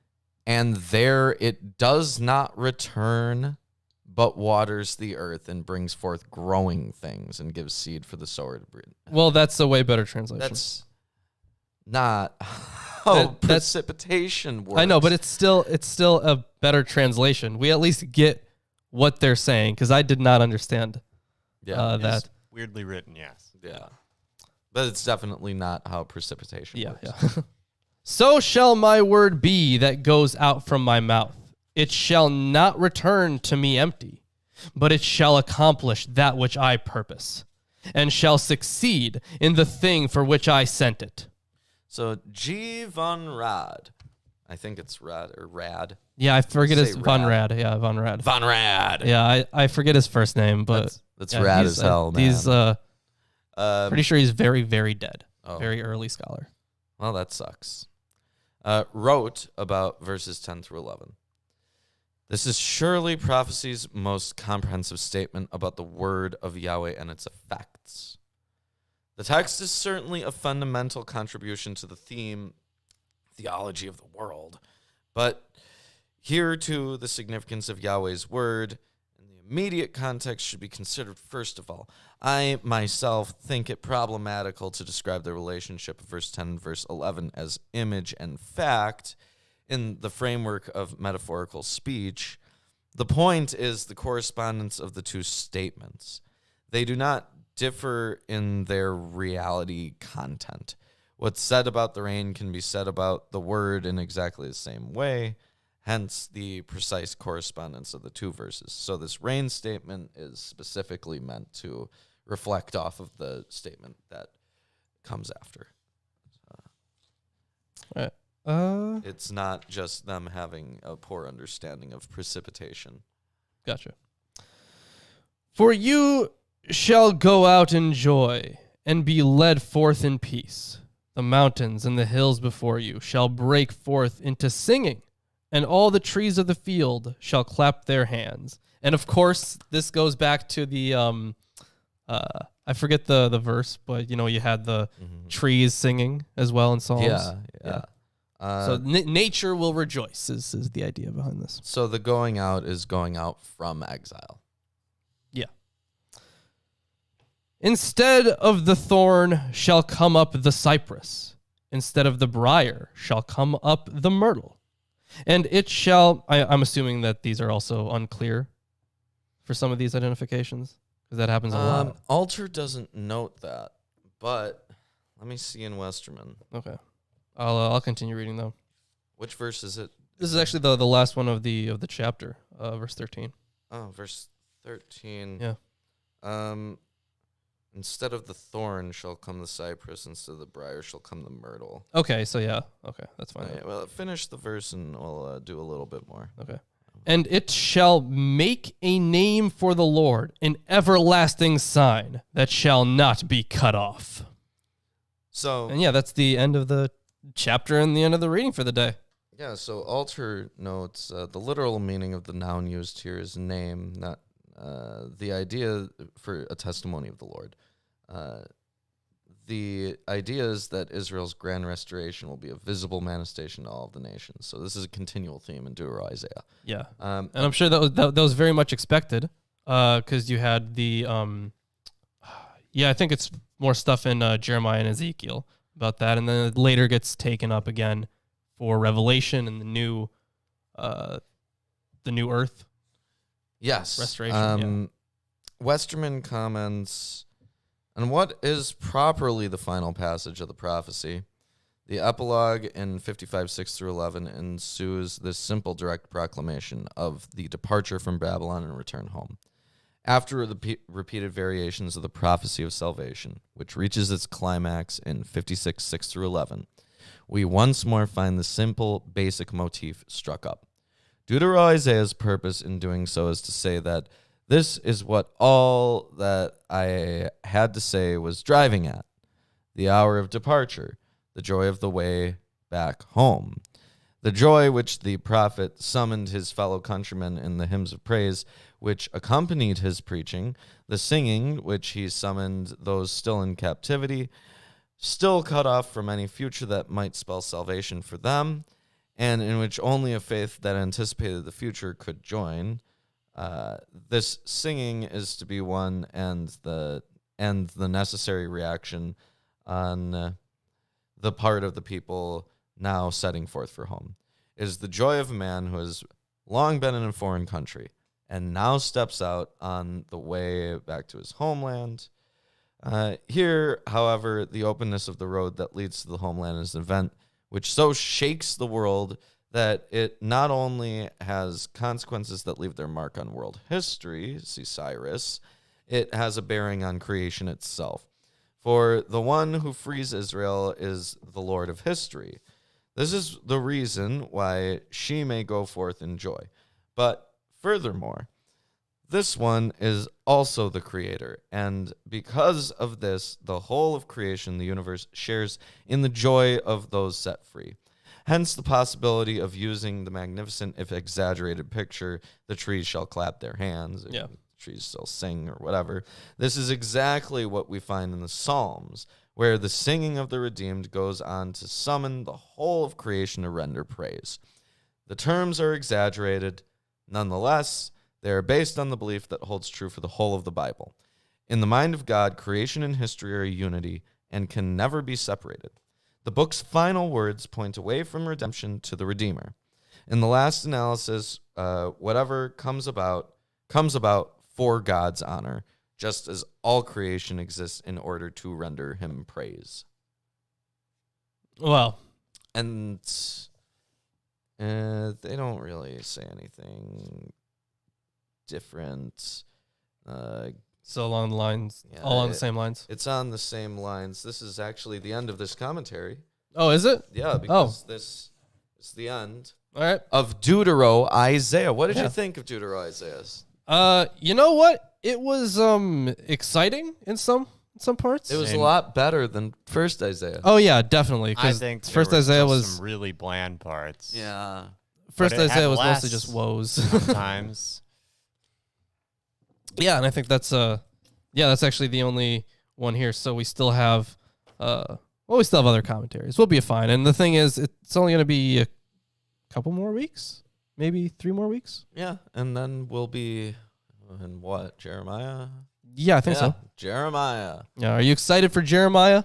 and there it does not return, but waters the earth and brings forth growing things and gives seed for the sower to breed. Well, that's a way better translation. That's not how precipitation works. I know, but it's still a better translation. We at least get what they're saying, because I did not understand that. Weirdly written, yes. Yeah. But it's definitely not how precipitation works. Yeah. So shall my word be that goes out from my mouth. It shall not return to me empty, but it shall accomplish that which I purpose, and shall succeed in the thing for which I sent it. So G. von Rad. I think it's Rad or Rad. Yeah, I forget Say his Von Rad. Rad. Yeah, Von Rad. Von Rad. Yeah, I forget his first name, but That's yeah, rad he's, as hell, man. He's pretty sure he's very, very dead. Oh. Very early scholar. Well, that sucks. Wrote about verses 10 through 11. This is surely prophecy's most comprehensive statement about the word of Yahweh and its effects. The text is certainly a fundamental contribution to the theology of the world, but here too the significance of Yahweh's word in the immediate context should be considered first of all. I myself think it problematical to describe the relationship of verse 10 and verse 11 as image and fact in the framework of metaphorical speech. The point is the correspondence of the two statements. They do not differ in their reality content. What's said about the rain can be said about the word in exactly the same way, hence the precise correspondence of the two verses. So this rain statement is specifically meant to reflect off of the statement that comes after. It's not just them having a poor understanding of precipitation. Gotcha. For you shall go out in joy and be led forth in peace. The mountains and the hills before you shall break forth into singing, and all the trees of the field shall clap their hands. And of course, this goes back to the I forget the verse, but you had the trees singing as well in Psalms. Yeah. So nature will rejoice is the idea behind this. So the going out is going out from exile. Yeah. Instead of the thorn shall come up the cypress. Instead of the briar shall come up the myrtle. And it shall, I'm assuming that these are also unclear for some of these identifications, because that happens a lot. Alter doesn't note that, but let me see in Westerman. Okay. I'll continue reading though. Which verse is it? This is actually the last one of the chapter, verse 13. Oh, verse 13. Yeah. Instead of the thorn shall come the cypress, instead of the briar shall come the myrtle. Okay, so yeah. Okay, that's fine. Yeah, well, finish the verse and we'll do a little bit more. Okay. And it shall make a name for the Lord, an everlasting sign that shall not be cut off. So, And yeah, that's the end of the chapter and the end of the reading for the day. yeah, so Alter notes the literal meaning of the noun used here is name, not the idea for a testimony of the Lord. The idea is that Israel's grand restoration will be a visible manifestation to all of the nations. So this is a continual theme in Isaiah. Yeah. And I'm sure that was very much expected, because you had the, I think it's more stuff in Jeremiah and Ezekiel about that, and then it later gets taken up again for Revelation and the new earth. Yes. Restoration, Westerman comments on what is properly the final passage of the prophecy. The epilogue in 55:6-11 ensues this simple direct proclamation of the departure from Babylon and return home. After the repeated variations of the prophecy of salvation, which reaches its climax in 56:6-11, we once more find the simple, basic motif struck up. Isaiah's purpose in doing so is to say that this is what all that I had to say was driving at: the hour of departure, the joy of the way back home, the joy which the prophet summoned his fellow countrymen in the hymns of praise, which accompanied his preaching, the singing which he summoned those still in captivity, still cut off from any future that might spell salvation for them, and in which only a faith that anticipated the future could join. This singing is to be one and the necessary reaction on the part of the people now setting forth for home. It is the joy of a man who has long been in a foreign country and now steps out on the way back to his homeland. Here, however, the openness of the road that leads to the homeland is an event which so shakes the world that it not only has consequences that leave their mark on world history, see Cyrus, it has a bearing on creation itself. For the one who frees Israel is the Lord of history. This is the reason why she may go forth in joy. But furthermore, this one is also the creator, and because of this, the whole of creation, the universe, shares in the joy of those set free. Hence the possibility of using the magnificent, if exaggerated picture, the trees shall clap their hands, Yeah. the trees shall sing, or whatever. This is exactly what we find in the Psalms, where the singing of the redeemed goes on to summon the whole of creation to render praise. The terms are exaggerated. Nonetheless, they are based on the belief that holds true for the whole of the Bible. In the mind of God, creation and history are a unity and can never be separated. The book's final words point away from redemption to the Redeemer. In the last analysis, whatever comes about for God's honor, just as all creation exists in order to render him praise. Well, And they don't really say anything different. so along the lines, Yeah, all on the same lines. It's on the same lines. This is actually the end of this commentary. Oh, is it? Yeah, because this is the end All right. of Deutero Isaiah. What did Yeah. you think of Deutero Isaiah? You know what? It was exciting in some parts. It was Same. a lot better than first Isaiah. Oh yeah, definitely. I Because think there first was Isaiah still was some really bland parts. Yeah. first but it had Isaiah was less mostly just woes. Sometimes. Yeah, and I think that's actually the only one here. So we still have we still have other commentaries. We'll be fine. And the thing is, it's only going to be a couple more weeks, maybe 3 more weeks. Yeah, and then we'll be in what? Jeremiah? Yeah, I think so. Jeremiah. Yeah, are you excited for Jeremiah?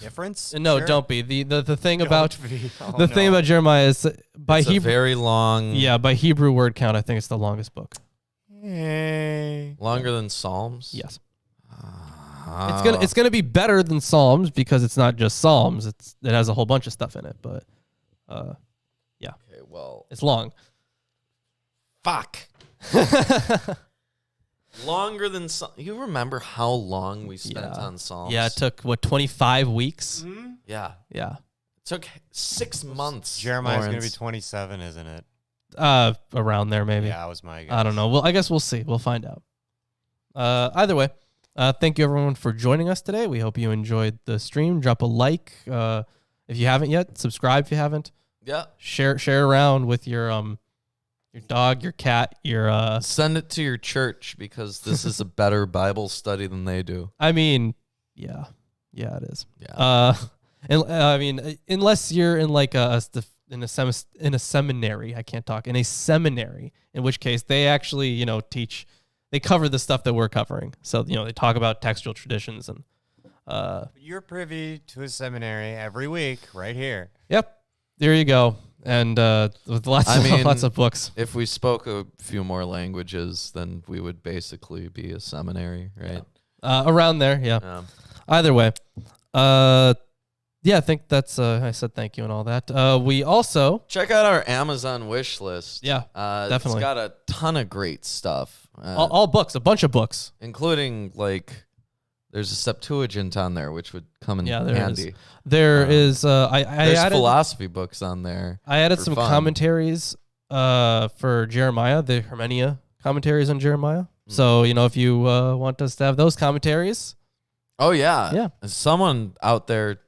Difference? No, Sure. don't be. The thing Don't about be. Oh, the thing no. about Jeremiah is by It's a Hebrew. very long. Yeah, by Hebrew word count, I think it's the longest book. Hey. Longer than Psalms. Yes. Oh. It's gonna be better than Psalms because it's not just Psalms. It has a whole bunch of stuff in it, but Okay, well, it's long. fuck. Longer than you remember how long we spent Yeah. on Psalms? Yeah, it took 25 weeks. Yeah. Yeah. It took 6 months. Jeremiah's going to be Lawrence. 27, isn't it? Around there maybe. Yeah, that was my guess. I don't know. Well, I guess we'll see. We'll find out. Either way, thank you everyone for joining us today. We hope you enjoyed the stream. Drop a like if you haven't yet. Subscribe if you haven't. Yeah. Share around with your dog, your cat, your Send it to your church because this is a better Bible study than they do. I mean, yeah, it is. Yeah. I mean, unless you're in like in a seminary, I can't talk, in a seminary, in which case they actually, teach, they cover the stuff that we're covering. So, they talk about textual traditions and, You're privy to a seminary every week right here. yep, there you go. And, with lots of books. If we spoke a few more languages, then we would basically be a seminary, right? Around there. Yeah. Either way. Yeah, I think that's, I said thank you and all that. We also, Check out our Amazon wish list. yeah, definitely. It's got a ton of great stuff, all books, a bunch of books. including there's a Septuagint on there, which would come in Yeah, there handy. is. There is, I There's added, philosophy books on there. I added for some fun. commentaries for Jeremiah, the Hermenia commentaries on Jeremiah. So, if you want us to have those commentaries, Oh yeah, Yeah. Someone out there,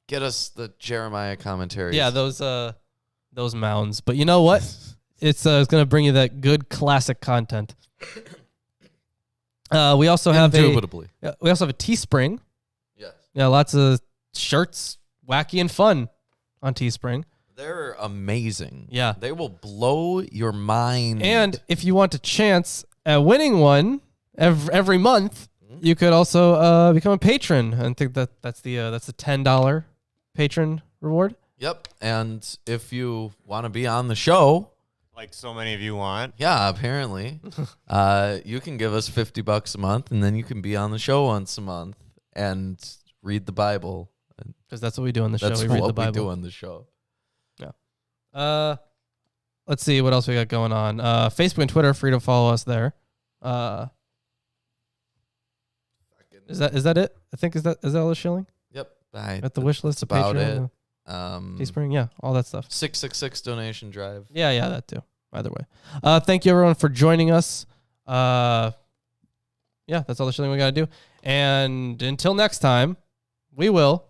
get us the Jeremiah commentaries. yeah, those mounds. But you know what? It's going to bring you that good classic content. We also have Indubitably. a Teespring. Yes. Yeah, lots of shirts, wacky and fun on Teespring. They're amazing. Yeah. They will blow your mind. And if you want a chance at winning one every month, you could also become a patron. I think that's the $10 patron reward. Yep. And if you want to be on the show, Like so many of you want. yeah, apparently, you can give us $50 a month, and then you can be on the show once a month and read the Bible. Because that's what we do on the show. That's We read what the Bible. we do on the show. Let's see what else we got going on. Facebook and Twitter, free to follow us there. Is that it? I think is that all the shilling? Yep. At the wish list, the about Patreon, it. Teespring, yeah, all that stuff. 666 donation drive. Yeah, that too. Either way. Thank you everyone for joining us. Yeah, that's all the shilling we gotta do. And until next time, we will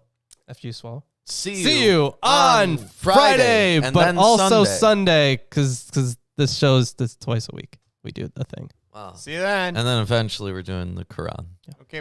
after you swallow. See you on Friday, and but then also Sunday. because this show's this twice a week. We do the thing. Wow. See you then. And then eventually we're doing the Quran. Okay.